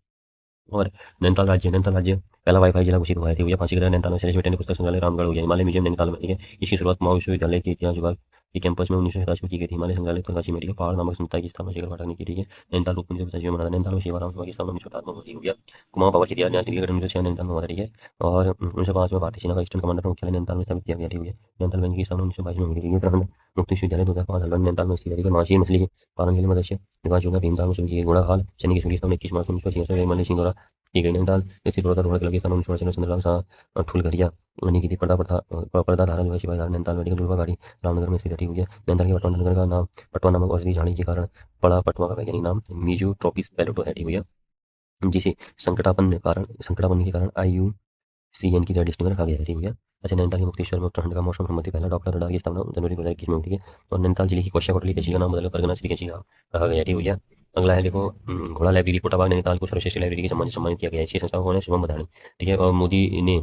और नैनीताल राज्य पहला वाईफाई जिला घोषित हुआ है, ठीक है। फांसी के नैनीताल में शैलेश बेटे ने पुस्तक संग्रहालय रामगढ़ हो गया। हिमालय म्यूजियम नैनीताल में, ठीक है। इसकी शुरुआत माओ विश्वविद्यालय के इतिहास विभाग के कैंपस में 1987 में की गई थी। हिमालय संग्रहालय उत्तरकाशी में, ठीक है। पहाड़ नामक संस्था की स्थापना शेखर पाठक ने की, ठीक है। नैनीताल उपकुंज में मना था। नैनीताल में सेवाराम सभा की स्थापना 1958 में हो गया। कुमाऊं पावर चिड़िया न्यास गठन 1906 नैनीताल में हुआ था, ठीक है। और 1905 में भारतीय सेना का ईस्टर्न कमांडर मुख्यालय नैनीताल में स्थापित किया गया, ठीक है। नैनीताल बैंक की स्थापना 1922 में हुई थी। उत्तराखंड मुक्त विश्वविद्यालय 2005 हल्द्वानी नैनीताल में स्थित है। माछी मछली पालन के लिए मत्स्य विकास योजना भीमताल में शुरू की गई। घोड़ाखाल सैनिक की स्थापना 21 मार्च 1966 मनी सिंह द्वारा की गई। नैनीताल स्थित रोहड़ा किला की स्थापना 1968 चंद्रलाल शाह ठुलघरिया ने की थी। पर्दा धारा जो है सिपाही धारा नैनीताल में, दुर्गा गाड़ी रामनगर में स्थित है। नैनीताल के पटवा नगर का नाम पटवा नामक औषधि झाड़ी के कारण पड़ा। पटवा का वैज्ञानिक नाम मीजोट्रोपिस पैलेटो है, ठीक है। जिसे संकटापन्न के कारण IUCN की लिस्ट में रखा गया है, ठीक है। अच्छा, नैनीताल के मुक्तेश्वर में उत्तराखंड का मौसम सम्मति पहला डॉक्टर रडार की स्थापना जनवरी 2021 में हुई, ठीक है। और नैनीताल जिले की कोशिया कोटली तहसील का नाम बदलकर परगना श्री कैची रखा गया है, ठीक है। अगला है देखो, घोड़ा लाइब्रेरी कोटाबाग नैनीताल को सर्वश्रेष्ठ लाइब्रेरी के सम्मानित किया गया है। इसी संस्था को है शुभम बधानी, ठीक है। और मोदी ने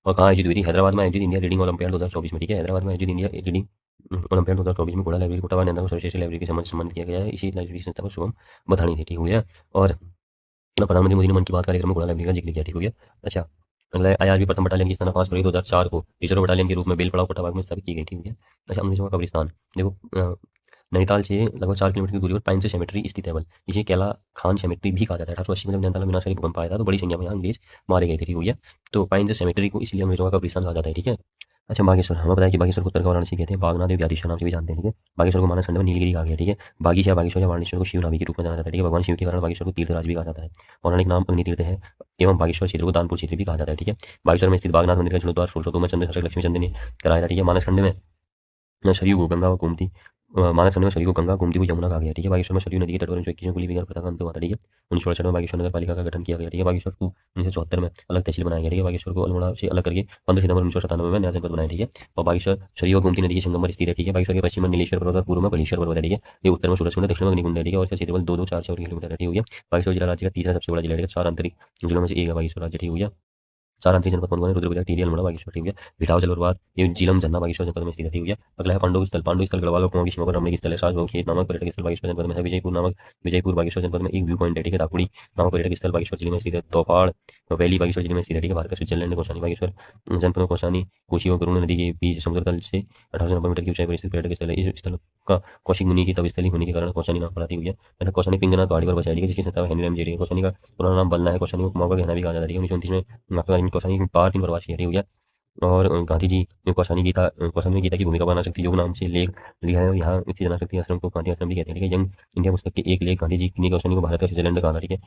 और कहाँ आयोजित हुई थी? हैदराबाद में आयोजित इंडिया रीडिंग ओलंपियाड 2024 में, ठीक है। हैदराबाद में आयोजित इंडिया रीडिंग ओलंपियाड 2024 में घोड़ा लाइब्रेरी कोटाबाग नैनीताल को सर्वश्रेष्ठ लाइब्रेरी के सम्मानित किया गया है। इसी लाइब्रेरी संस्था को शुभम बधानी थी, ठीक है। और प्रधानमंत्री मोदी ने मन की बात कार्यक्रम में घोड़ा लाइब्रेरी का जिक्र किया, ठीक हो गया। अच्छा, अगला IRB प्रथम बटालियन की स्थापना 5 फरवरी 2004 को रिजर्व बटालियन के रूप में बेलपड़ाव कोटाबाग में स्थापित की गई, ठीक है। अच्छा, अंग्रेजों का कब्रिस्तान देखो, नैनीताल से लगभग 4 किलोमीटर की दूरी पर पाइन से सेमेट्री स्थित है। इसे कैला खान सेमेट्री भी कहा जाता है। 1880 में जब नैनीताल में विनाशकारी भूकंप आया था तो बड़ी संख्या में यहाँ अंग्रेज मारे गए थे, ठीक हो गया। तो पाइन से सेमेट्री को इसलिए अंग्रेजों का कब्रिस्तान कहा जाता है, ठीक है। अच्छा, बागेश्वर, हमें बताया कि बागेश्वर को उत्तर का वाराणसी कहते हैं। बागनाथ देव व्याधीश्वर नाम से भी जानते हैं, ठीक है। बागेश्वर को मानस खंड में नीलगिरी कहा गया, ठीक है। बागीश या बागेश्वर या वाराणेश्वर को शिव नाभि के रूप में जाना जाता है, ठीक है। भगवान शिव के कारण बागेश्वर को तीर्थराज भी कहा जाता है। पौराणिक नाम अग्नि तीर्थ है एवं बागेश्वर क्षेत्र को दानपुर क्षेत्र भी कहा जाता है, ठीक है। बागेश्वर में स्थित बागनाथ मंदिर का जीर्णोद्धार 1602 में चंद्रशेखर लक्ष्मीचंद ने कराया था, ठीक है। मानस खंड में सरयू को गंगा व गोमती मानस खंड में सरयू को गंगा गोमती को यमुना कहा गया, ठीक है। बागेश्वर में सरयू नदी के तट पर 1921 में कुली विज्ञान प्रथा का अंत हुआ था, ठीक है। 1967 में बागेश्वर नगर पालिका का गठन किया गया, ठीक है। बागेश्वर को 1974 में अलग तहसील बनाया गया, ठीक है। बागेश्वर को अल्मोड़ा से अलग करके 15 सितंबर 1997 में नया जनपद बनाया, ठीक है। और बागेश्वर सरयू और गोमती नदी के संगम पर स्थित है, ठीक है। बागेश्वर के पश्चिम में नीलेश्वर पर्वत और पूर्व में बलेश्वर पर्वत है, ठीक है। ये उत्तर में सूरजकुंड, दक्षिण में अग्निकुंड है, ठीक है। और इसका क्षेत्रफल 2,244 किलोमीटर है, ठीक है। बागेश्वर जिला राज्य का तीसरा सबसे बड़ा जिला है, 4 आंतरिक जिलों में से एक है बागेश्वर राज्य, ठीक है। 4 आंतरिक जनपद कौन कौन है? रुद्रप्रयाग, टिहरी, अल्मोड़ा, बागेश्वर, ठीक है। बिठाव जलप्रपात ये झीलम झरना बागेश्वर जनपद में स्थित है, ठीक है। अगला है पांडु स्थल गढ़वाल और कुआं की सीमा पर रमणीक स्थल है। सासगांव खेत नामक पर्यटक स्थल बागेश्वर जनपद में है। विजयपुर बागेश्वर जनपद में एक व्यू पॉइंट है, ठीक है। दाकुड़ी नामक पर्यटक स्थल बागेश्वर जिले में स्थित है। तोपाड़ वैली बागेश्वर जिले में स्थित है, ठीक है। भारत का स्विट्जरलैंड कौसानी बागेश्वर जनपद में कौसानी कोशी और गरुड़ नदी के बीच समुद्र तल से 1890 मीटर की ऊंचाई पर स्थित पर्यटक स्थल है। इस स्थल का कौशिक मुनि की तपस्थली होने के कारण कौसानी नाम पड़ाती हुई है। कौसानी पिंगनाथ पहाड़ी पर बसा है, जिसकी संस्था हेनरी राम जेडी। कौसानी का पुराना नाम बलना है। कौसानी को कुमाऊं का गहना भी कहा जाता है। 1929 में महात्मा गांधी ने कौसानी की 3 प्रवासी हरी हुई है। और गांधी जी ने कौसानी में गीता की भूमिका बना शक्ति योग नाम से लेख लिखा है। और यहाँ इसी जनाशक्ति आश्रम को गांधी आश्रम भी कहते हैं, ठीक है। यंग इंडिया पुस्तक के एक लेख गांधी जी ने कौसानी को भारत का स्विट्जरलैंड कहा था, ठीक है।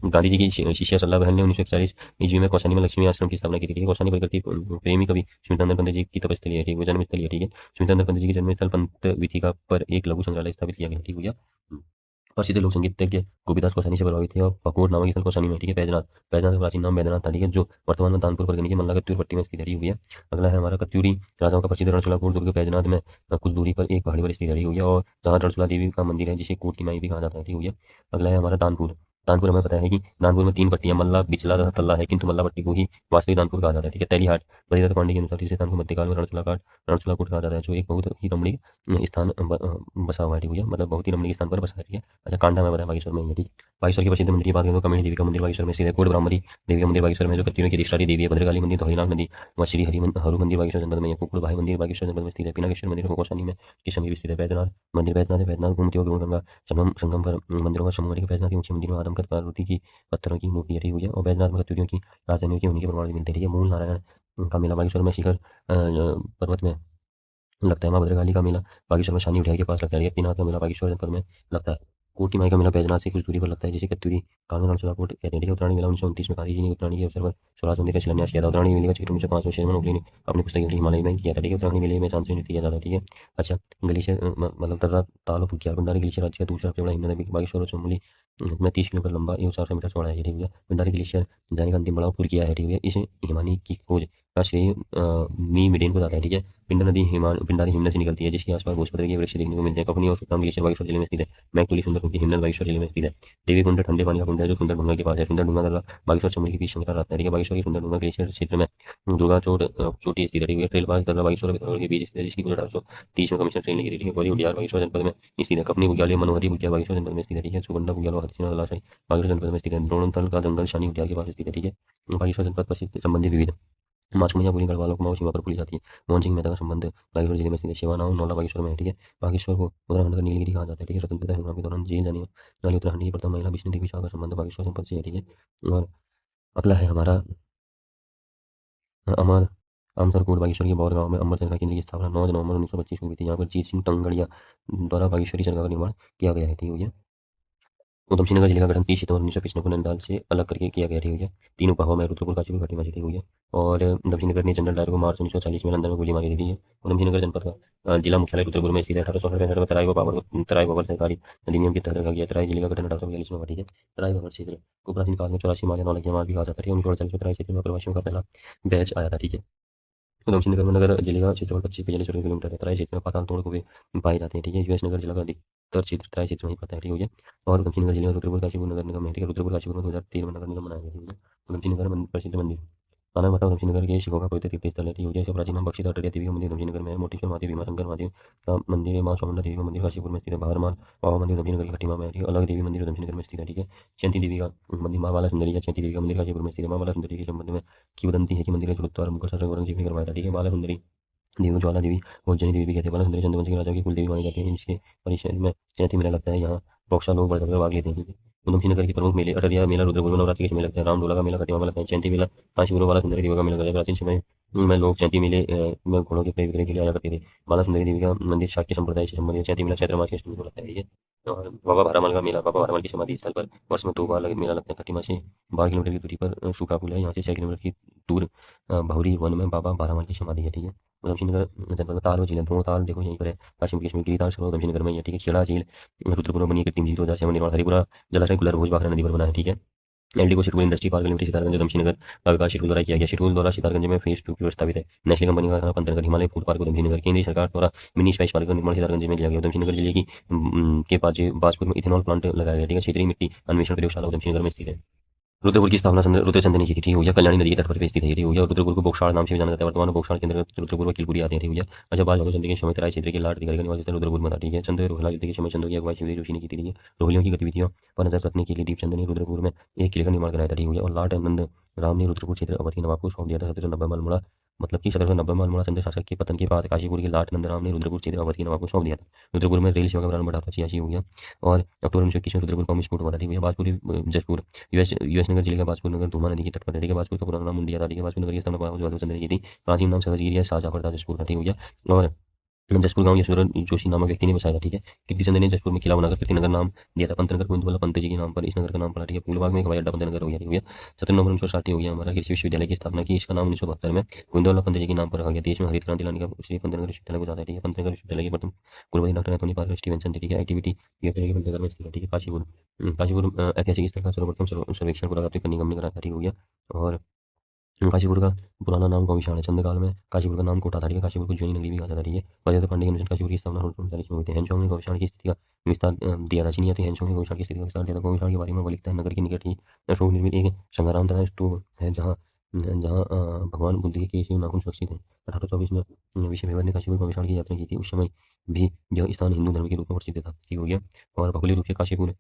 गांधी जी की शिष्या सल्ला बहन ने 1941 ईस्वी में कौसानी में लक्ष्मी आश्रम की स्थापना की थी। कौसानी प्रकृति प्रेमी कवि सुमितानंद पंत जी की तपस्थली है, ठीक है। जन्मस्थली है, ठीक है। सुमितानंद पंत जी की जन्मस्थल पंत विथिका पर एक लघु संग्रहालय स्थापित किया गया, ठीक है। प्रसिद्ध लोक संगीतज्ञ गोपीदास कौसानी से प्रभावित थे और पकोट नामक स्थल कौसानी में, ठीक है। बैजनाथ का प्राचीन नाम बैद्यनाथ था, ठीक है। जो वर्तमान में दानपुर परगनी के मल्ला कत्यूर पट्टी में स्थित हुई है। अगला है हमारा कत्यूरी राजाओं का प्रसिद्ध रणछोड़ा कोट दुर्ग बैजनाथ में कुछ दूरी पर एक पहाड़ी पर स्थित हुई है। और जहाँ रणछोड़ा देवी का मंदिर है जिसे कोट की माई भी कहा जाता है, ठीक है। अगला है हमारा दानपुर। दानपुर हमें पता है कि दानपुर में 3 पट्टियां मल्ला बिचला तथा तल्ला है, किंतु मल्ला पट्टी को ही वास्तविक दानपुर कहा जाता है, ठीक है। तैलीहाट बद्रीदत्त पांडे के अनुसार इसे स्थान को मध्यकाल में रणछोड़ा कोट कहा जाता है, जो एक बहुत ही रमणीक स्थान बसा हुआ है, ठीक है। मतलब बहुत ही रमणीक स्थान पर बसा है, ठीक है। अच्छा, कांडा में बताया बागेश्वर में, ठीक। बागेश्वर की प्रसिद्ध मंदिर की बात करें तो कमली देवी का मंदिर बागेश्वर में स्थित है। कोट ब्राह्मणी देवी का मंदिर बागेश्वर में, जो कत्यूरों की अधिष्ठात्री देवी है। भद्रकाली मंदिर धौलीनाथ नदी व श्री हरु मंदिर बागेश्वर जनपद में है। कुकुड़ भाई मंदिर बागेश्वर जनपद में स्थित है। पिनाकेश्वर मंदिर कौसानी में के समीप स्थित है। बैद्यनाथ मंदिर बैद्यनाथ गोमती और गंगा संगम पर मंदिरों का समूह है। बैद्यनाथ के मुख्य मंदिर में आदमकद पार्वती की पत्थरों की मूर्ति हटी हुई है। और बैद्यनाथ में कत्यूरियों की राजधानी के होने के प्रमाण भी मिलते हैं, ठीक है। मूल नारायण का मेला बागेश्वर में शिखर पर्वत में लगता है। माँ भद्रकाली का मेला बागेश्वर में शानी उठाई के पास लगता है। यज्ञनाथ का मेला बागेश्वर जनपद में लगता है। कोट की माई का मेला बैजनाथ से कुछ दूरी पर लगता है, जिसे कत्यूरी कानून नाम से कोट कहते हैं। ठीक है, उत्तरायणी मेला 1929 में गांधी जी ने उत्तरायणी के अवसर पर स्वराज मंदिर का शिलान्यास किया था। उत्तरायणी मेले का चित्र 1905 में शेरमन ओगले ने अपने पुस्तक हिमालय में किया था। ठीक है, उत्तरायणी मेले में चांद से नृत्य किया जाता है। ठीक है, अच्छा, ग्लेशियर मतलब तर्रा ताल और फुकियार बंडारी ग्लेशियर राज्य का दूसरा सबसे बड़ा हिमनद है। बागेश्वर और चमोली में 30 किलोमीटर लंबा एवं 400 मीटर चौड़ा है। ठीक है, बंडारी ग्लेशियर जाने का अंतिम पड़ाव पुरकिया है। ठीक है, इस हिमानी की खोज का श्रेय मी मिडेन को जाता है। ठीक है, पिंडा नदी पिंडारी हिमनद से निकलती है, जिसके आसपास भोजपत्र के वृक्ष देखने को मिलते हैं। कफनी और सुल्तान ग्लेशियर बागेश्वर जिले में स्थित है। मैकतुली सुंदर कुंड हिमनद बागेश्वर जिले में स्थित है। देवी कुंड ठंडे पानी का कुंड है जो सुंदर डूंगा के पास है। सुंदर डूंगा दर्रा बागेश्वर चमोली के बीच संकरा रहता है। ठीक है, बागेश्वर की सुंदर डूंगा ग्लेशियर क्षेत्र में दुर्गा चोटी स्थित है। ठीक है, ट्रेल पास दर्रा बागेश्वर के बीच स्थित है, जिसकी कुल 1830 में कमीशन ट्रेन लगी थी। ठीक है, कोरी उडियार बागेश्वर जनपद में स्थित है। कपनी बुग्याल मनोहरी बुग्याल बागेश्वर जनपद में स्थित है। ठीक है, सुगंडा बुग्याल और हथसिना जलाशय बागेश्वर जनपद में स्थित है। द्रोणतल का जंगल शानी उद्यान के पास स्थित है। ठीक है, बागेश्वर जनपद पर संबंधित विविध माछकुमिया पूरी गढ़वालों कुमाऊं सीमा पर खुली जाती है। मोहन सिंह मेहता का संबंध बागेश्वर जिले में स्थित है। शिवानाव नौला बागेश्वर में है। ठीक है, बागेश्वर को उत्तराखंड का नीलगिरी कहा जाता है। ठीक है, स्वतंत्रता संग्राम के दौरान जेल जाने वाली उत्तराखंड की प्रथम महिला विष्णु देवी शाह का संबंध बागेश्वर जनपद से है। ठीक है, और अगला है हमारा अमर अमरकोट बागेश्वर के बौर गांव में अमर चरखा केंद्र की स्थापना 9 नवंबर 1925 को हुई थी। यहाँ पर जीत सिंह टंगड़िया द्वारा बागेश्वरी चरखा का निर्माण किया गया है। ठीक है भैया, उधम सिंह नगर जिले का गठन 30 सितंबर 1995 को नैनीताल से अलग करके किया गया। ठीक है, तीन उपहाओं में रुद्रपुर काशीपुर घाटी में। ठीक है, और उधम सिंह नगर ने जनरल डायर को मार्च 1940 में लंदन में गोली मारी थी। उधम सिंह नगर जनपद का जिला मुख्यालय रुद्रपुर में स्थित है। 1865 में तराई बाबर सरकारी अधिनियम के तहत रखा गया। तराई जिले का गठन 1842 में हुआ। ठीक है, तराई बाबर क्षेत्र को प्राचीन काल में 84 माह या नौलखिया माह भी कहा जाता है। 1948 में तराई क्षेत्र में प्रवासियों का पहला बैच आया था। ठीक है, उधम सिंह नगर में नगर जिले का क्षेत्रफल 25 किलोमीटर है। तराई क्षेत्र में पाताल तोड़ कुएं पाए जाते हैं। ठीक है, यूएस नगर जिला का अधिकतर क्षेत्र तराई क्षेत्र में ही पड़ता है। ठीक है, और उधम सिंह नगर जिले में रुद्रपुर काशीपुर नगर निगम है। ठीक है, रुद्रपुर काशीपुर में 2013 में नगर निगम बनाया गया। ठीक है, उधम सिंह नगर प्रसिद्ध मंदिर कानन माता उधम सिंह नगर के शिवों का पवित्र तीर्थ स्थल है। ठीक है, इसका प्राचीन नाम बख्शी अटरिया देवी का मंदिर उधम सिंह नगर में है। मोटेश्वर महादेव भीमाशंकर महादेव का मंदिर है। माँ चामुंडा देवी का मंदिर काशीपुर में स्थित है। बाहरमाल बाबा मंदिर उधम सिंह नगर की खटीमा में है। ठीक है, अलग देवी मंदिर उधम सिंह नगर में स्थित है। ठीक है, चैंती देवी का मंदिर माँ बाला सुंदरी या चैंती देवी का मंदिर काशीपुर में स्थित है। माँ बाला सुंदरी के संबंध में किंवदंती है कि मंदिर का जलोद्वार मुगल शासक औरंगजेब ने करवाया था। ठीक है, बाला सुंदरी देवी को ज्वाला देवी और जनी देवी भी कहते हैं। बाला सुंदरी चंद्रवंश के राजाओं की कुल देवी मानी जाती है। इसके परिसर में चैती मेला लगता है। यहाँ बौछार लोग बढ़ चढ़कर भाग लेते हैं। उधम सिंह नगर के प्रमुख मेले अटरिया मेला रुद्रपुर में नवरात्रि के समय लगता है। रामडोला का मेला खटीमा में लगता है। चैंती मेला काशीपुर में बाला सुंदरी देवी का मेला लगता है। प्राचीन समय में लोग चैंती मेले में घोड़ों के क्रय विक्रय के लिए आया करते थे। बाला सुंदरी देवी का मंदिर शाक्य संप्रदाय से संबंधित है। चैंती मेला चैत्र मास के अष्टमी को लगता है। ठीक है, और बाबा भारामल का मेला बाबा भारामल की समाधि स्थल पर वर्ष में 2 बार मेला लगता है। खटीमा से 12 किलोमीटर की दूरी पर सूखा पुल है। यहाँ से 6 किलोमीटर की दूर भौरी वन में बाबा भारामल की समाधि है। ठीक है, उधमसिंह नगर जनपद में ताल और झील है। दोनों ताल देखो यहीं पर है। काशी कश्मीर गिरिताल सरोवर उधमसिंह नगर में ही है। ठीक है, खेड़ा झील रुद्रपुर में बनी है। कृत्रिम झील 2007 निर्माण। हरिपुरा जलाशय गुलर भोज भाखरा नदी पर बना है। ठीक है, एलडी को Sherpur industry park limited Sitarganj Udham Singh Nagar का विकास शेरपुर द्वारा किया गया। शेरपुर द्वारा सितारगंज में फेज 2 की प्रस्तावित है। नेशनल कंपनी का पंतनगर हिमालय फूड पार्क उधमसिंह नगर केंद्रीय सरकार द्वारा मिनी स्पाइस पार्क का निर्माण सितारगंज में किया गया। उधमसिंह नगर जिले की के पास बाजपुर में इथेनॉल प्लांट लगाया गया। ठीक है, क्षेत्रीय मिट्टी अन्वेषण प्रयोगशाला उधमसिंह नगर में स्थित है। रुद्रपुर की स्थापना रुद्रचंद ने की थी। ठीक हो गया, कल्याणी नदी के तट पर स्थित है। ठीक हो गया, रुद्रपुर को बोक्षार नाम से भी जाना जाता है। वर्तमान में बोक्षार के अंतर्गत रुद्रपुर व किलपुरी आते हैं। ठीक हो गया, अच्छा, बाल चंद के समय तराई क्षेत्र के लाट अधिकारी का निवास स्थल रुद्रपुर में था। ठीक है, चंद्र रोहिला युद्ध के समय चंद्र की अगुवाई शिवजी जोशी ने की थी। ठीक है, रोहिलियों की गतिविधियों पर नजर रखने के लिए दीपचंद ने रुद्रपुर में एक किले का निर्माण कराया था। ठीक हो गया, और लाट आनंद राम ने रुद्रपुर क्षेत्र अवध के नवाब को सौंप दिया था। 1790 में अल्मोड़ा मतलब कि 1790 में अल्मोड़ा चंद्र शासक के पतन के बाद काशीपुर के लाट नंदराम ने रुद्रपुर क्षेत्र अवध के नवाब को सौंप दिया था। रुद्रपुर में रेल सेवा का प्रारंभ 1886 हो गया, और अक्टूबर 1921 में रुद्रपुर बम विस्फोट हुआ था। ठीक है, बाजपुरी जसपुर यूएस नगर जिले का बाजपुर नगर धूमा नदी के तट पर है। ठीक है, बाजपुर का पुराना नाम मुंडिया था। ठीक है, बाजपुर नगर की स्थापना चंद्र की थी। प्राचीन नाम सहजगिरी है, शाहजहां था जसपुर का। ठीक हो गया, और जसपुर गांव यशवंत जोशी नामक व्यक्ति ने बसाया था। ठीक है, कीर्तिचंद ने जसपुर में किला बनाकर कीर्तिनगर नाम दिया था। पंतनगर गोविंदवल्लभ पंत जी के नाम पर इस नगर का नाम पड़ा। ठीक है, फूलबाग में एक हवाई अड्डा पंतनगर हो गया। ठीक हो गया, 17 नवंबर 1960 हो गया हमारा कृषि विश्वविद्यालय की स्थापना की। इसका नाम 1972 में गोविंदवल्लभ पंत जी के नाम पर रखा गया। देश में हरित क्रांति लाने का श्रेय पंतनगर विश्वविद्यालय को जाता है। ठीक है, पंतनगर विश्वविद्यालय के प्रथम कुलपति डॉक्टर एंथोनी पार्कर स्टीवेंसन थे। ठीक है, एक्टिविटी ये पंतनगर में स्थित है। ठीक है, काशीपुर काशीपुर ऐतिहासिक स्थल का सर्वप्रथम सर्वेक्षण पुरातात्विक निगम ने कराया था। ठीक हो गया, और काशीपुर का पुराना नाम गौशाण है। चंद्रकाल में काशीपुर का नाम कोटा था। ठीक है, काशीपुर को जैन नगरी भी कहा जाता है। ठीक है, वज्रदेव पांडे के अनुसार काशीपुर की स्थापना 1939 में हुई थी। हेनचोंग ने गौशाण की स्थिति का विस्तार दिया था। चीनी यात्री हेनचोंग ने गौशाण की स्थिति का विस्तार दिया था। गौशाण के बारे में वो लिखता है, नगर के निकट ही अशोक निर्मित एक संग्राम तथा स्तूप है, जहाँ जहाँ भगवान बुद्ध के केश एवं नाखून सुरक्षित हैं। 1824 में विश्वविभर ने काशीपुर गौशाण की यात्रा की थी। उस समय भी यह स्थान हिंदू धर्म के रूप में प्रसिद्ध था। ठीक हो गया, और भौगोलिक रूप से काशीपुर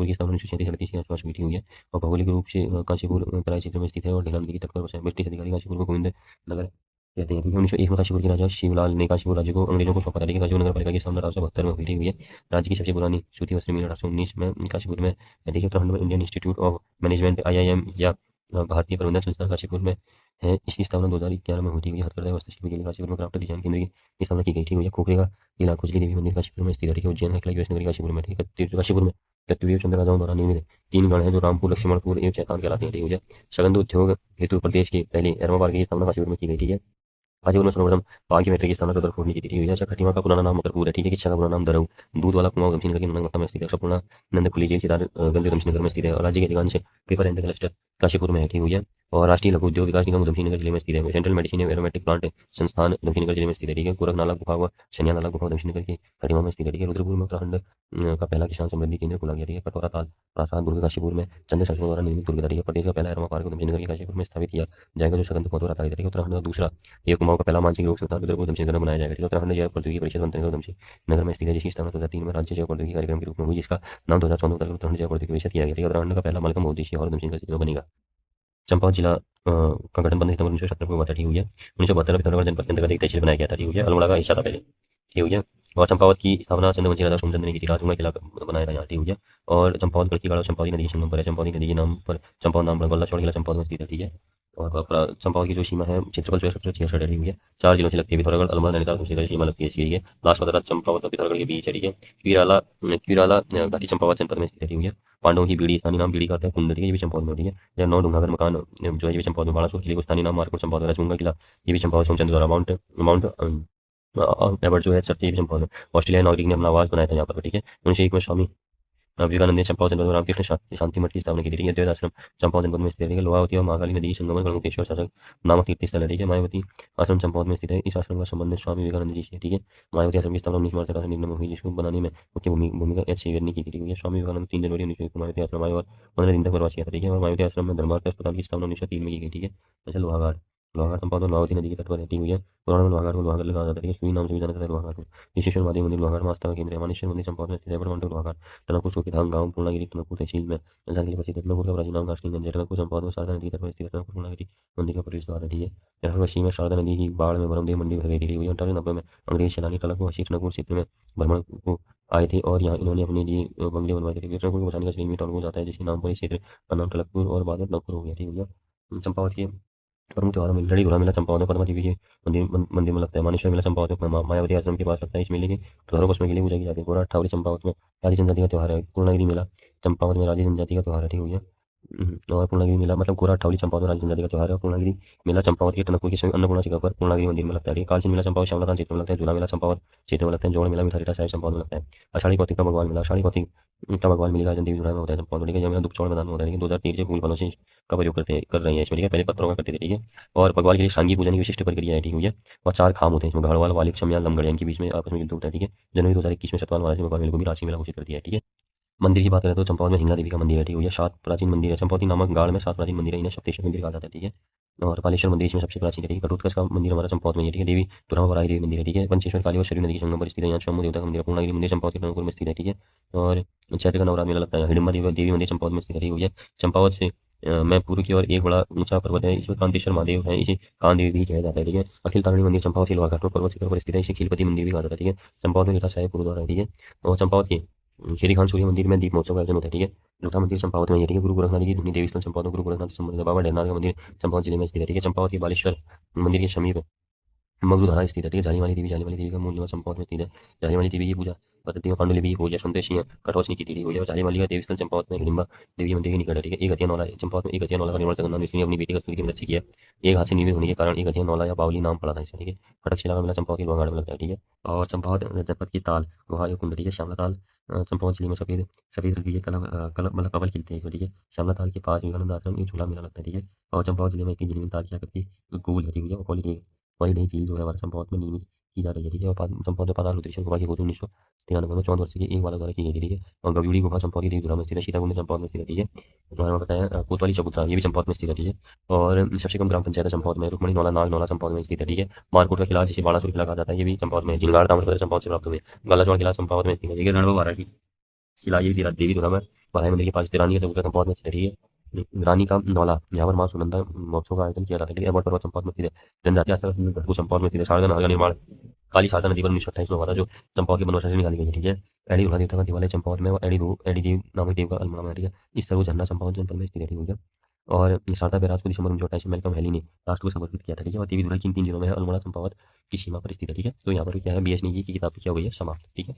की स्थापना 1937 के आसपास हुई थी। हो गया, और भौगोलिक रूप से काशीपुर तराई क्षेत्र में स्थित है और ढेला नदी के तट पर बसा है। ब्रिटिश अधिकारी काशीपुर को गोविंद नगर कहते हैं। 1901 में काशीपुर के राजा शिवलाल ने काशीपुर राज्य को अंग्रेजों को सौंपा था। काशीपुर नगर पालिका की स्थापना 1872 में हुई थी। हुई है, राज्य की सबसे पुरानी सूती वस्त्र मिल 1819 में काशीपुर में है। देखिए, उत्तराखंड में Indian institute of management IIM या भारतीय प्रबंधन संस्थान काशीपुर में है। इसकी स्थापना 2011 में हुई थी। हथकरघा वास्तुशिल्प के लिए काशीपुर में क्राफ्ट डिजाइन केंद्र की स्थापना की गई थी। खोखरे का किला खुजली देवी मंदिर काशीपुर में स्थित है। उज्जैन का किला यूएस नगरी काशीपुर में। ठीक है, काशीपुर में चतुर्युग चंद्र राजाओं द्वारा निर्मित 3 गण हैं जो रामपुर, लक्ष्मणपुर एवं चैतान कहलाते हैं। ठीक हो गया। सगंध उद्योग हेतु प्रदेश की पहली एरमा पार्क की स्थापना काशीपुर में की गई। ठीक है। हाजीपुर में सर्वप्रथम पाल की फैक्ट्री की स्थापना रुद्रपुर में की थी। अच्छा, खटीमा का पुराना नाम मकरपुर है। ठीक है। किच्छा का पुराना नाम दरऊ, दूध वाला कुआं उधमसिंह नगर के नंदनगत्ता में स्थित है। अक्षरपूर्णा नंदकुली जेल सिद्धार्थगंज उधमसिंह नगर में स्थित है। और राज्य के अधिकांश पेपर एंड क्लस्टर काशीपुर में है। ठीक हो गया। और राष्ट्रीय लघु उद्योग विकास निगम उधमसिंह नगर जिले में स्थित है। सेंट्रल मेडिसिन एवं एरोमेटिक प्लांट संस्थान उधमसिंह नगर जिले में स्थित है। ठीक है। गोरखनाला गुफा व शनिया नाला गुफा उधमसिंह नगर की खटीमा में स्थित है। ठीक है। रुद्रपुर में उत्तराखंड का पहला किसान समृद्धि केंद्र खोला गया। ठीक है। कटोरा ताल प्रासाद दुर्ग काशीपुर में चंद्र शासकों द्वारा निर्मित दुर्ग था। ठीक है। प्रदेश का पहला एरोमा पार्क उधमसिंह नगर के काशीपुर में स्थापित किया जाएगा, जो सगंध पौधों आधारित है। ठीक है। उत्तराखंड का दूसरा एक कुमाऊं का पहला मानसिक रोग संस्थान रुद्रपुर उधमसिंह नगर में बनाया जाएगा। ठीक है। उत्तराखंड जैव प्रौद्योगिकी परिषद मंत्री उधमसिंह नगर में स्थित है, जिसकी स्थापना 2003 में राज्य जैव प्रौद्योगिकी कार्यक्रम के रूप में हुई, जिसका नाम 2014 तक उत्तराखंड जैव प्रौद्योगिकी परिषद किया गया। ठीक है। उत्तराखंड का पहला मलकम उद्देश्य और उधमसिंह नगर बनेगा। चंपावत जिला का गठन 15 सितंबर 1977 को हुआ था। ठीक हो गया। 1972 में पिथौरागढ़ जनपद के अंतर्गत एक तहसील बनाया गया था। ठीक हो गया। अल्मोड़ा का हिस्सा था पहले। ठीक हो गया। और चंपावत की स्थापना चंद्रवंशी राजा सोमचंद्र ने की थी। राजकुमार किला बनाया था यहाँ। ठीक हो गया। और चंपावत गढ़ की गाढ़ा चंपावती नदी के संगम पर है। चंपावती नदी के नाम पर चंपावत नाम पर गल्ला चौड़ किला चंपावत में स्थित है। ठीक है। और चंपावत की जो सीमा है क्षेत्रफल जो है 766 है। ठीक है। 4 जिलों से लगती है, पिथौरागढ़, अल्मोड़ा, नैनीताल की सीमा लगती है इसकी। ठीक है। लास्ट पता चंपावत और पिथौरागढ़ के बीच है। ठीक है। क्विराला क्विराला घाटी चंपावत जनपद में स्थित है। ठीक है। पांडवों की बीड़ी स्थानीय नाम बीड़ी का अर्थ है कुंड। ठीक है। ये भी चंपावत में। ठीक है। या 9 डूंगागर मकान जो है ये भी चंपावत में। बालासोर किले को स्थानीय नाम मारकोट चंपावत, राजगंगा किला ये भी चंपावत सोमचंद द्वारा। माउंट माउंट एवर्ट जो है सब ये भी चंपावत में। ऑस्ट्रेलियाई नागरिक ने अपना आवास बनाया था यहाँ पर। ठीक है। 1901 में स्वामी विवेकानंद ने चंपावत जनपद में रामकृष्ण शांति मठ की स्थापना की थी। ठीक है। द्वैत आश्रम चंपावत जनपद में स्थित है। ठीक है। लोहावती और महाकाली नदी संगमन गढ़मुक्तेश्वर शासक नामक तीर्थ स्थल है। ठीक है। मायावती आश्रम चंपावत में स्थित है। इस आश्रम का संबंध स्वामी विवेकानंद जी से। ठीक है। मायावती आश्रम की स्थापना 19 मार्च 1899 में हुई, जिसको बनाने में मुख्य भूमिका एच सीवर ने की थी। ठीक है। स्वामी विवेकानंद 3 जनवरी 1901 को मायावती आश्रम आए और 15 दिन तक प्रवास किया था। ठीक है। और मायावती आश्रम में धर्मार्थ अस्पताल की स्थापना 1903 में की गई। ठीक है। अच्छा, लोहाघाट लोहाघाट चंपावत और लोहावती नदी के तट पर है। ठीक है। पुराण में लोहाघाट को लोहागढ़ कहा जाता है। सुई नाम से भी जाना जाता है लोहाघाट को। विश्वेश्वर महादेव मंदिर लोहाघाट में आस्था का केंद्र है। मानेश्वर मंदिर चंपावत में स्थित है। ब्रह्मांड लोहाघाट टनकपुर चौकीधाम गांव पूर्णागिरी टनकपुर तहसील में जानने के लिए प्रसिद्ध है। टनकपुर का प्राचीन नाम काशनीगंज है। टनकपुर चंपावत में शारदा नदी के तट पर स्थित है। टनकपुर पूर्णागिरी मंदिर का प्रवेश द्वार है। ठीक है। यहाँ पश्चिम में शारदा नदी की बाढ़ में बरमदेव मंदिर भर गई थी। 1890 में अंग्रेज सैलानी टनकपुर हसी टनकपुर क्षेत्र में भ्रमण को आए थे और यहाँ इन्होंने अपने लिए बंगले बनवाए थे। टनकपुर को बसाने का श्री टॉल जाता है, जिसके नाम पर इस क्षेत्र का नाम टनकपुर और बाद में टनकपुर हो गया। ठीक हो गया। चंपावत के प्रमुख त्योहारों में लड़ी घोड़ा मेला चंपावत में पद्मा देवी के मंदिर में लगता है। मानेश्वर मेला चंपावत में मायावती आश्रम के पास लगता है। इस मेले के त्योहारों को के लिए पूजा की जाती है। गोरा ठावरी चंपावत में राजी जनजाति का त्योहार है। पूर्णागिरी मेला चंपावत में राजी जनजाति का त्योहार है। ठीक हो गया। और पूर्णागिरी मेला मतलब गोरा ठावरी चंपावत में राजी जनजाति का त्योहार है। पूर्णागिरी मेला चंपावत के टनकपुर की अन्नपूर्णा जगह पर पूर्णागिरी मंदिर में लगता है। कालचिन मेला चंपावत श्यामला क्षेत्र में लगता है। झूला मेला चंपावत क्षेत्र में लगता है। जोड़ मेला मिठारीटा साहिब चंपावत में लगता है। आषाढ़ी कार्तिक का भगवान मेला आषाढ़ी कार्तिक का भगवान मेला राजन देवी में होता है चंपावत में। जब दुपचौड़ मैदान में होता है। लेकिन 2003 से फूल फलों से का प्रयोग कर रहे हैं इसमें। ठीक है। पहले पत्थरों का करते थे। ठीक है। और भगवान के लिए शांगी पूजन की विशिष्ट प्रक्रिया है। ठीक है। और 4 खाम होते हैं इसमें, घड़वाल वालिक शमयाल लमगढ़, इनके बीच में आपस में युद्ध होता है। ठीक है। जनवरी 2021 में सतवाल महाराज ने भगवान मेले को भी राशि मेला घोषित कर दिया है। ठीक है। मंदिर की बात करें तो चंपावत में हिंगला देवी का मंदिर है। ठीक है। 7 प्राचीन मंदिर है। चंपावती नामक गाड़ में 7 प्राचीन मंदिर है। इन्हें सप्तेश्वर मंदिर कहा जाता है। ठीक है। और पालेश्वर मंदिर इसमें सबसे प्राचीन है। ठीक है। कटोत्कच का मंदिर हमारा चंपावत में है। ठीक है। देवी तुरामा वराही देवी मंदिर है। ठीक है। पंचेश्वर काली और शरीर नदी के संगम पर स्थित है। यहाँ चौमू देवता का मंदिर है। पूर्णागिरी मंदिर चंपावत के टनकपुर में स्थित है। ठीक है। और चैत्र का नवरात्र मेला लगता है। हिडिंबा देवी मंदिर चंपावत में स्थित है। ठीक हो गया। चंपावत से मैं पूर्व की ओर एक बड़ा ऊंचा पर्वत है। इसमें कांतेश्वर महादेव है। इसे कान देवी भी कहा जाता है। ठीक है। अखिल तारिणी मंदिर चंपावत के लोहाघाट पर्वत शिखर पर स्थित है। इसे खिलपति मंदिर भी कहा जाता है। ठीक है। चंपावत में लीला साहेब गुरुद्वारा है। ठीक है। और चंपावत के श्री खान सूर्य मंदिर में दीप महोत्सव का आयोजन होता है। ठीक है। जूठा मंदिर चंपावत में है। ठीक है। गुरु गोरखनाथ जी की धुनी देवी स्थल चंपावत में गुरु गोरखनाथ से संबंधित है। बाबा ढेरनाथ का मंदिर चंपावत जिले में स्थित है। ठीक है। चंपावत के बालेश्वर मंदिर के समीप मगरूधारा स्थित है। ठीक है। जाली वाली देवी का मूल निवास चंपावत में स्थित है। जाली वाली देवी की पूजा पद्धति में पांडुलिपि की पूजा सुनते सिंह कटौच की थी। हो गया। जाली वाली का देवी स्थल चंपावत में हिडिंबा देवी मंदिर के निकट है। ठीक है। एक हथिया नौला है। चंपावत में एक हथिया नौला का निर्माण जगन्नाथ मिश्र ने अपनी बेटी का स्तुति की मदद से किया। एक हाथ से निर्मित होने के कारण एक हथिया नौला या बावली नाम पड़ा था इसे। ठीक है। खटकशिला का मेला चंपावत के लोहाघाट में लगता है। ठीक है। और चंपावत जनपद की ताल गुहा या कुंड। ठीक है। श्यामला ताल चंपावत जिले में सफेद सफेद रंग की मतलब कवल खिलते हैं इसमें। ठीक है। श्यामला ताल के पास विवेकानंद आश्रम एक झूला मेला लगता है। ठीक है। और चंपावत जिले में इतनी झिलमिल ताल की आकृति गोल है। ठीक है। और पॉलीडे झील जो है हमारे चंपावत में निर्मित की जा रही है। ठीक है। और चंपावत में पाताल रुद्रेश्वर गुफा की खोज 1993 में 14 वर्ष की एक बालक द्वारा की गई थी। ठीक है। और गव्यूड़ी गुफा चंपावत की देवीधुरा में स्थित है। सीताकुंड चंपावत में स्थित है। ठीक है। और बताया कोतवाली चबूतरा ये भी चंपावत में स्थित है। ठीक है। और सबसे कम ग्राम पंचायत है चंपावत में। रुक्मणी नौला नाग नौला चंपावत में स्थित है। ठीक है। मारकोट का किला जिसे बालासुर किला कहा जाता है ये भी चंपावत में। जिलगाड़ ताम्रपत्र चंपावत से प्राप्त हुए। गलाचौड़ किला चंपावत में स्थित है। ठीक है। रणभो बाराही शिला ये देवीधुरा में बड़ाई मंदिर के पास तिरानी का चबूतरा चंपावत में स्थित है। ठीक है। रानी का नौला यहाँ पर मां सुनंदा महोत्सव का आयोजन किया जाता है। ठीक है। अवध पर्वत चंपावत में स्थित है। जनजातीय आश्रम चंपावत में स्थित है। शारदा नहर का निर्माण काली शारदा नदी पर 1928 में हुआ था, जो चंपावत के बनवासा से निकाली गई है। ठीक है। एड़ी दुल्हा देवता का देवालय चंपावत में और एड़ी देव नामक देव का अल्मोड़ा में। ठीक है। इस तरह वो झरना चंपावत जनपद में स्थित है। ठीक हो गया। और शारदा बैराज को दिसंबर 1928 में मेलकम हैली ने राष्ट्र को समर्पित किया था। ठीक है। और देवी दुल्हा किन 3 जिलों में है? अल्मोड़ा चंपावत की सीमा पर स्थित है। ठीक है। तो यहाँ पर क्या है, BS की किताब की क्या हो गई है समाप्त। ठीक है।